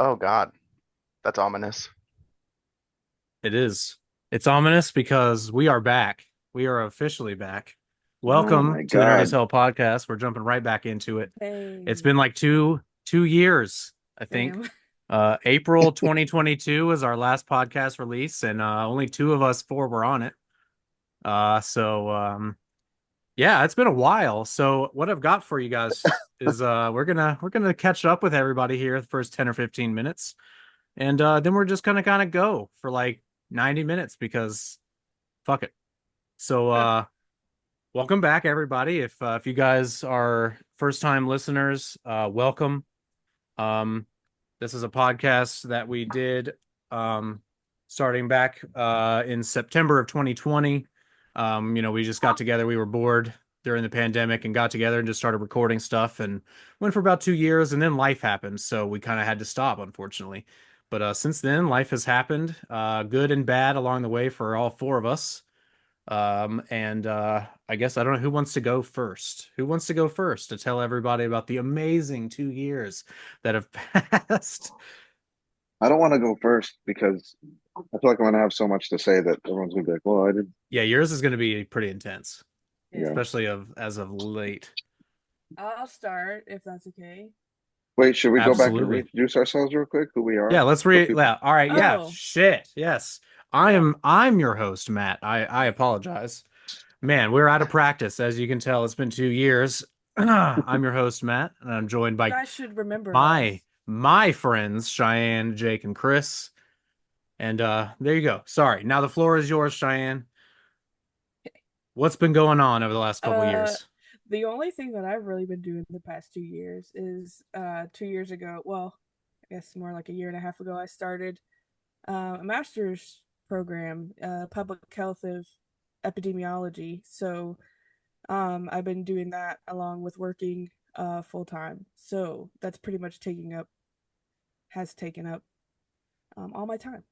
Oh God, that's ominous. It is. It's ominous because we are back. We are officially back. Oh Welcome my to the Nerd as God. Hell podcast. We're jumping right back into it. It's Hey, been like two years, I think. damn. April 2022 was our last podcast release, and only two of us four were on it. Yeah, it's been a while. So what I've got for you guys is we're gonna catch up with everybody here the first 10 or 15 minutes. And then we're just gonna kind of go for like 90 minutes because fuck it. So welcome back everybody. If you guys are first time listeners, welcome. Um this is a podcast that we did um starting back in September of 2020. We just got together, we were bored during the pandemic and got together and just started recording stuff and went for about 2 years and then life happened. So we kind of had to stop, unfortunately. But since then, life has happened, good and bad along the way for all four of us. And I guess I don't know who wants to go first. Who wants to go first to tell everybody about the amazing 2 years that have passed? I don't want to go first because I feel like I'm gonna have so much to say that everyone's gonna be like, "Well, I did." Yeah, yours is going to be pretty intense, Yeah. Yeah. especially of as of late. I'll start if that's okay. Wait, should we go back and Absolutely. reintroduce ourselves real quick? Who we Yeah, are let's for re people? yeah, all right, yeah. Oh, Shit. Yes. I'm your host, Matt. I apologize. Man, we're out of practice. As you can tell, it's been 2 years. I'm your host, Matt, and I'm joined you by guys should remember my us. my friends, Cheyenne, Jake, and Chris. And there you go. Sorry. Now the floor is yours, Cheyenne. What's been going on over the last couple Uh, years? the only thing that I've really been doing the past 2 years is 2 years ago. Well, I guess more like a year and a half ago, I started a master's program, public health of epidemiology. So I've been doing that along with working full time. So that's pretty much has taken up all my time.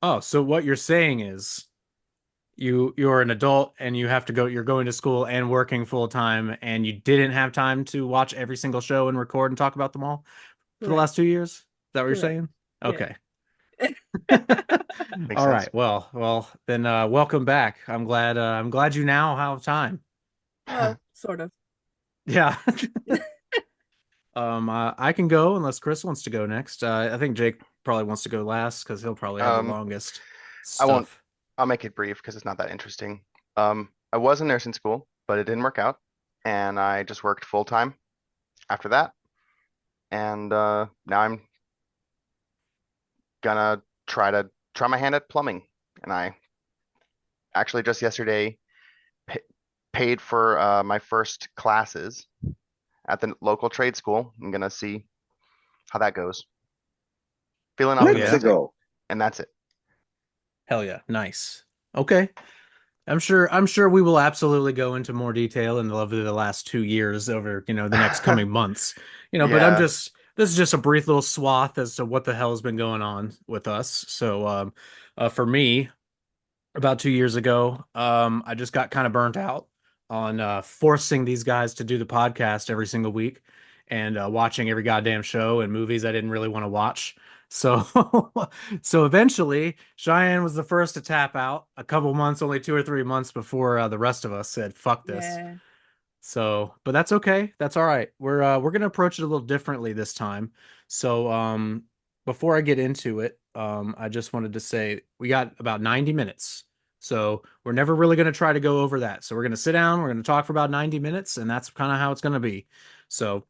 Oh, so what you're saying is you're an adult and you're going to school and working full time and you didn't have time to watch every single show and record and talk about them all for the Correct. last 2 years? Is that what you're Correct. saying? Yeah. Okay. Makes All sense. right. Well, then welcome back. I'm glad you now have time. Well, sort of. Yeah. I can go unless Chris wants to go next. I think Jake probably wants to go last because he'll probably have the Um, longest I won't. stuff. I'll make it brief because it's not that interesting. I was in nursing school, but it didn't work out, and I just worked full time after that. And now I'm gonna try my hand at plumbing. And I actually just yesterday pa paid for my first classes at the local trade school. I'm gonna see how that goes. Feeling Oh Let's yeah. optimistic, go. and that's it. Hell yeah. Nice. Okay. I'm sure we will absolutely go into more detail in the last 2 years over, the next coming months. But Yeah. this is just a brief little swath as to what the hell has been going on with us. So for me, about 2 years ago, I just got kind of burnt out on forcing these guys to do the podcast every single week and watching every goddamn show and movies I didn't really want to watch. So, so eventually, Cheyenne was the first to tap out a couple months, only 2 or 3 months before the rest of us said, "Fuck this." Yeah. So, but that's okay. That's all right. We're gonna approach it a little differently this time. So, before I get into it, I just wanted to say we got about 90 minutes. So we're never really gonna try to go over that. So we're gonna sit down, we're gonna talk for about 90 minutes, and that's kind of how it's gonna be. So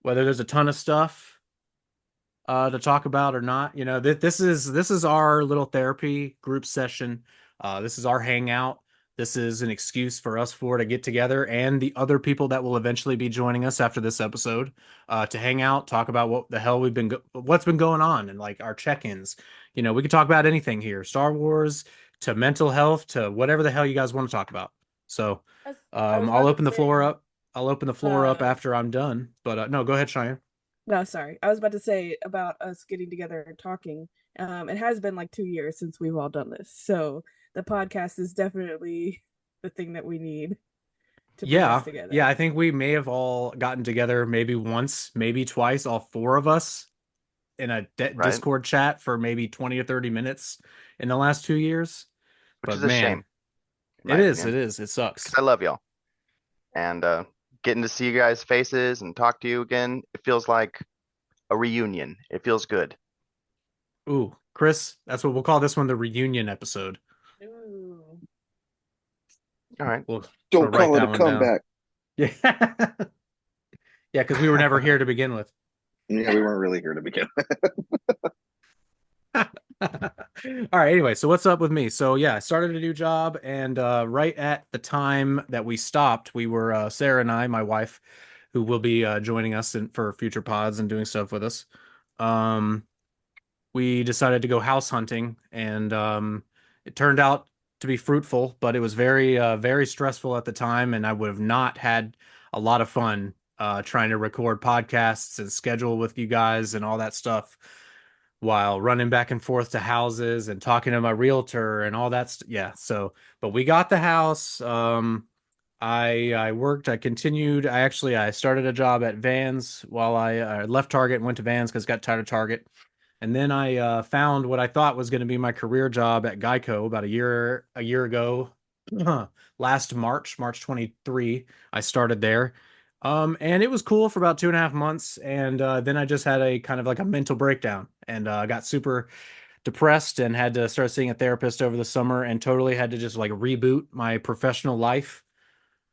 whether there's a ton of stuff to talk about or not. This is our little therapy group session. This is our hangout. This is an excuse for us four to get together and the other people that will eventually be joining us after this episode to hang out, talk about what the hell what's been going on, and like our check-ins. We could talk about anything here, Star Wars to mental health to whatever the hell you guys want to talk about. So, I was, I was I'll about to open the floor say, up. I'll open the floor up uh, after I'm done. But no, go ahead, Cheyenne. no, sorry. I was about to say about us getting together and talking. It has been like 2 years since we've all done this. So the podcast is definitely the thing that we need to bring us Yeah, yeah, together. I think we may have all gotten together maybe once, maybe twice, all four of us. in a right? Discord chat for maybe 20 or 30 minutes in the last 2 years. Which But is a man, shame, in my it opinion, is, it because sucks. I love y'all. And getting to see you guys' faces and talk to you again, it feels like a reunion. It feels good. Ooh, Chris, that's what we'll call this one, the reunion episode. Ooh. All right. We'll Don't write call it a that one down. comeback. Yeah. Yeah, because we were never here to begin with. Yeah, we weren't really here to begin with. All right, anyway, so what's up with me? So yeah, I started a new job, and right at the time that we stopped, we were Sarah and I, my wife, who will be joining us for future pods and doing stuff with us. Um, we decided to go house hunting, and it turned out to be fruitful, but it was very stressful at the time, and I would have not had a lot of fun trying to record podcasts and schedule with you guys and all that stuff while running back and forth to houses and talking to my realtor and all that. Yeah. So, but we got the house. I worked. I continued. I started a job at Vans while I left Target and went to Vans because got tired of Target. And then I found what I thought was going to be my career job at Geico about a year ago. Last March 23, I started there. And it was cool for about 2.5 months. And then I just had a kind of like a mental breakdown and got super depressed and had to start seeing a therapist over the summer and totally had to just like reboot my professional life.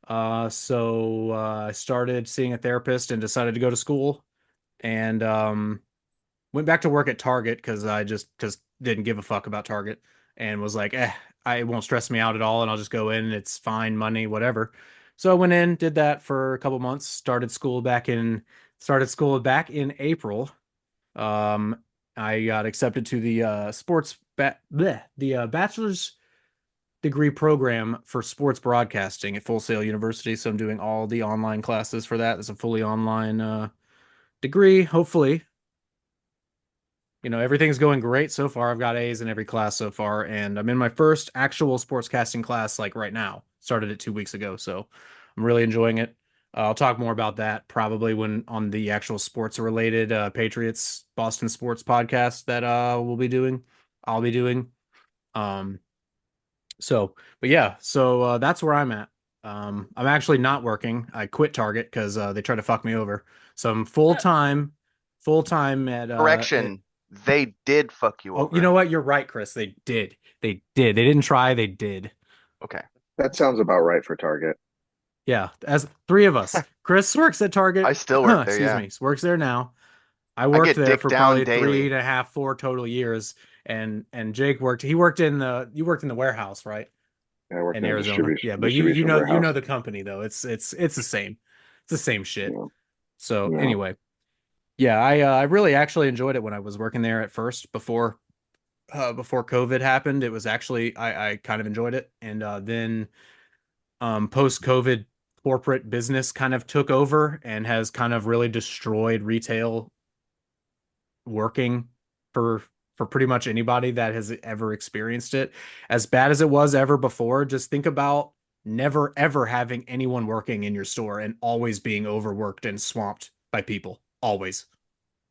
I started seeing a therapist and decided to go to school and went back to work at Target because I just didn't give a fuck about Target and was like, it won't stress me out at all, and I'll just go in. It's fine, money, whatever. So I went in, did that for a couple months, started school back in April. Um, I got accepted to the bachelor's degree program for sports broadcasting at Full Sail University. So I'm doing all the online classes for that. It's a fully online degree, hopefully. Everything's going great so far. I've got A's in every class so far, and I'm in my first actual sportscasting class like right now. Started it 2 weeks ago, so I'm really enjoying it. I'll talk more about that probably when on the actual sports related Patriots Boston sports podcast that I'll be doing. Um, but yeah, that's where I'm at. I'm actually not working. I quit Target because they tried to fuck me over. So I'm full time at Correction. They did fuck you Oh, you know over. what? You're right, Chris. They did. They did. They didn't try. They did. Okay. That sounds about right for Target. Yeah. As three of us. Chris works at I Target. still work there, Excuse yeah. me. Works there now. I I worked get there dick for down probably three daily. and a half, 4 total years. And Jake you worked in the warehouse, right? I worked In in a Arizona. distribution Yeah, but distribution you know warehouse. the company though. It's the same. It's the same shit. Yeah, So yeah. anyway, yeah, I really actually enjoyed it when I was working there at first before COVID happened. It was actually I kind of enjoyed it, and then post COVID, corporate business kind of took over and has kind of really destroyed retail working for pretty much anybody that has ever experienced it. As bad as it was ever before, just think about never ever having anyone working in your store and always being overworked and swamped by people. Always.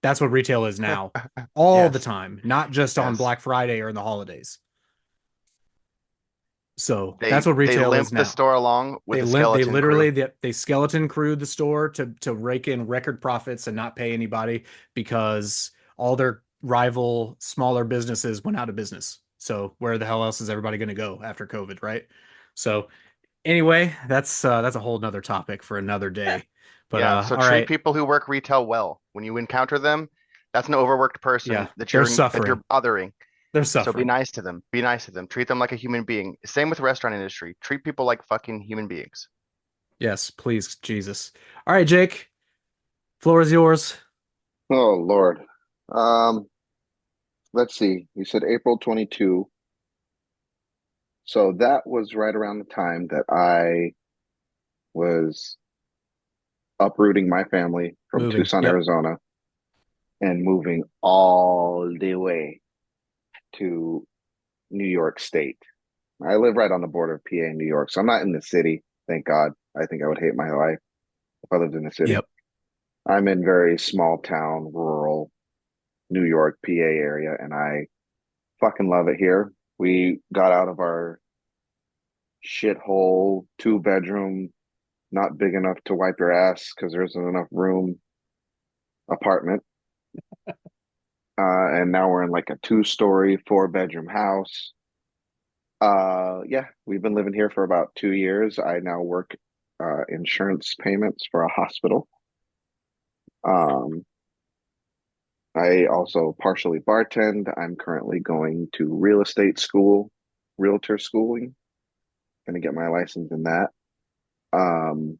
That's what retail is now. All the Yes. time, not just on Yes. Black Friday or in the holidays. So that's They what they retail is limp the now. store along with a They skeleton crew. literally they skeleton crewed the store to rake in record profits and not pay anybody because all their rival smaller businesses went out of business. So where the hell else is everybody going to go after COVID, right? So anyway, that's a whole nother topic for another day. But Yeah, so all treat right, people who work retail well. When you encounter them, that's an overworked person yeah, they're that you're suffering. bothering. They're So be suffering. nice to them. Be nice to them. Treat them like a human being. Same with the restaurant industry. Treat people like fucking human beings. Yes, please, Jesus. All right, Jake, floor is yours. Oh Lord. Um, let's see. You said April 22. So that was right around the time that I was uprooting my family from Moving. Tucson, Yep. Arizona, and moving all the way to New York State. I live right on the border of PA and New York, so I'm not in the city. Thank God. I think I would hate my life if I lived in the city. Yep. I'm in very small town, rural New York, PA area, and I fucking love it here. We got out of our shithole 2 bedroom, not big enough to wipe your ass because there isn't enough room apartment. And now we're in like a 2-story, 4 bedroom house. Yeah, we've been living here for about 2 years. I now work insurance payments for a hospital. Um, I also partially bartend. I'm currently going to real estate school, realtor schooling. Going to get my license in that. Um,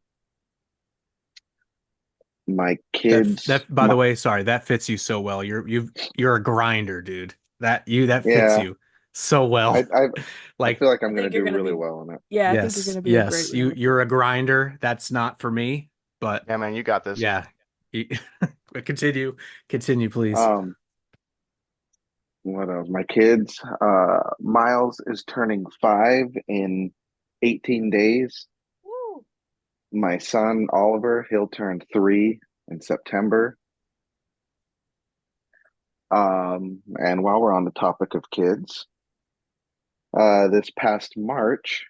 my kids, By the way, sorry, that fits you so well. You're a grinder, dude. That fits yeah, you so well. I Like, feel like I I'm going think to you're do gonna really be. well in it. Yeah, I think you're yes, gonna be a great yes, you're realtor. a grinder. That's not for me, but Yeah, man, you got this. yeah. Continue, continue, please. Um, what else? My kids, Miles is turning 5 in 18 days. Woo. My son, Oliver, he'll turn 3 in September. And while we're on the topic of kids, this past March,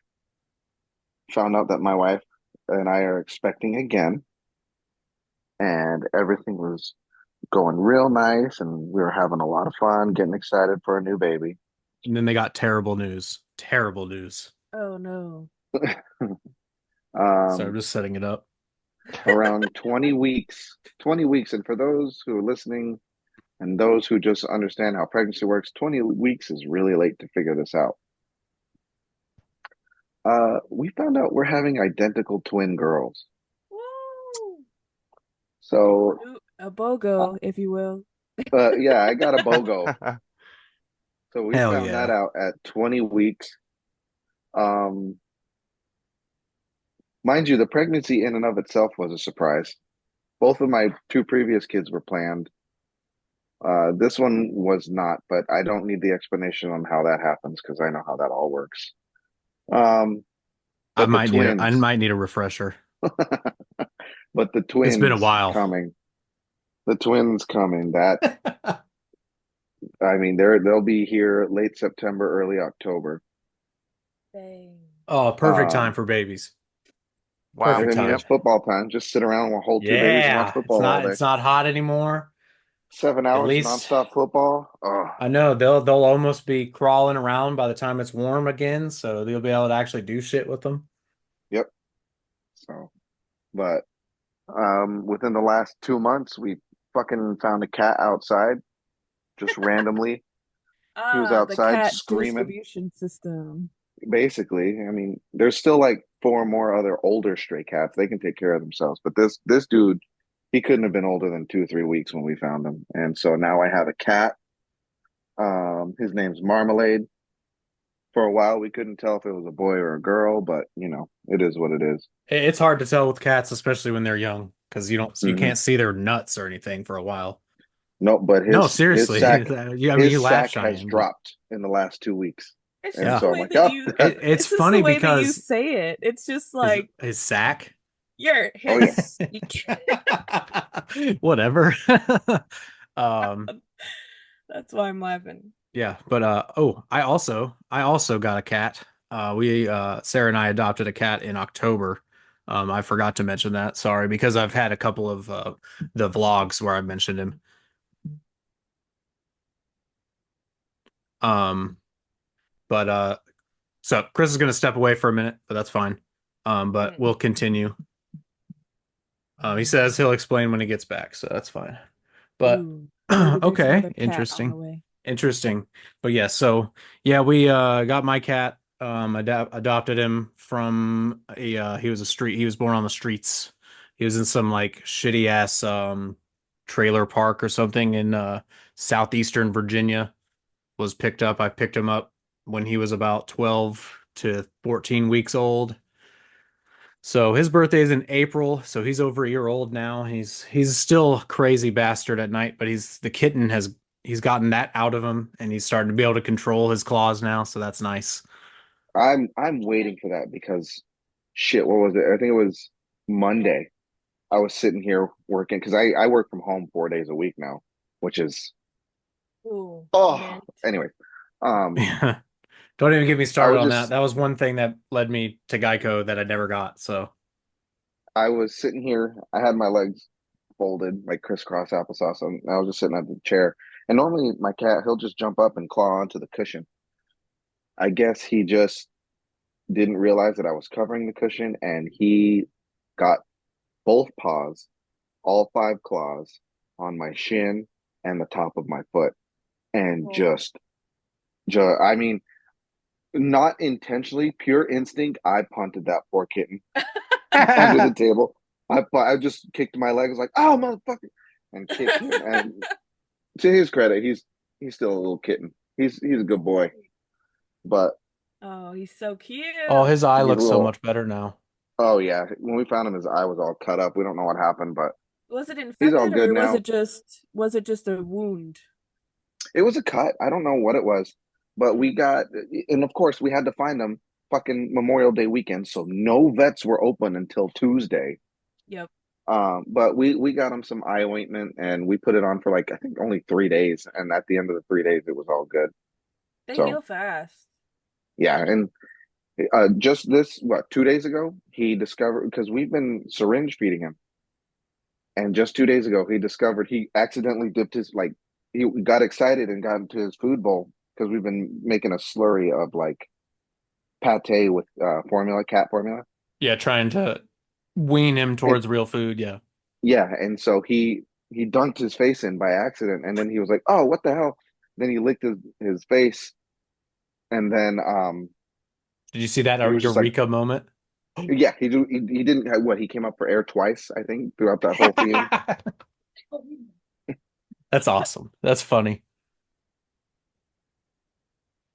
found out that my wife and I are expecting again, and everything was going real nice, and we were having a lot of fun, getting excited for a new baby. And then they got terrible news. Terrible news. Oh no. So I'm Um, just setting it up. around 20 weeks, and for those who are listening and those who just understand how pregnancy works, 20 weeks is really late to figure this out. We found out we're having identical twin girls. Woo. So, A BOGO, if you will. yeah, I got a BOGO. So we Hell found that yeah. out at 20 weeks. Um, Mind you, the pregnancy in and of itself was a surprise. Both of my 2 previous kids were planned. This one was not, but I don't need the explanation on how that happens because I know how that all works. Um, but the I twins, might need a refresher. but the It's been a twins while. coming, the twins coming. That I mean, they'll be here late September, early October. Dang. Oh, perfect time Um, for babies. Wow. Perfect I mean, time. it's football time. Just sit around and hold 2 babies and watch Yeah. football all day. It's not hot anymore. seven At hours least nonstop football. Oh, I know they'll almost be crawling around by the time it's warm again, so you'll be able to actually do shit with them. yep. So, but within the last 2 months, we fucking found a cat outside just randomly. He was The outside cat screaming. distribution system. Basically, I mean, there's still like 4 more other older stray cats. They can take care of themselves. But this dude, he couldn't have been older than 2 or 3 weeks when we found him. And so now I have a cat. His name's Marmalade. For a while, we couldn't tell if it was a boy or a girl, but it is what it is. It's hard to tell with cats, especially when they're young, because you Mm-hmm. can't see their nuts or anything for a while. No, but No, his seriously. sack Yeah, I mean, you his laugh, sack has Cheyenne, but dropped in the last 2 weeks. It's And just yeah, the so I'm way like, that oh, you it's it's just the funny way that you because say it. It's just like his sack. you're oh yeah. his Whatever. Um, that's why I'm laughing. yeah, but oh, I also got a cat. We Sarah and I adopted a cat in October. I forgot to mention that. Sorry, because I've had a couple of the vlogs where I mentioned him. Um, but so Chris is gonna step away for a minute, but that's fine. But Mm. we'll continue. He says he'll explain when he gets back, so that's fine. But Ooh, maybe there's okay, another cat on the interesting. way. Interesting. But yeah, so yeah, we got my cat, adopted him from a he was a street he was born on the streets. He was in some like shitty ass trailer park or something in southeastern Virginia. Was picked up. I picked him up when he was about 12 to 14 weeks old. So his birthday is in April, so he's over a year old now. He's still a crazy bastard at night, but he's gotten that out of him and he's starting to be able to control his claws now, so that's nice. I'm waiting for that because shit, what was it? I think it was Monday. I was sitting here working because I work from home 4 days a week now, which is Ooh, Oh, mint. anyway, um, Yeah. Don't even get me I started was on that. just That was one thing that led me to Geico that I never got. So I was sitting here. I had my legs folded like crisscross applesauce, and I was just sitting at the chair. And normally my cat, he'll just jump up and claw onto the cushion. I guess he just didn't realize that I was covering the cushion, and he got both paws, all five claws, on my shin and the top of my foot, and Oh. I mean, not intentionally, pure instinct. I punted that poor kitten under the table. I just kicked my leg. I was like, "Oh, motherfucker!" and kicked him. And to his credit, he's still a little kitten. He's a good boy, but Oh, he's so oh, cute. his eye he's a looks so little. much better now. Oh yeah, when we found him, his eye was all cut up. We don't know what happened, but Was it he's all infected good or now. was it just a wound? It was a cut. I don't know what it was, but we got, and of course, we had to find him fucking Memorial Day weekend, so no vets were open until Tuesday. Yep. But we got him some eye ointment and we put it on for like I think only 3 days, and at the end of the 3 days, it was all good. They So heal fast. yeah, and just this 2 days ago, he discovered because we've been syringe feeding him, and just 2 days ago, he discovered he accidentally dipped his like he got excited and got into his food bowl because we've been making a slurry of like pate with formula, cat formula. Yeah, trying to wean him And towards real food. Yeah. yeah, and so he dunked his face in by accident, and then he was like, "Oh, what the hell?" Then he licked his face, and then Did you see that he was just like, eureka moment? "Yeah." He didn't have what he came up for air twice, I think, throughout that whole feeding. That's awesome. That's funny.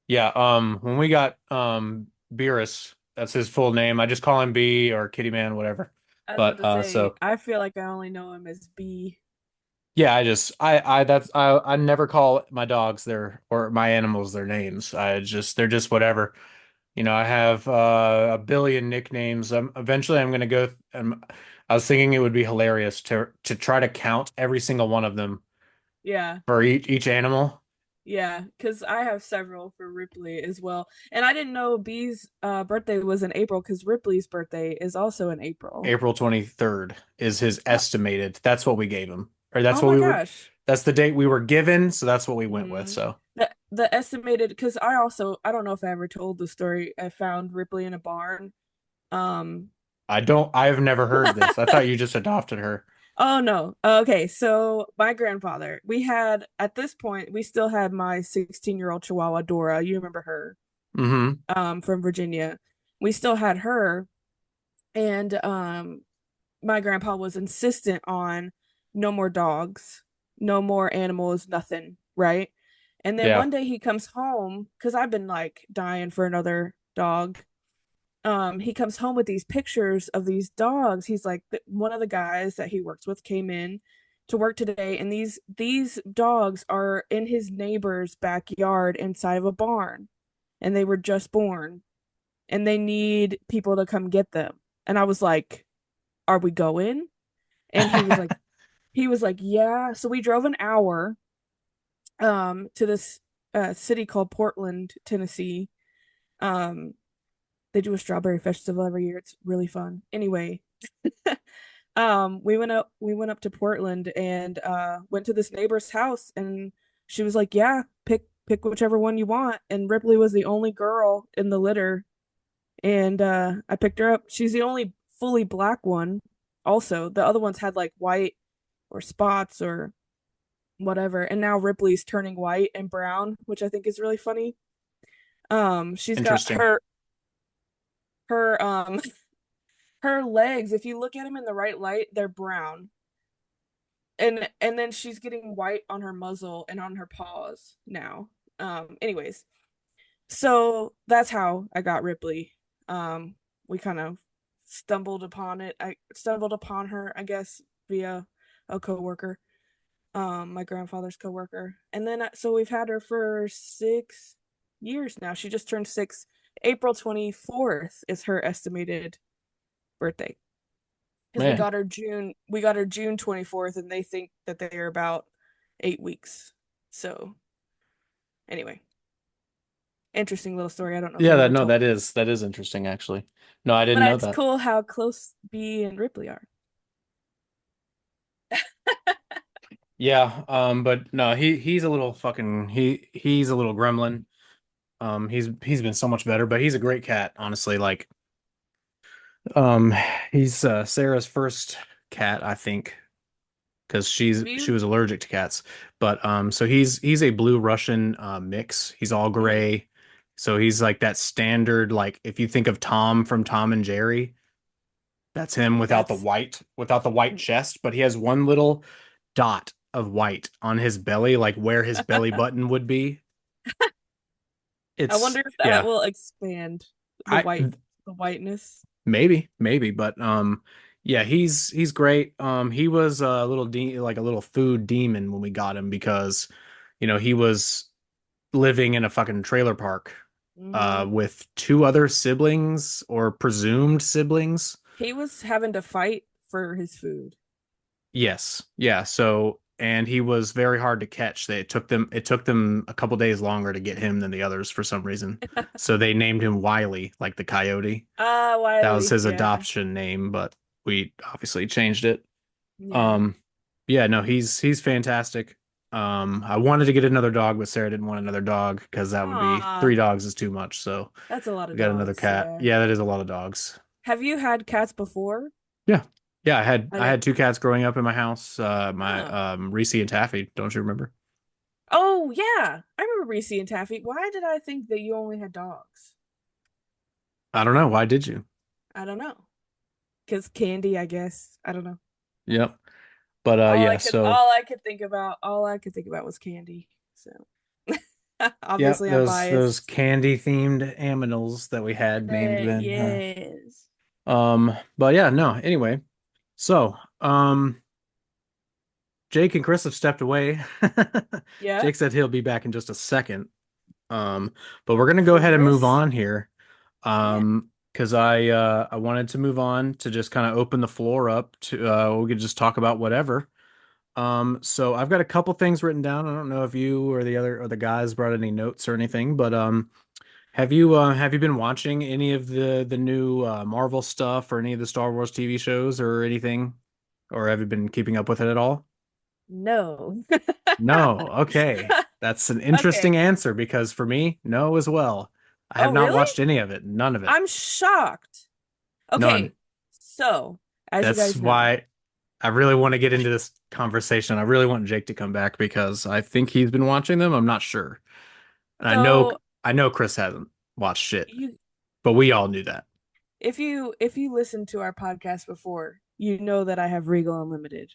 Yeah, when we got Beerus, that's his full name. I just call him B or Kitty Man, whatever. I was about But to say, so I feel like I only know him as B. yeah, I never call my dogs their or my animals their names. They're just whatever. I have a billion nicknames. Eventually I'm gonna go I was thinking it would be hilarious to try to count every single one of them Yeah. for each animal. Yeah, because I have several for Ripley as well. And I didn't know B's birthday was in April because Ripley's birthday is also in April. April 23rd is his Oh, estimated. That's what we gave him. Or oh my gosh. that's the date we were given, so that's what we went with. hmm So the estimated because I don't know if I ever told the story. I found Ripley in a barn. Um I've never heard this. I thought you just adopted her. oh no. Okay, so my grandfather, we had at this point, we still had my 16-year-old Chihuahua Dora. You remember her, Hmm. from Virginia. We still had her, and my grandpa was insistent on no more dogs, no more animals, nothing, right? And then Yeah. one day he comes home because I've been like dying for another dog. He comes home with these pictures of these dogs. He's like, one of the guys that he works with came in to work today, and these dogs are in his neighbor's backyard inside of a barn, and they were just born, and they need people to come get them. And I was like, "Are we going?" And he was like, "Yeah." So we drove an hour to this city called Portland, Tennessee. Um they do a strawberry festival every year. It's really fun. Anyway, we went up to Portland and went to this neighbor's house, and she was like, "Yeah, pick whichever one you want." And Ripley was the only girl in the litter, and I picked her up. She's the only fully black one. Also, the other ones had like white or spots or whatever. And now Ripley's turning white and brown, which I think is really funny. She's got Interesting. her her legs. If you look at them in the right light, they're brown, and then she's getting white on her muzzle and on her paws now. Anyways, so that's how I got Ripley. We kind of stumbled upon it. I stumbled upon her, I guess, via a coworker, my grandfather's coworker. And then so we've had her for 6 years now. She just turned 6. April 24th is her estimated birthday. Because Man. we got her June 24th, and they think that they are about 8 weeks. So Anyway, interesting little story. I don't know if Yeah, I that ever no, told you. that is interesting actually. No, I But didn't know it's that. cool how close Bee and Ripley are. Yeah, but no, he's a little fucking he's a little gremlin. He's been so much better, but he's a great cat, honestly. Like, um, he's Sarah's first cat, I think, because Have she you? was allergic to cats. But so he's a blue Russian mix. He's all Mm, gray, so he's like that standard. Like if you think of Tom from Tom and Jerry, that's him that's without the white chest, but he has one little dot of white on his belly, like where his belly button would be. I wonder if that Yeah, will expand I the whiteness. maybe, but yeah, he's great. He was a little like a little food demon when we got him because he was living in a fucking trailer park Hmm. with two other siblings or presumed siblings. He was having to fight for his food. Yes. Yeah. So, and he was very hard to catch. It took them a couple days longer to get him than the others for some reason. So they named him Wiley, like the coyote. Ah, That was Wiley. his Yeah. adoption name, but we obviously changed it. Yeah. Um, yeah, no, he's fantastic. I wanted to get another dog, but Sarah didn't want another dog because that would be Aw, three dogs is too much. So that's a lot we of got another dogs. cat. Yeah. Yeah, that is a lot of dogs. Have you had cats before? Yeah. Yeah, I I didn't. had two cats growing up in my house. My Oh. Reese and Taffy. Don't you remember? Oh, yeah. I remember Reese and Taffy. Why did I think that you only had dogs? I don't know. Why did you? I don't know. Because candy, I guess. I don't know. Yep. But yeah, so all I could think about was candy. So yep, obviously I'm those biased. candy themed aminals that we had named then. Yes. But yeah, no, anyway. So, Jake and Chris have stepped away. Yeah. Jake said he'll be back in just a second. But we're gonna go ahead and move Chris. on here. Yeah. Because I wanted to move on to just kind of open the floor up to we could just talk about whatever. So I've got a couple things written down. I don't know if you or the guys brought any notes or anything, but have you been watching any of the new Marvel stuff or any of the Star Wars TV shows or anything? Or have you been keeping up with it at all? No. No. Okay. That's an Okay. interesting answer because for me, no as well. I have Oh, not really? watched any of it. None of it. I'm shocked. None. Okay. So, as you That's guys know, why I really want to get into this conversation. I really want Jake to come back because I think he's been watching them. I'm not sure. And so I know Chris hasn't watched shit, you but we all knew that. if you listened to our podcast before, you know that I have Regal Unlimited.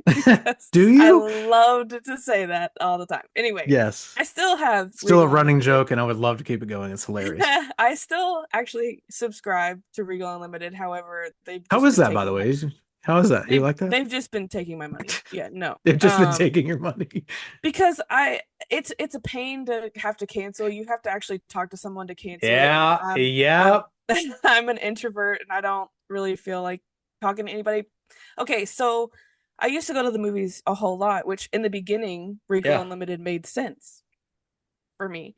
Because Do I you? loved to say that all the time. Anyway, Yes. I still have Still a Regal running Unlimited. joke, and I would love to keep it going. It's hilarious. I still actually subscribe to Regal Unlimited. However, they've How just is been that, by the taking my way? How is that? You they've like that? they've just been taking my money. Yeah, no. They've just been taking your money. Because it's a pain to have to cancel. You have to actually talk to someone to cancel it, and Yeah, I'm yeah. I'm an introvert and I don't really feel like talking to anybody. Okay, so I used to go to the movies a whole lot, which in the beginning, Regal Yeah. Unlimited made sense for me.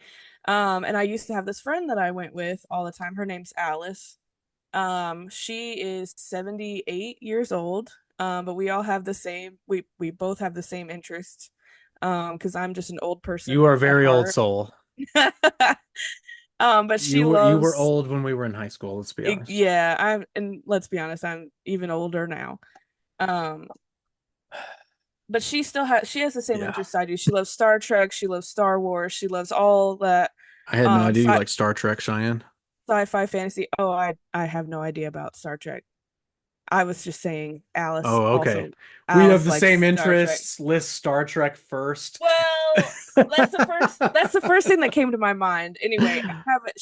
And I used to have this friend that I went with all the time. Her name's Alice. She is 78 years old. But we all have the same we both have the same interests. Because I'm just an old You person are a at very old heart. soul. But she You were loves old when we were in high school, let's be honest. yeah, and let's be honest, I'm even older now. Um, but she has the same Yeah. interests I do. She loves Star Trek, she loves Star Wars, she loves all that I had no idea you sci like Star Trek, Cheyenne. sci-fi fantasy. Oh, I have no idea about Star Trek. I was just saying Oh, okay. We have Alice the likes same Star Trek. interests. List Star Trek first. Well, that's the first thing that came to my mind. Anyway, I haven't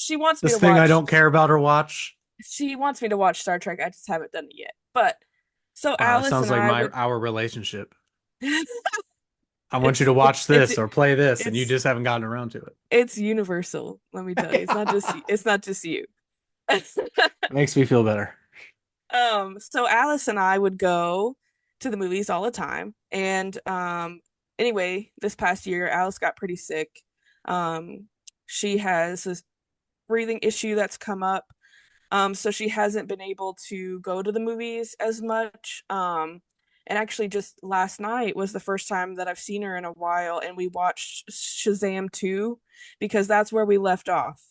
This thing I don't care about or watch. she wants me to watch Star Trek. I just haven't done it yet. But so Wow, that Alice sounds and like I my would our relationship. I want you to it's watch this or play this, and you it's just haven't gotten around to it's universal, let me tell you. It's not just you. Makes me feel better. So Alice and I would go to the movies all the time. And anyway, this past year Alice got pretty sick. So Um, she has this breathing issue that's come up. So she hasn't been able to go to the movies as much. And actually, just last night was the first time that I've seen her in a while, and we watched Shazam 2 because that's where we left off.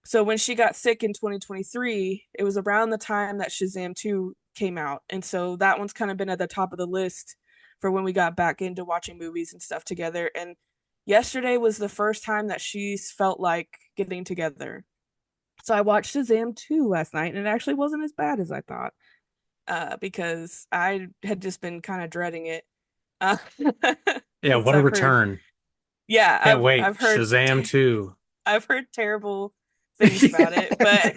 So when she got sick in 2023, it was around the time that Shazam 2 came out. And so that one's kind of been at the top of the list for when we got back into watching movies and stuff together. And yesterday was the first time that she's felt like getting together. So I watched Shazam 2 last night, and it actually wasn't as bad as I thought, because I had just been kind of dreading it. Uh, Yeah, because what a I've heard, return. yeah, Can't I've wait. heard Shazam 2. I've heard terrible things about it, but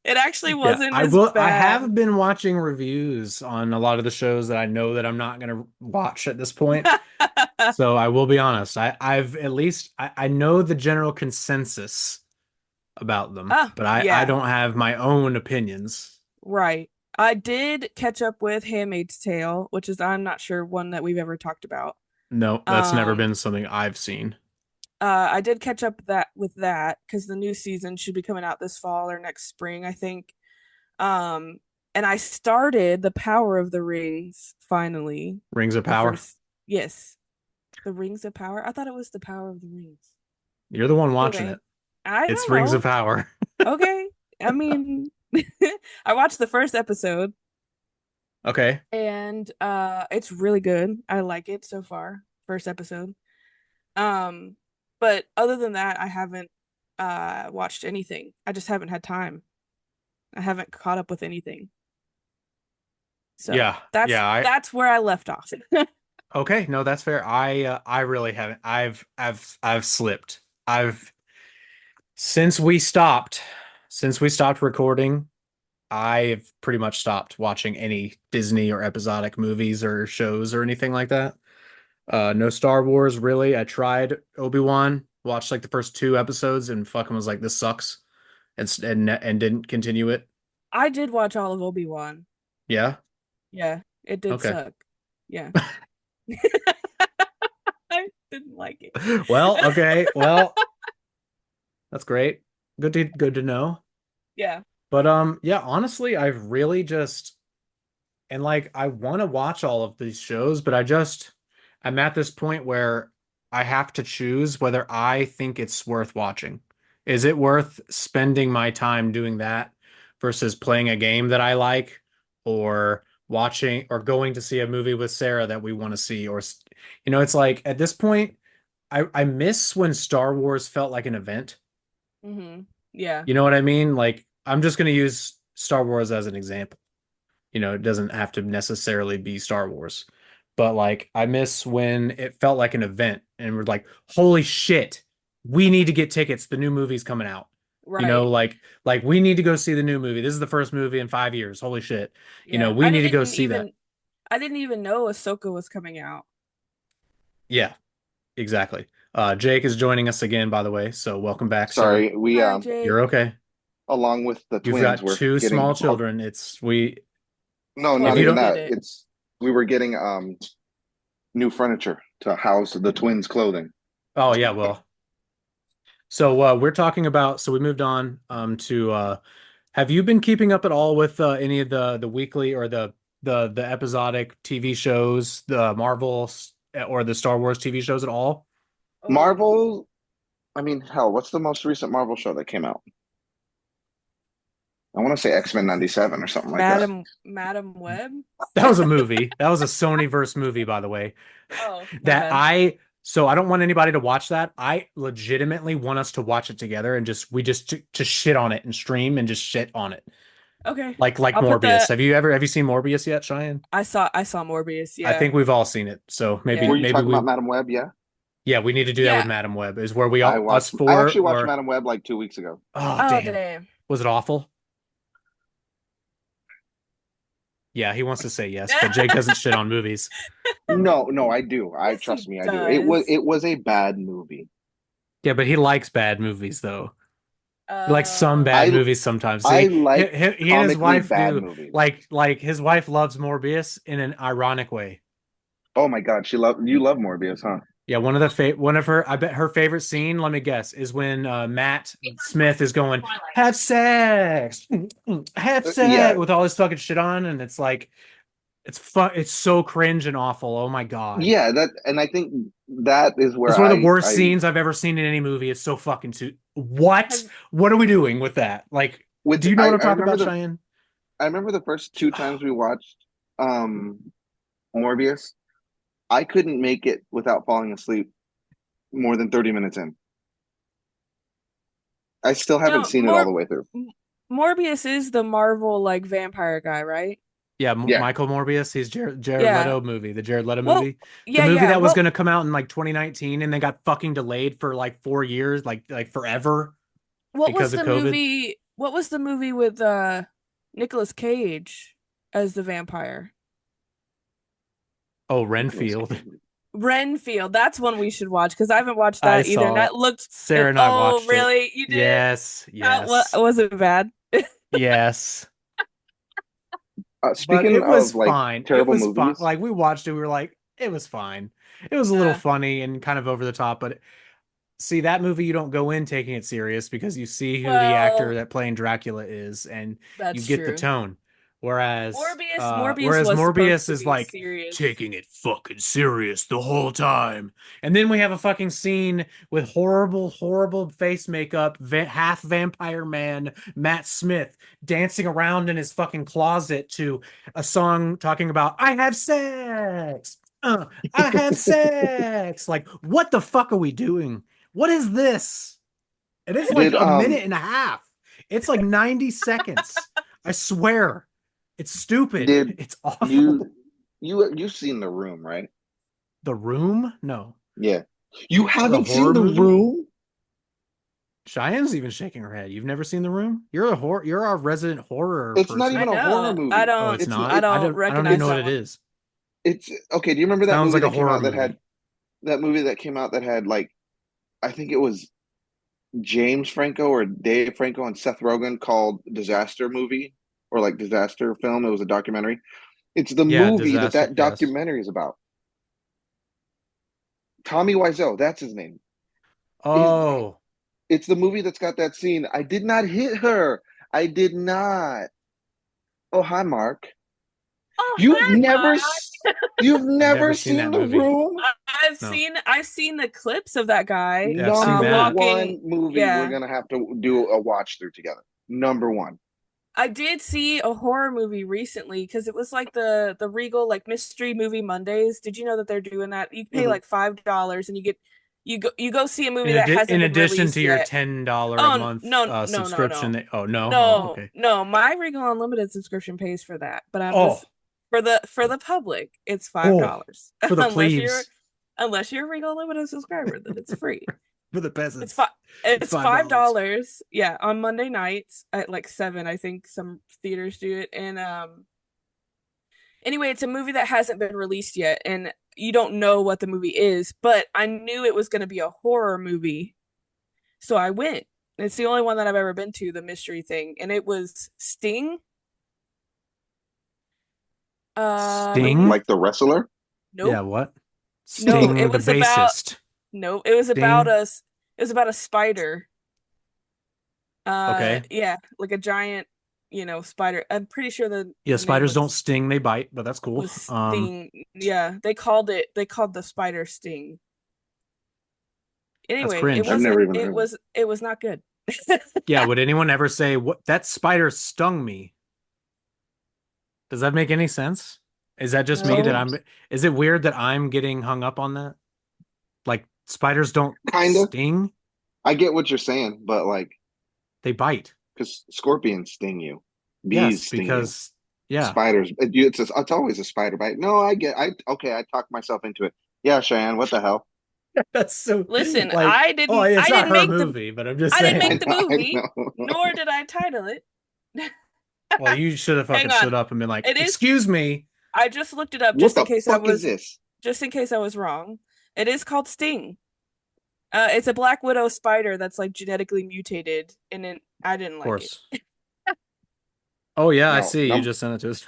it actually Yeah, wasn't I as will. I bad. have been watching reviews on a lot of the shows that I know that I'm not going to watch at this point. So I will be honest. I've at least I know the general consensus about them, Oh, but I yeah, don't have my own opinions. right. I did catch up with Handmaid's Tale, which is I'm not sure one that we've ever talked about. No, that's never Um, been something I've seen. I did catch up with that because the new season should be coming out this fall or next spring, I think. Um, and I started The Power of the Rings finally. Rings of The Power. first, yes, The Rings of Power. I thought it was The Power of the Rings. You're the one watching Anyway, it. I It's don't Rings of know. Power. Okay, I mean, I watched the first episode Okay. and it's really good. I like it so far. First episode. Um, but other than that, I haven't watched anything. I just haven't had time. I haven't caught up with anything. So Yeah. that's Yeah, I that's where I left off. okay, no, that's fair. I really haven't. I've slipped. I've since we stopped since we stopped recording, I've pretty much stopped watching any Disney or episodic movies or shows or anything like that. No Star Wars really. I tried Obi-Wan, watched like the first two episodes and fucking was like this sucks and didn't continue it. I did watch all of Obi-Wan. Yeah. Yeah, it did Okay. suck. Yeah. I didn't like it. Well, okay. Well, that's great. Good to know. Yeah. But yeah, honestly, I've really just and like I want to watch all of these shows, but I'm at this point where I have to choose whether I think it's worth watching. Is it worth spending my time doing that versus playing a game that I like or watching or going to see a movie with Sarah that we want to see or it's like at this point I miss when Star Wars felt like an event. Yeah. You know what I mean? Like I'm just going to use Star Wars as an example. It doesn't have to necessarily be Star Wars. But like I miss when it felt like an event and we're like, holy shit, we need to get tickets. The new movie's coming out. Right. Like we need to go see the new movie. This is the first movie in 5 years. Holy shit. Yeah. We need to go see that. I didn't even know Ahsoka was coming out. Yeah, exactly. Jake is joining us again, by the way. So welcome back, sir. Sorry, we Hi, You're Jake. okay. along with the You've twins, got we're two getting small children. It's we no, Well, not if you we even don't get that. it. It's we were getting new furniture to house the twins' clothing. oh yeah, well. So we're talking about so we moved on to have you been keeping up at all with any of the weekly or the episodic TV shows, the Marvel or the Star Wars TV shows at all? Marvel, I mean, hell, what's the most recent Marvel show that came out? I want to say X-Men 97 or something like that. Madam Web? That was a movie. That was a Sony verse movie, by the way. Oh, my That bad. I don't want anybody to watch that. I legitimately want us to watch it together and just to shit on it and stream and just shit on it. Okay. Like I'll put Morbius. the Have you seen Morbius yet, Cheyenne? I saw Morbius, I yeah. think we've all seen it. So Yeah. Were you maybe talking we about Madam Web? Yeah. yeah, we need to do that with Yeah. Madam Web. Is where we I all us watched I four actually watched or Madam Web like 2 weeks ago. oh Oh, damn. damn. Was it awful? Yeah, he wants to say yes, but Jake doesn't shit on movies. No, no, I do. I Yes, trust he me, I do. does. It was a bad movie. Yeah, but he likes bad movies though. He likes some Uh, bad I movies sometimes. I See, like he and his comically wife bad do movies. like his wife loves Morbius in an ironic way. Oh my God, you love Morbius, huh? Yeah, one of her, I bet her favorite scene, let me guess, is when Matt Smith is going, have sex, have sex Yeah, with all this fucking shit on, and it's like it's so cringe and awful. Oh my God. yeah. That, and I think that is It's where one of the worst I scenes I've ever seen in any movie. It's so fucking too what? Have, What are we doing with that? Like, with do you know what I'm I talking remember about, Cheyenne? the first two times we watched um Morbius. I couldn't make it without falling asleep more than 30 minutes in. I still haven't no, seen it all the way through. Morbius is the Marvel like vampire guy, right? Yeah, Yeah. Michael Morbius. He's Jared Yeah. Leto movie, the Jared Leto Well, movie, the yeah, movie yeah. that was What going to come out in like 2019, and then got fucking delayed for like 4 years, like forever what was because of the COVID. movie? What was the movie with Nicolas Cage as the vampire? Oh, Nicolas Renfield. Cage. Renfield. That's one we should watch because I haven't watched I that either. And saw it. that looked Sarah it. and I Oh, watched it. really? You did? Yes, That yes, was it bad? yes. But Speaking it was of like fine. It terrible was fine. movies, Like we watched it, we were like, it was fine. It was a little Yeah, funny and kind of over the top, but see, that movie you don't go in taking it serious because you see who the actor well, that playing Dracula is and you that's get the true. tone. Whereas Morbius whereas was supposed Morbius to is be like serious. taking it fucking serious the whole time. And then we have a fucking scene with horrible face makeup, half vampire man Matt Smith dancing around in his fucking closet to a song talking about I have sex. I have sex. Like, what the fuck are we doing? What is this? And it's like did a minute and a half. It's like 90 seconds. I swear. It's stupid. did It's awful. you you've seen The Room, right? The Room? No. Yeah. You The haven't seen horror The movie? Room? Cheyenne's even shaking her head. You've never seen The Room? You're our resident horror It's not I even person. a horror know. I movie. Oh, don't. it's It's not? I it don't I don't even recognize know what that it one. is. it's okay. Do you remember that Sounds movie like a that came horror out that movie. had that movie that came out that had like I think it was James Franco or Dave Franco and Seth Rogen called Disaster Movie or like Disaster Film. It was a documentary. It's the Yeah, movie that disaster. that Yes. documentary is about. Tommy Wiseau, that's his name. He's Oh, it's the movie that's got that scene. I did not hit her. I did not. Oh, hi, Mark. Oh, You've hi, never Mark. s- you've I've never never seen seen that The movie. Room? No. I've seen the clips of that guy Yeah, I've seen Number that. walking. one movie we're Yeah. gonna have to do a watch through together. Number one. I did see a horror movie recently because it was like the Regal like mystery movie Mondays. Did you know that they're doing that? You pay Mhm. like $5 and you go see a movie that In hasn't been addition to released your yet. $10 a Oh month no no no subscription, no oh no, oh no okay. no! My Regal Unlimited subscription pays for that, but I'm Oh just for the public, it's five oh, dollars for the unless you're plebes, a Regal Unlimited subscriber, then it's free. for the It's peasants, five. it's It's five $5. dollars. Yeah, on Monday nights at like 7. I think some theaters do it. And anyway, it's a movie that hasn't been released yet, and you don't know what the movie is. But I knew it was going to be a horror movie, so I went. It's the only one that I've ever been to, the mystery thing, and it was Sting. The Sting? movie. Like the wrestler? Yeah, Nope. what? No, Sting it the was about. bassist. Nope, it was about Sting. us. It was about a spider. Okay. Yeah, like a giant, spider. I'm pretty sure Yeah, the name spiders don't was sting, they bite, but that's cool. Sting. Yeah, they called the spider Sting. That's Anyway, cringe. I've never even heard of it. it was not good. Yeah, would anyone ever say what that spider stung me? Does that make any sense? Is that just me that No. Sometimes. I'm is it weird that I'm getting hung up on that? Like spiders don't Kinda. sting, I get what you're saying, but like, they bite. because scorpions sting you, Yes, bees sting you, because yeah. spiders. It's always a spider bite. No, I get. I okay. I talked myself into it. Yeah, Cheyenne. What the hell? That's so Listen, like, oh, it's I not didn't her make movie, but I'm just I didn't I make saying. the know. I movie, know. nor did I title it. Well, you should have Hang fucking on. stood up and been like, It is "Excuse me." I just looked it up What the fuck is this? just in case I was wrong. It is called Sting. It's a Black Widow spider that's like genetically mutated, and I didn't Of like it. course. Oh yeah, I No, see. You just sent it to us.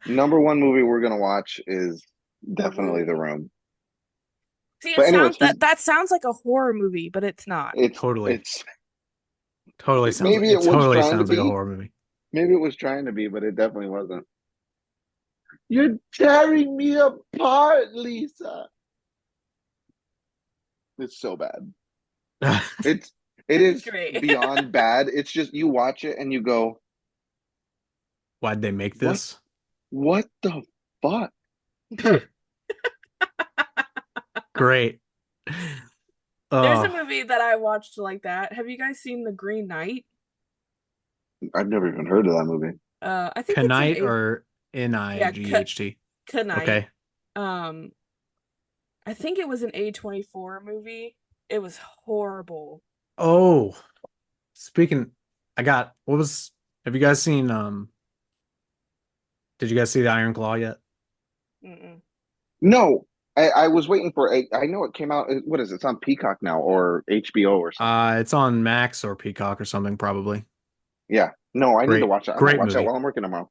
number one movie we're gonna watch is The definitely The Room. Room. See, it But anyways, sounds that sounds like a horror movie, but it's not. Totally. it's maybe It it was totally trying to sounds like a be. horror movie. Maybe it was trying to be, but it definitely wasn't. You're tearing me apart, Lisa. It's so bad. It's it is Great. beyond bad. It's just you watch it and you go, Why'd they make what this? what the fuck? Great. There's a Oh, movie that I watched like that. Have you guys seen The Green Knight? I've never even heard of that movie. I think it's an Knight A. or Yeah, Night? Knight. Okay. Um, I think it was an A24 movie. It was horrible. Oh, speaking, what was, have you guys seen, did you guys see the Iron Claw yet? Mm-mm. No, I was waiting for a. I know it came out. What is it? It's on Peacock now or HBO or something. It's on Max or Peacock or something, probably. Yeah. No, I need to Great, watch it. I might great watch that movie. while I'm working tomorrow.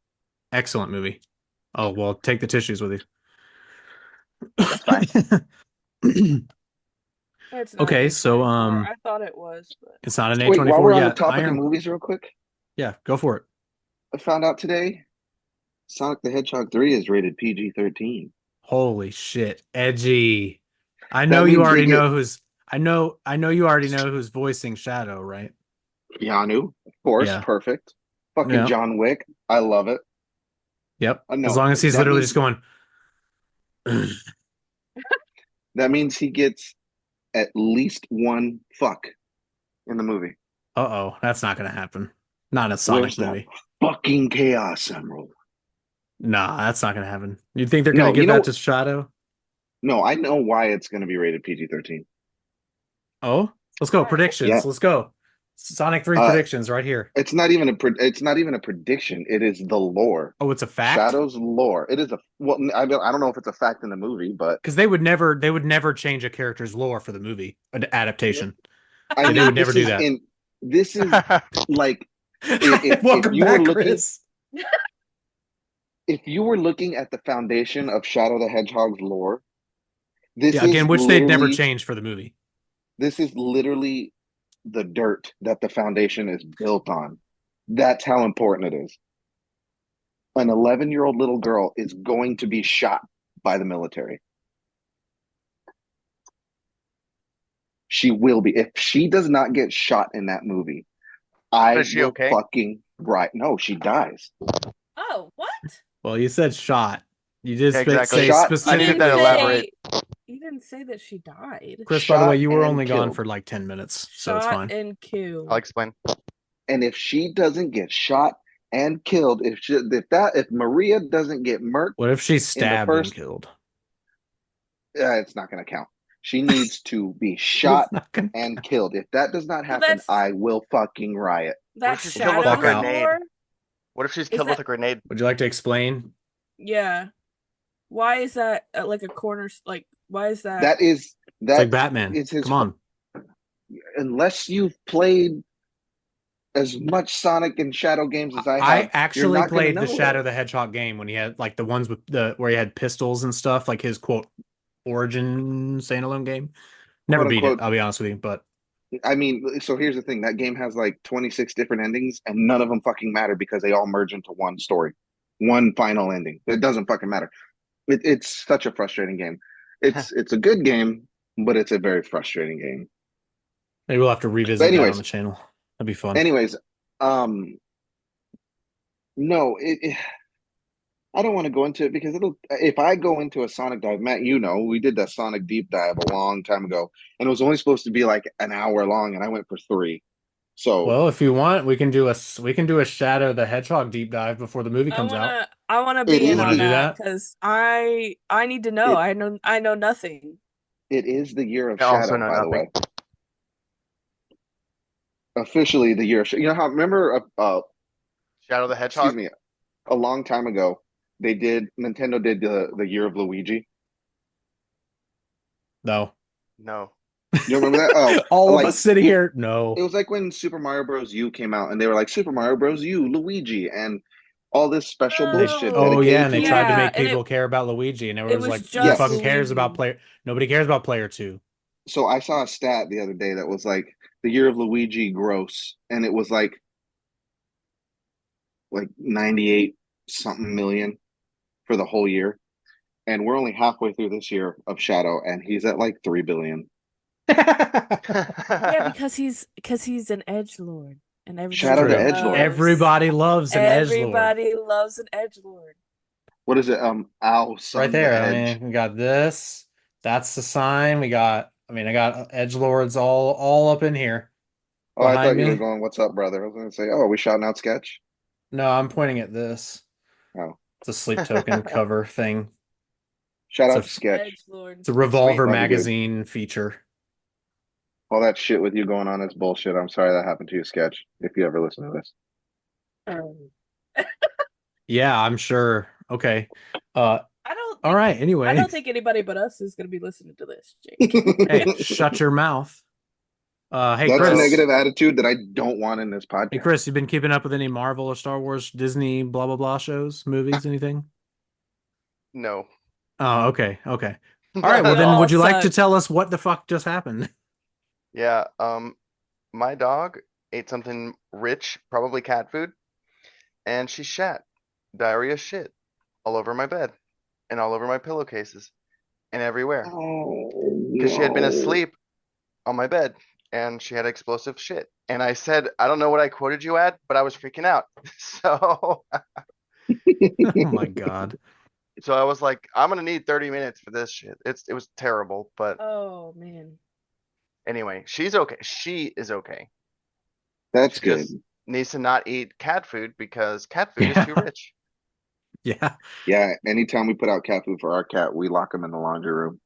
Excellent movie. Oh, well, take the tissues with That's fine. you. It's not an Okay, so, A24. I thought it was, but it's not an Wait, while A24 we're on the yet. topic of movies, real quick, Yeah, go for it. I found out today Sonic the Hedgehog 3 is rated PG-13. Holy shit. Edgy. That means they get I know you already know who's voicing Shadow, right? Keanu, of course, Yeah. perfect. Fucking Yeah. John Wick, I love it. Yep. As No, long as he's that literally means just going, that means he gets at least one fuck in the movie. uh-oh, that's not gonna happen. Not in a Where's Sonic that movie. fucking Chaos Emerald? Nah, that's not gonna happen. You think they're gonna No, give that to Shadow? no, I know why it's going to be rated PG-13. Oh, let's go. why? Predictions. Yeah. Let's go. Sonic 3 Uh, predictions right here. it's not even a prediction. It is the lore. Oh, it's a fact? Shadow's lore. It is I don't know if it's a fact in the movie, but Because they would never change a character's lore for the movie adaptation. I They would mean, never do that. this is like if Welcome you were back, looking Chris. if you were looking at the foundation of Shadow the Hedgehog's lore, this Yeah, is again, which they'd never literally change for the movie. this is literally the dirt that the foundation is built on. That's how important it is. An 11-year-old little girl is going to be shot by the military. She will be. If she does not get shot in that movie, But I is she will okay? fucking right. No, she dies. Oh, what? Well, you said shot. You did Yeah, exactly. say Shot. You I needed specifically that didn't shot. elaborate. say you didn't say that she died. Chris, by the way, Shot you were and only gone killed. for like 10 minutes, so it's Shot fine. and I'll killed. explain. And if she doesn't get shot and killed, if Maria doesn't get murked What if she's in the stabbed and first, killed? it's not going to count. She needs to be It's shot not gonna and count. killed. If that does not So happen, I will fucking riot. What if that's she's killed with a Fuck Shadow's out. grenade? lore? What if she's Is killed with that a grenade? Would you like to explain? yeah. Why is that like a corner like why is that That is It's like that Batman. is his. Come on. Unless you've played as much Sonic and Shadow games as I I have, you're actually not going to played the know Shadow this. the Hedgehog game when he had like the ones with the where he had pistols and stuff, like his quote origin standalone game. Never Quote beat it, unquote. I'll be honest with you, but I mean, so here's the thing: that game has like 26 different endings, and none of them fucking matter because they all merge into one story, one final ending. It doesn't fucking matter. It's such a frustrating game. It's a good game, but it's a very frustrating game. maybe we'll have to But revisit that on the anyways, channel. That'd be fun. anyways, um, no, I don't want to go into it because it'll. If I go into a Sonic dive, Matt, you know, we did that Sonic deep dive a long time ago, and it was only supposed to be like an hour long, and I went for 3. So Well, if you want, we can do a Shadow the Hedgehog deep dive before the movie comes out. I wanna it be You in is want on to do the that that? because I need to know. it I know nothing. it is the year of I also Shadow, know by the nothing. way. Officially, the year of you know how remember Shadow the excuse Hedgehog? me, a long time ago Nintendo did the year of Luigi. No. No. You remember that? Oh, All of like us sitting here, no. it was like when Super Mario Bros. U came out, and they were like Super Mario Bros. U, Luigi, and all this special They, bullshit oh yeah, dedicated and to they tried to Luigi. Yeah, make and people care about Luigi, and it everyone was was like, "Who just fucking Yes. cares about Luigi. player? Nobody cares about player two." So I saw a stat the other day that was like the year of Luigi gross, and it was like 98 something million for the whole year. And we're only halfway through this year of Shadow, and he's at like 3 billion. Yeah, because he's an edge lord, and It's Shadow the true. Edgelord. Everybody loves an edge lord. everybody loves an edge lord. What is it? Ow, Right son, the there. I edge. mean, we got this. That's the sign. We got. I mean, I got edge lords all up in here Oh, I behind thought you were me. going, "What's up, brother?" I was going to say, "Oh, are we shouting out sketch?" No, I'm pointing at this. Oh, It's a sleep token cover thing. shout It's out a to sketch. Edge lord. it's a Revolver Sweet. Love you, dude. magazine feature. All that shit with you going on is bullshit. I'm sorry that happened to you, sketch. If you ever listen to this, Yeah, I'm sure. Okay. Uh, all right. I Anyway, don't think anybody but us is going to be listening to this, Jake. hey, shut your mouth. Hey that's a So Chris. negative attitude that I don't want in this Hey podcast. Chris, you been keeping up with any Marvel or Star Wars, Disney, blah blah blah shows, movies, anything? no. Oh, okay, okay. All right. Well, We then, all would you like to suck. tell us what the fuck just happened? Yeah, my dog ate something rich, probably cat food, and she shat diarrhea shit all over my bed and all over my pillowcases and everywhere Oh because she had been no. asleep on my bed and she had explosive shit. And I said, I don't know what I quoted you at, but I was freaking out. So Oh my God. so I was like, I'm gonna need 30 minutes for this shit. It was terrible, but Oh man. anyway, she's okay. She is okay. That's She good. just needs to not eat cat food because cat food is too Yeah, rich. yeah. Yeah, anytime we put out cat food for our cat, we lock him in the laundry room.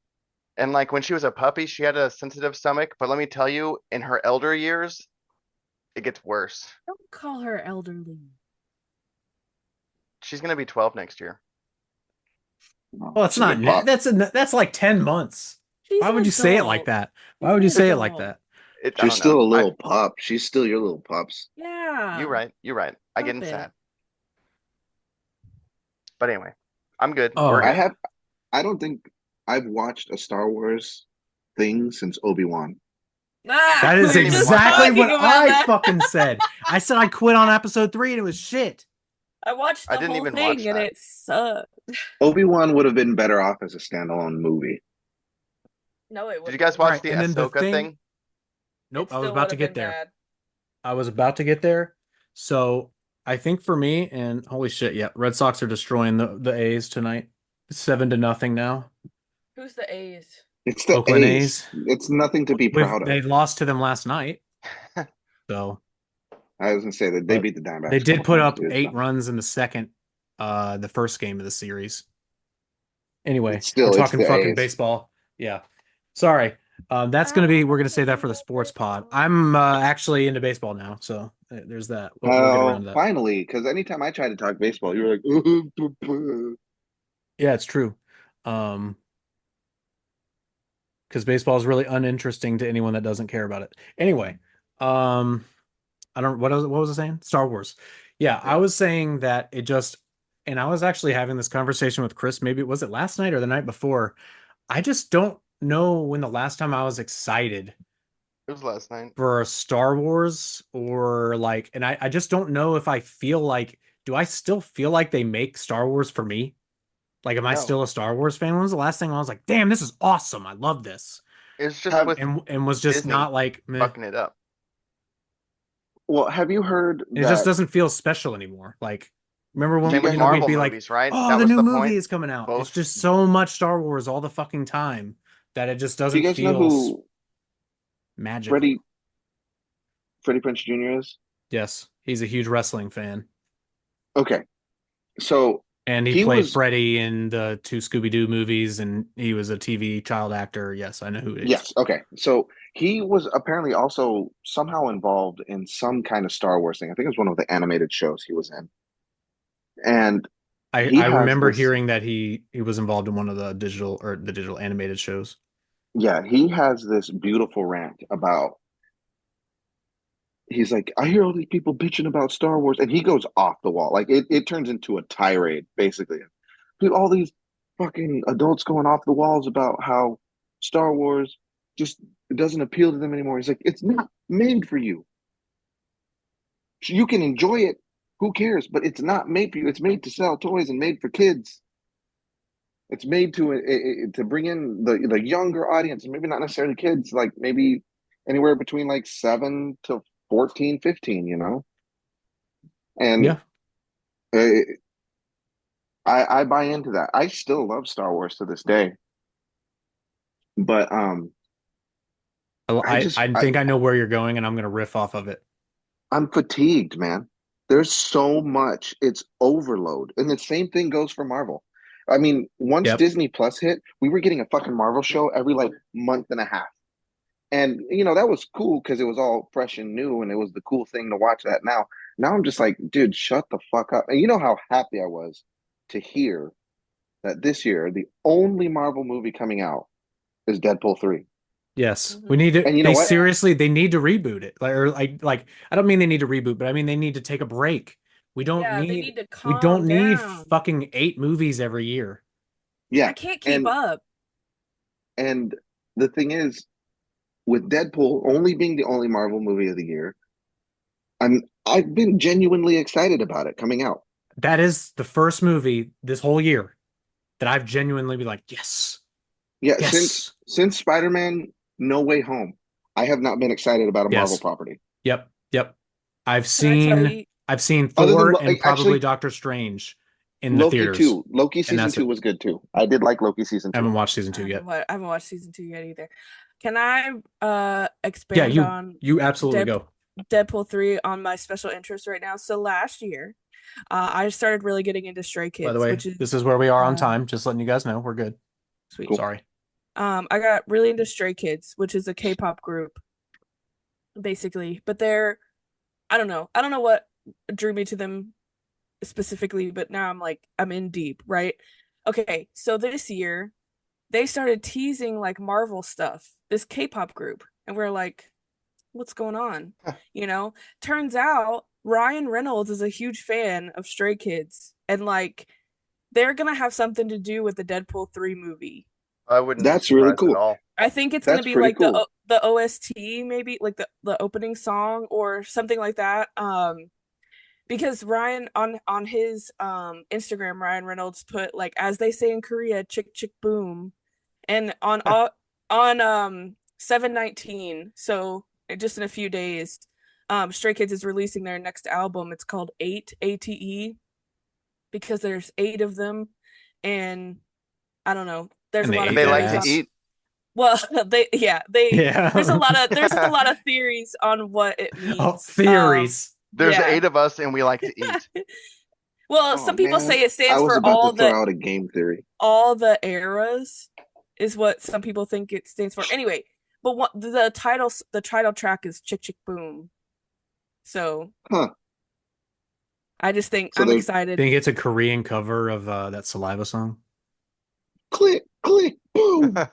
And like when she was a puppy, she had a sensitive stomach, but let me tell you, in her elder years, it gets worse. Don't call her elderly. She's gonna be 12 next year. Oh, Well, it's she's a not. good pup. That's like 10 months. She's Why an would you say it like adult. that? Why She's would an you say it like adult. that? I She's don't know. still a I little pup. She's still your little pups. You're Yeah. right. You're right. I Stop getting it. sad. But anyway, I'm good. We're Oh, I good. have I don't think I've watched a Star Wars thing since Obi-Wan. Ah, that we is I were didn't even just watch exactly that. what talking about I that. fucking said. I said I quit on episode 3 and it was shit. I watched I the didn't whole even thing watch and that. it sucked. Obi-Wan would have been better off as a standalone movie. No, it Did you wouldn't guys have. All watch right, the and then the Ahsoka thing. thing? Nope, It I was still about would to have get been there. bad. I was about to get there. So I think for me, and holy shit, yeah, Red Sox are destroying the A's tonight. 7-0 now. Who's the A's? It's the Oakland A's. A's. It's nothing to be proud They of. lost to them last night. So, I was gonna say that they but beat the they Diamondbacks a did couple put times up too. So 8 runs in the first game of the series. Anyway, it's we're still it's talking the fucking A's. baseball. Yeah. Sorry. We're gonna save that for the sports pod. I'm actually into baseball now, so there's that. We'll get around Oh, to that. finally! Because anytime I try to talk baseball, you're like, "Ooh, Yeah, it's true. Um, because baseball is really uninteresting to anyone that doesn't care about it. Anyway, um, I don't what was I saying? Star Wars. Yeah, I Yeah. was saying that it just and I was actually having this conversation with Chris, maybe was it last night or the night before? I just don't know when the last time I was excited It was last night. for a Star Wars or like and I just don't know if I feel like do I still feel like they make Star Wars for me? Like, am I No. still a Star Wars fan? When was the last thing I was like, damn, this is awesome. I love this. It's just have with And was just Disney not like meh. fucking it up. have you heard It just that? doesn't feel special anymore. Like, remember Do you Same with guys we'd Marvel be like, movies, right? oh, That the was new the movie point. is coming out. It's Both just so much Star Wars all the fucking time that it just do you doesn't guys know feel who magical. Freddie Freddie Prinze Jr. is? Yes, he's a huge wrestling fan. Okay, so And he he played was Freddy in the two Scooby-Doo movies, and he was a TV child actor. Yes, I know who it is. yes, okay. So he was apparently also somehow involved in some kind of Star Wars thing. I think it was one of the animated shows he was in. And he I has remember this, hearing that he was involved in one of the digital animated shows. yeah, he has this beautiful rant about he's like, I hear all these people bitching about Star Wars, and he goes off the wall. Like it turns into a tirade, basically. Dude, all these fucking adults going off the walls about how Star Wars just doesn't appeal to them anymore. He's like, it's not made for you. You can enjoy it. Who cares? But it's not made for you. It's made to sell toys and made for kids. It's made to bring in the younger audience, maybe not necessarily kids, like maybe anywhere between like 7 to 14, 15. And Yeah. uh, I buy into that. I still love Star Wars to this day, but I just I think I know where you're going, and I'm gonna riff off of it. I'm fatigued, man. There's so much. It's overload. And the same thing goes for Marvel. I mean, once Yep. Disney Plus hit, we were getting a fucking Marvel show every like month and a half. And that was cool because it was all fresh and new and it was the cool thing to watch that now. Now I'm just like, dude, shut the fuck up. And you know how happy I was to hear that this year the only Marvel movie coming out is Deadpool 3. Yes, we Mhm. need to. And you know They what? Yeah. seriously, they need to reboot it. Like I don't mean they need to reboot, but I mean they need to take a break. We don't Yeah, they need need to we calm don't need down. fucking 8 movies every year. Yeah. I can't keep And up. and the thing is, with Deadpool only being the only Marvel movie of the year, I've been genuinely excited about it coming out. That is the first movie this whole year that I've genuinely be like, yes, Yeah, since yes, since Spider-Man No Way Home, I have not been excited about a Marvel yes, property. yep, yep. I've Can I tell seen you? I've seen Other than Thor and probably actually Doctor Strange in the Loki theaters, 2. Loki and season that's 2 it. was good too. I did like Loki season I 2. haven't watched season two yet. I haven't watched season 2 yet either. Can I Yeah, expand you on you absolutely Dead go. Deadpool 3 on my special interest right now? So last year, I started really getting into Stray By the Kids, way, which is this is where we are on uh time. Just letting you guys know we're good. sweet. Cool. Sorry. I got really into Stray Kids, which is a K-pop group basically, but they're I don't know what drew me to them specifically, but now I'm in deep, right? Okay, so this year they started teasing like Marvel stuff, this K-pop group, and we're like, what's going on? You know, turns out Ryan Reynolds is a huge fan of Stray Kids, and like they're gonna have something to do with the Deadpool 3 movie. I wouldn't be That's really surprised at cool. all. I think it's gonna That's be pretty like cool. the OST, maybe like the opening song or something like that. Because Ryan on his Instagram, Ryan Reynolds put like as they say in Korea, chick chick boom, and on 7/19, so just in a few days, Stray Kids is releasing their next album. It's called Eight ATE because there's 8 of them, and I don't know. There's And a they lot And of ate they that like theories to on. ass. eat. Well, they Yeah. there's a lot of theories on what it Oh, means. theories. There's Yeah. 8 of us, and we like to eat. Well, Oh some people man, say it I stands was for about to throw out a game theory. all the eras is what some people think it stands for. Anyway, but what the title track is Chick Chick Boom. So Huh. I just think So I'm they excited. Think it's a Korean cover of that Saliva song? click, click, boom. All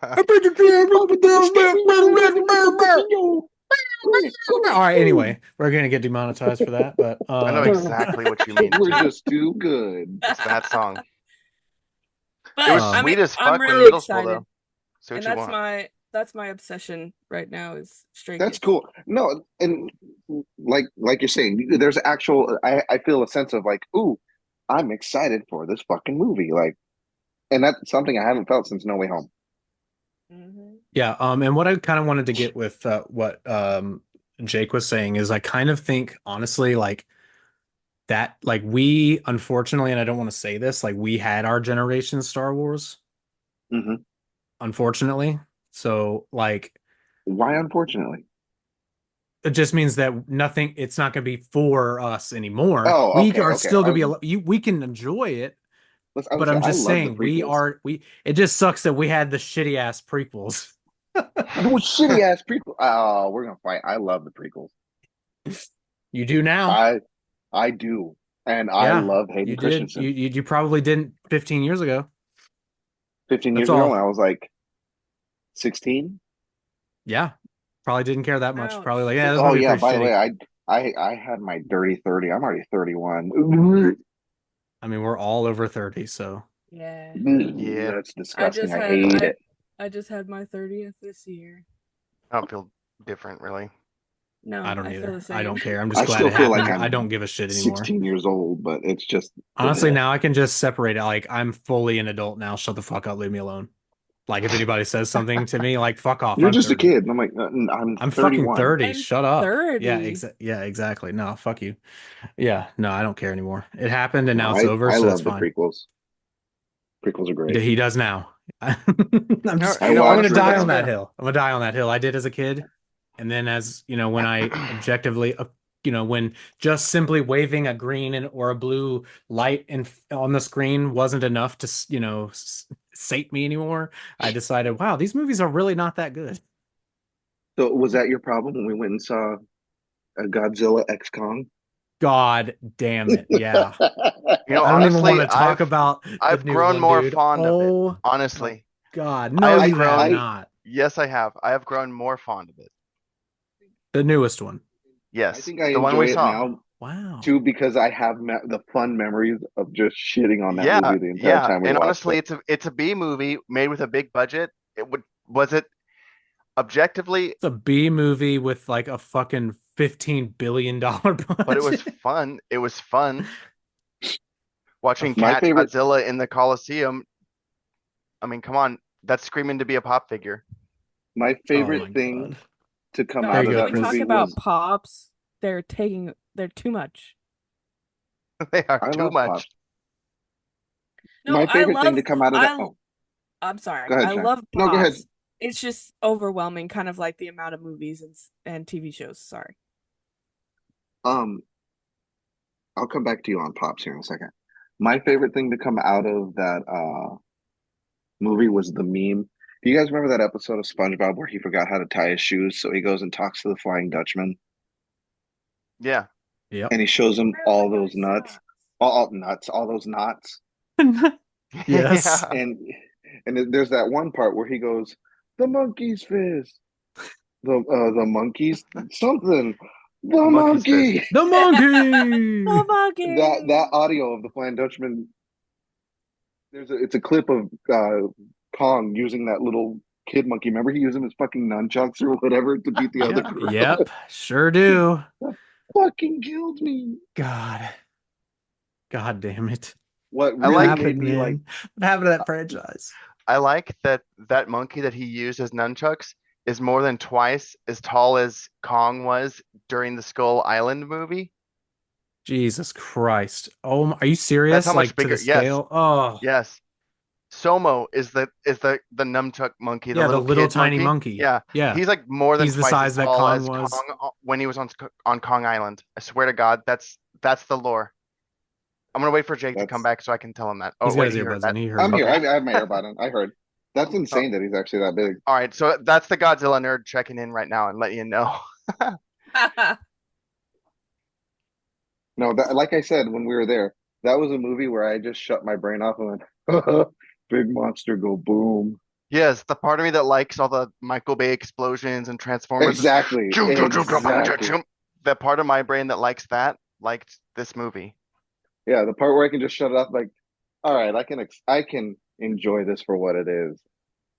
Click, click, right, boom. anyway, we're gonna get demonetized for that, but I know exactly what you mean We're too. just too good. It's that song. It was But sweet as I'm fuck in really middle school, excited, though. Say and what you want. that's my obsession right now is Stray That's Kids. cool. No, and like you're saying, there's actual. I feel a sense of like, ooh, I'm excited for this fucking movie. Like, and that's something I haven't felt since No Way Home. Mm-hmm. yeah. And what I kind of wanted to get with what Jake was saying is I kind of think honestly like that like we unfortunately, and I don't want to say this, like we had our generation Star Wars, Hmm. unfortunately. So like Why, unfortunately? it just means that nothing it's not going to be for us anymore. Oh, We okay, are okay. still going to be we can enjoy it, I but would say I'm I just love the saying prequels. we it just sucks that we had the shitty ass prequels. Those shitty ass prequels. Oh, we're gonna fight. I love the prequels. You do now. I I do, and I Yeah, love Hayden you did. Christensen. You probably didn't 15 years ago. 15 That's years ago, when all. I was like 16. Yeah. Probably didn't care that much. Probably Ouch. like, yeah, this Oh movie is yeah. pretty By the way, shitty. I had my dirty 30. I'm already 31. I mean, we're all over 30, so Yeah. Yeah, That's I disgusting. just I had hate I it. I just had my 30th this year. I don't feel different really. I No, don't I feel either. the I same. don't care. I'm just I glad still it feel like happened. I I'm don't give a shit anymore. 16 years old, but it's just Honestly, now I can just separate it. Like, I'm fully an adult now. Shut the fuck up. Leave me alone. Like, if anybody says something to me, like, fuck off. you're I'm just a 30. kid. And I'm like, I'm I'm fucking 31. 30. I'm Shut up. Yeah, 30. yeah, exactly. No, fuck you. Yeah, no, I don't care anymore. It happened and No, now it's over, I so it's love the fine. prequels. Prequels are great. He does now. I'm I I'm gonna watched Honestly, die them. that's on that fair. hill. I'm gonna die on that hill. I did as a kid. And then as, when I objectively, when just simply waving a green or a blue light on the screen wasn't enough to, sate me anymore, I decided, wow, these movies are really not that good. So was that your problem when we went and saw Godzilla X Kong? God damn it. Yeah. I don't even want Honestly, to talk about the I've new grown one, more dude. fond of it. Oh my Honestly, God. I No, have you have grown. I not. Yes, I have. I have grown more fond of it. The newest one. I Yes, think I the one we enjoy it saw. Oh, now wow. too because I have the fun memories of just shitting on that Yeah, movie the entire yeah. time we And watched honestly, it. it's a B movie made with a big budget. It would was it objectively, It's a B movie with like a fucking $15 billion but it was budget. fun. It was fun watching My Cat favorite Godzilla in the Coliseum. I mean, come on, that's screaming to be a pop figure. my Oh favorite my thing God. to come There out No, you of go, can that we talk Chris. movie about was pops? They're too much. They are I too love Pop. much. No, My favorite thing to come out of that. I Oh, I'm sorry. go ahead, I Shane. love No, go ahead. pops. It's just overwhelming, kind of like the amount of movies and TV shows. Sorry. Um, I'll come back to you on Pops here in a second. My favorite thing to come out of that movie was the meme. Do you guys remember that episode of SpongeBob where he forgot how to tie his shoes, so he goes and talks to the Flying Dutchman, Yeah. Yep. and he shows him all those nuts, all nuts, all those knots, Yes. Yeah. and there's that one part where he goes, "The monkey's fist, the monkey's something, A the monkey's fist. monkey." The monkey. The That monkey. audio of the Flying Dutchman, it's a clip of Kong using that little kid monkey. Remember he used him as fucking nunchucks or whatever to beat the other Yeah. gorilla. Yep. Sure do. That fucking killed me. God. God damn it. What I What really like made happened, me like, man? What happened to that franchise? I like that monkey that he used as nunchucks is more than twice as tall as Kong was during the Skull Island movie. Jesus Christ. Oh, are you That's serious? how much Like to the bigger. Yes, scale? Oh, yes. Somo is the nunchuck monkey, the yeah, the little little kid tiny monkey. monkey. Yeah, Yeah. he's like more than He's the twice as size that tall Kong as was. Kong when he was on Kong Island. I swear to God, that's the lore. I'm gonna wait for Jake to come that's back so I can tell him that. Oh He's got wait, his he heard earbuds in. that. He heard I'm you. here. Okay. I have my AirPod in. I heard. That's Oh, insane that he's actually that big. all right, so that's the Godzilla nerd checking in right now and letting you know. No, that like I said when we were there, that was a movie where I just shut my brain off and went, big monster go boom. Yes, the part of me that likes all the Michael Bay explosions and Transformers is Exactly. choo, choo, choo, choo, choo, choo, Exactly. choo. The part of my brain that likes that liked this movie. Yeah, the part where I can just shut it off, like, all right, I can enjoy this for what it is.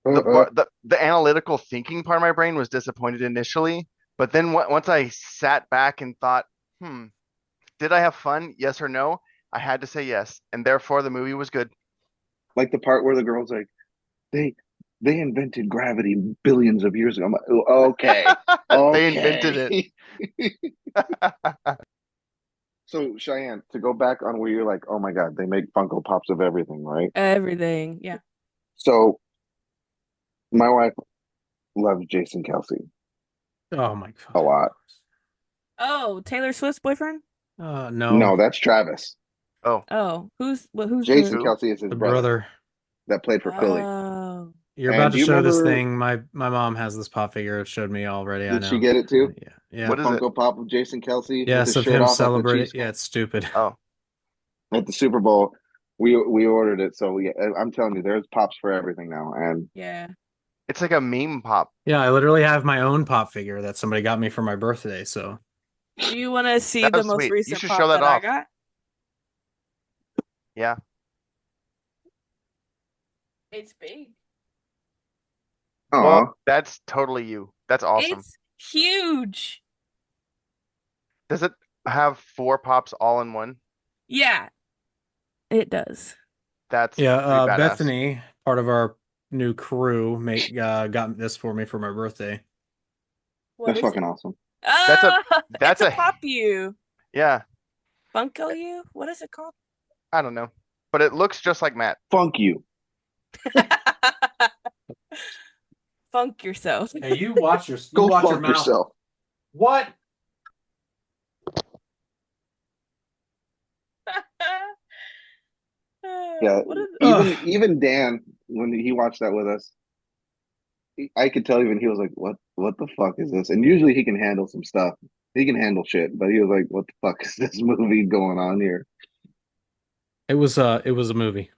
The analytical thinking part of my brain was disappointed initially, but then once I sat back and thought, hmm, did I have fun? Yes or no? I had to say yes, and therefore the movie was good. Like the part where the girl's like, they they invented gravity billions of years ago. I'm like, "Oh, okay, They invented it. okay." So Cheyenne, to go back on where you're like, oh my God, they make Funko Pops of everything, right? Everything. Yeah. So my wife loves Jason Kelsey Oh my a God. lot. Oh, Taylor Swift's boyfriend? No, No, that's Travis. Oh, Oh, who's Jason the who? Kelsey is his the brother brother. that played for Philly. Oh. You're about And to do you show this remember? thing. My mom has this pop figure. It showed me already. I Did she know. get it too? Yeah. The Yeah. What is it? Funko Pop of Jason Kelsey with Yes, his of shirt him off at the celebrating. Chiefs Yeah, it's stupid. Oh, at the Super Bowl. We ordered it, so yeah, I'm telling you, there's pops for everything now. And Yeah. it's like a meme pop. Yeah, I literally have my own pop figure that somebody got me for my birthday. So Do you want to see That the was most sweet. You recent should show pop that that I off. got? Yeah. It's big. Well, Aw, that's totally you. That's awesome. It's huge. Does it have 4 pops all in one? Yeah, it does. That's Yeah, pretty badass. Bethany, part of our new crew, got this for me for my birthday. What that's is fucking it? awesome. That's a It's that's a a pop you. yeah, Funko you? What is it called? I don't know. But it looks just like Matt. Funk you. Funk yourself. Hey, you Go watch your funk mouth. yourself. What? Yeah, What is Ugh. even Dan, when he watched that with us, I could tell even he was like, what the fuck is this? And usually he can handle some stuff. He can handle shit, but he was like, what the fuck is this movie going on here? It was a movie.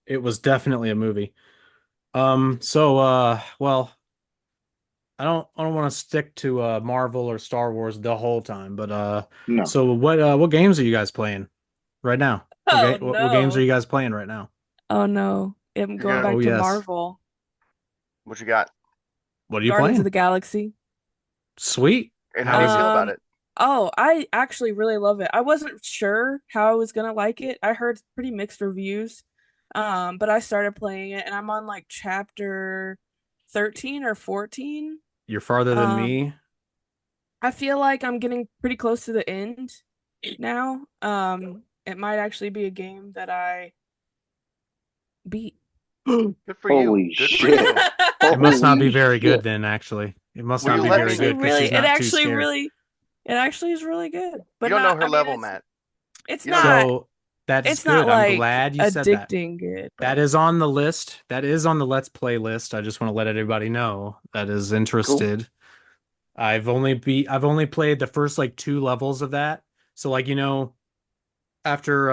It was definitely a movie. So well, I don't want to stick to Marvel or Star Wars the whole time, but No. so what games are you guys playing right now? Oh What games are no. you guys playing right now? Oh no. I'm You're going gonna Oh back to yes. Marvel. what you got? What are you Guardians of playing? the Galaxy. Sweet. And how do you How's feel about Um it? oh, I actually really love it. I wasn't sure how I was gonna like it. I heard pretty mixed reviews. But I started playing it and I'm on like chapter 13 or 14. you're farther than Um me? I feel like I'm getting pretty close to the end now. It might actually be a game that I beat. Good for you. Holy Good for shit. you. It must not be Holy very good shit. then, actually. It must Will not you be let very me? good because she's not too scared. it actually is really good. You But don't know not, her I mean, level, Matt. it's You don't know. not, So that's it's not good. I'm like glad you said that. addicting good, That but is on the list. That is on the Let's Play list. I just want to let everybody know that is Cool. interested. I've only played the first like 2 levels of that. So like after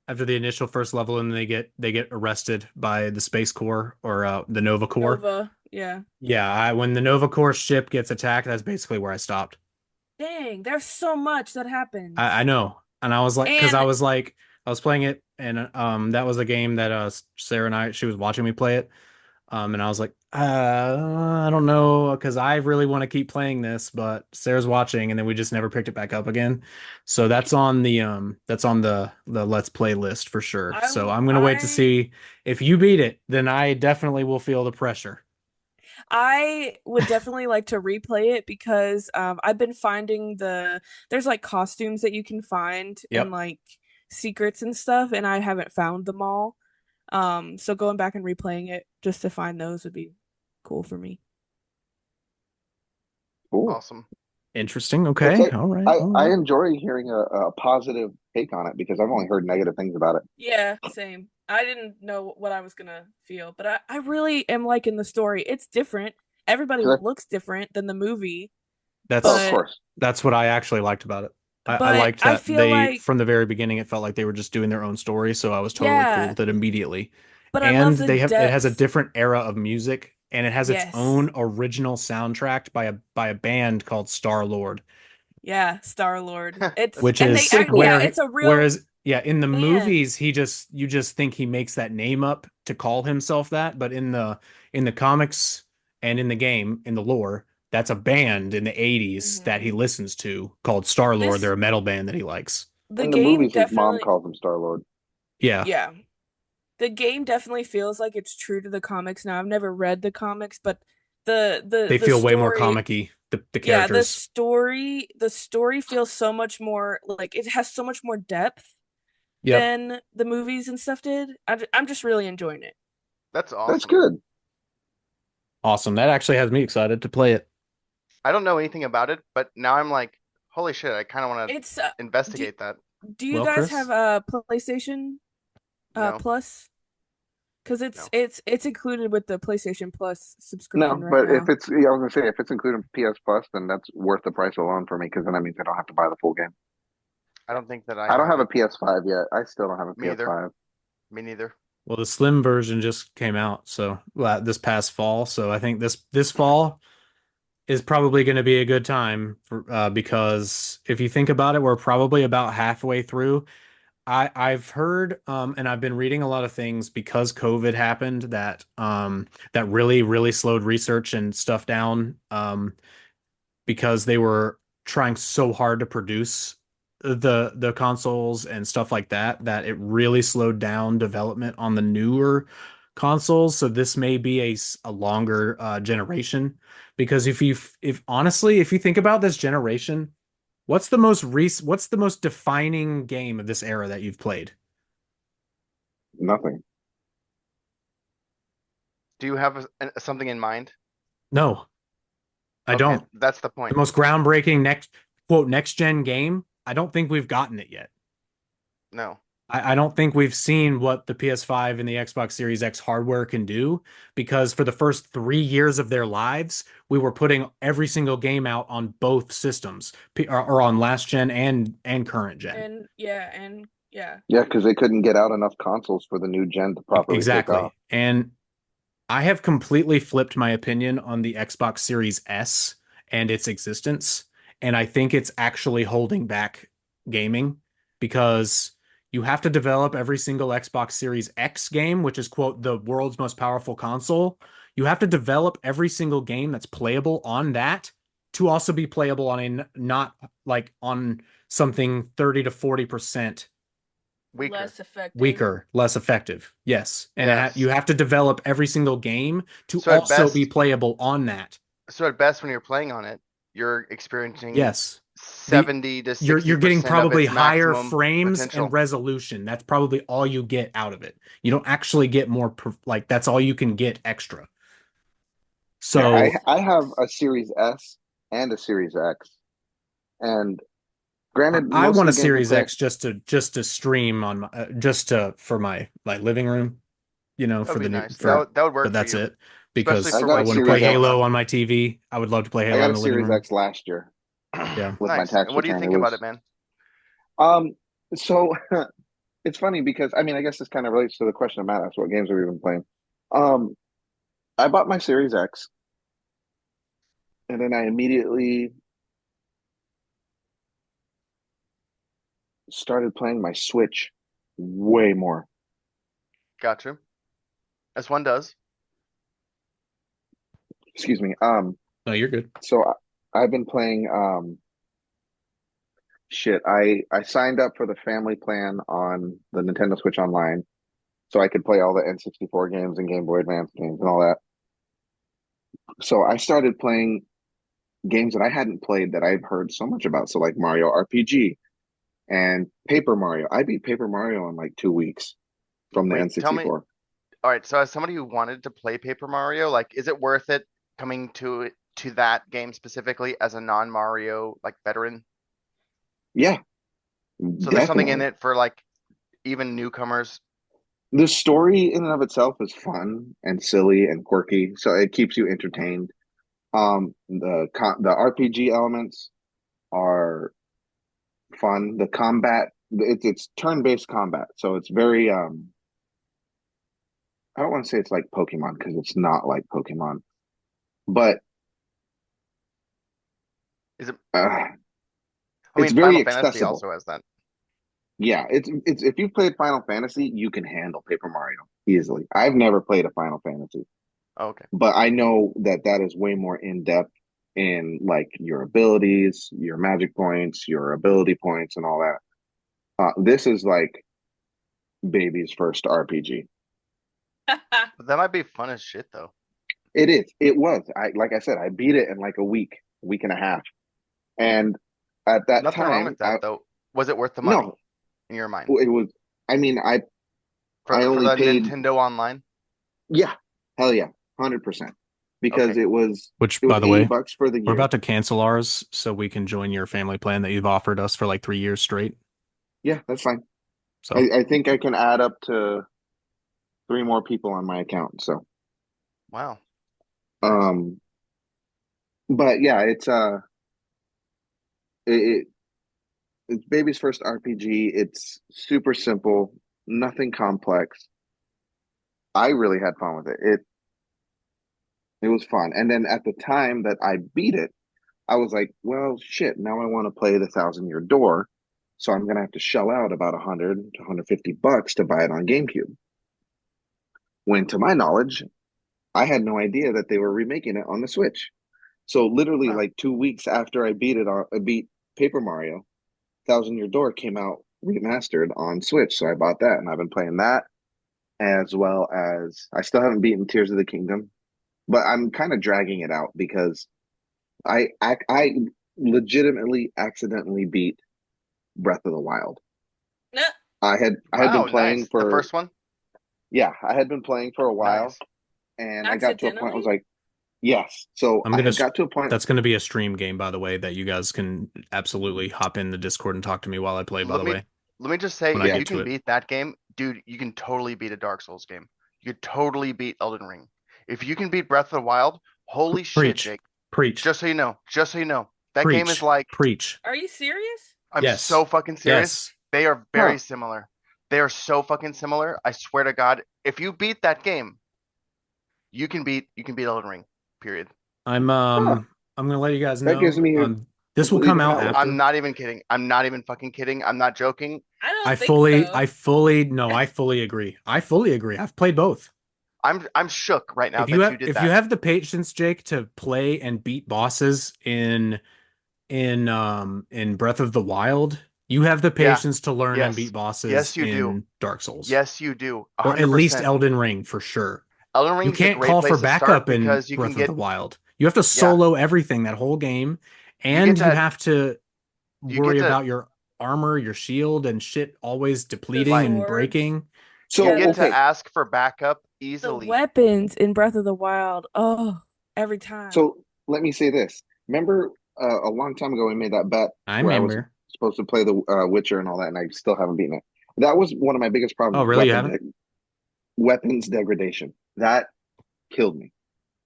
after the initial first level and they get arrested by the Space Corps or the Nova Corps. Nova, yeah. Yeah, when the Nova Corps ship gets attacked, that's basically where I stopped. Dang, there's so much that I happens. know. And I was like, because And I was playing it and that was a game that Sarah and she was watching me play it. And I was like, I don't know, because I really want to keep playing this, but Sarah's watching, and then we just never picked it back up again. So that's on the Let's Play list for sure. So I'm gonna wait to I see if you beat it, then I definitely will feel the pressure. I would definitely like to replay it because I've been finding there's like costumes that you can find and Yep. like secrets and stuff, and I haven't found them all. So going back and replaying it just to find those would be cool for me. Cool. Awesome. Interesting. It's Okay. like All right. All I right. enjoy hearing a positive take on it because I've only heard negative things about it. Yeah, same. I didn't know what I was gonna feel, but I really am liking the story. It's different. Everybody 'Cause looks different than the movie, of That's but course. that's what I actually liked about it. I but liked I that feel they like from the very beginning it felt like they were just doing their own story, so I was totally cool yeah, with it immediately. but I And love the it has a depth. different era of music and it has its Yes. own original soundtrack by a band called Star Lord, Yeah, Star-Lord. That's It's which and they is Pretty act cool. yeah, where it's a real whereas yeah, in the band. movies you just think he makes that name up to call himself that, but in the comics and in the game, in the lore, that's a band in the 80s that he Hmm. listens to called Star Lord. They're This a metal band that he likes. the In the game movies, his mom definitely calls him Star Lord. Yeah, yeah. The game definitely feels like it's true to the comics. Now, I've never read the comics, but they the feel way more story, comic-y, the yeah, characters. the story feels so much more like it has so much more depth Yep. than the movies and stuff did. I'm just really enjoying it. That's That's awesome. good. Awesome. That actually has me excited to play it. I don't know anything about it, but now I'm like, holy shit, I kind of want to It's do investigate that. do you Well, guys have Chris, a PlayStation No, Plus? Because no. it's included with the PlayStation Plus No, subscription right but if now. it's, yeah, I was gonna say if it's including PS Plus, then that's worth the price alone for me because then that means I don't have to buy the full game. I don't think that I I don't have have a it. PS5 yet. I still don't have a Me either. PS5. Me neither. well, the slim version just came out, so this past fall. So I think this fall is probably going to be a good time because if you think about it, we're probably about halfway through. I've heard and I've been reading a lot of things because COVID happened that really slowed research and stuff down because they were trying so hard to produce the consoles and stuff like that that it really slowed down development on the newer consoles. So this may be a longer generation because if honestly if you think about this generation, what's the most defining game of this era that you've played? Nothing. Do you have something in mind? No, I Okay, don't. that's the The point. most groundbreaking next gen game, I don't think we've gotten it yet. No. I don't think we've seen what the PS5 and the Xbox Series X hardware can do because for the first 3 years of their lives, we were putting every single game out on both systems, or on last gen and current gen. And Yeah, because they couldn't get out enough consoles for the new gen to properly take off. Exactly. And I have completely flipped my opinion on the Xbox Series S and its existence. And I think it's actually holding back gaming because you have to develop every single Xbox Series X game, which is, quote, the world's most powerful console. You have to develop every single game that's playable on that to also be playable on not like on something 30 to 40% Weaker. less effective. weaker, less effective. Yes. And you Yes. have to develop every single game to So at also be best, playable on that. when you're playing on it, you're experiencing Yes. The 70 to you're getting 60% of probably its higher maximum frames and potential. resolution. That's probably all you get out of it. You don't actually get more like that's all you can get extra. Yeah, So I have a Series S and a Series X, and granted, I most of want a the games we Series play, X just to stream on my, just to for my like living room, That would for be the new nice. yeah, That would but work for that's you, it especially because I for got I a what want to you play Series play X. on. Halo on my TV. I would love to play I Halo got in a the living Series room. X last year Yeah. with my Nice. And tax what do you return. It think about was it, man? um, so it's funny because I mean, I guess this kind of relates to the question of Matt asked, what games have we been playing? Um, I bought my Series X, and then I immediately started playing my Switch way more. Gotcha. As one does. Excuse me. No, you're good. So I've been playing shit. I signed up for the family plan on the Nintendo Switch Online so I could play all the N64 games and Game Boy Advance games and all that. So I started playing games that I hadn't played that I've heard so much about. So like Mario RPG and Paper Mario. I beat Paper Mario in like 2 weeks from the Wait, tell me. N64. All right, so as somebody who wanted to play Paper Mario, like, is it worth it coming to that game specifically as a non-Mario like veteran? Yeah, So there's something in definitely. it for like even newcomers. The story in and of itself is fun and silly and quirky, so it keeps you entertained. The RPG elements are fun. The combat, it's turn-based combat, so it's very I don't want to say it's like Pokemon because it's not like Pokemon, but Is it? uh, I it's mean, very Final Fantasy accessible. also has that. Yeah, it's if you've played Final Fantasy, you can handle Paper Mario easily. I've never played a Final Fantasy, Oh, okay. but I know that that is way more in depth in like your abilities, your magic points, your ability points, and all that. This is like baby's first RPG. But that might be fun as shit though. It is. It was. I like I said, I beat it in like a week and a half. And at that Nothing wrong time, with that though. Was it worth the money no, in your mind it was. I mean, for I the only paid. Nintendo Online? Yeah, hell yeah, 100%. Because Okay. Which, it was by the way, $80 for the we're year. about to cancel ours so we can join your family plan that you've offered us for like 3 years straight. Yeah, that's fine. So I think I can add up to three more people on my account. So, Wow. Nice. um, but yeah, it it's baby's first RPG. It's super simple, nothing complex. I really had fun with it. It was fun. And then at the time that I beat it, I was like, well, shit, now I want to play the Thousand Year Door. So I'm gonna have to shell out about 100 to 150 bucks to buy it on GameCube. When to my knowledge, I had no idea that they were remaking it on the Switch. So literally Huh. like 2 weeks after I beat Paper Mario, Thousand Year Door came out remastered on Switch. So I bought that and I've been playing that as well as I still haven't beaten Tears of the Kingdom, but I'm kind of dragging it out because I legitimately accidentally beat Breath of the Wild. No, I had been Wow, playing nice. The for first one? yeah, I had been playing for a while Nice. and I got to a point I was accidentally. like, yes. So I'm I gonna. had got to a point, That's gonna be a stream game, by the way, that you guys can absolutely hop in the Discord and talk to me while I play. By Let the me way, let me just say, when I if yeah. you get to can it, beat that game, dude, you can totally beat a Dark Souls game. You could totally beat Elden Ring. If you can beat Breath of the Wild, holy shit, preach, Jake. preach, Just so you know, that game is preach, like, preach. Are you serious? I'm Yes, so fucking serious. yes. They are very Huh. similar. They are so fucking similar. I swear to God, if you beat that game, you can beat Elden Ring. Period. I'm Huh. um I'm gonna let you guys That gives know. me This will completely come different out outlook. I'm after. not even kidding. I'm not even fucking kidding. I'm not joking. I I don't think fully, so. I fully, no, I fully agree. I fully agree. I've played both. I'm shook right now If you that you have, did if you that. have the patience, Jake, to play and beat bosses in Breath of the Wild, you have the Yeah. patience to learn and beat Yes. bosses Yes, you do. in Dark Souls, Yes, you do. or at least 100%. Elden Ring for sure. Elden You Ring's a can't great call for place to start backup in because you can Breath of the get, Wild. You have to yeah, solo everything that whole game, you get and you that, have to you get worry to, about your armor, your shield, and shit always The depleting like, and swords. breaking. you So Yeah, get to okay, ask for backup the easily. weapons in Breath of the Wild. Oh, every time. so let me say this. Remember a long time ago we made that bet I where I was remember. supposed to play the Witcher and all that, and I still haven't beaten it. That was one of my biggest Oh, problems. really? You haven't? Weapons degradation. That killed me.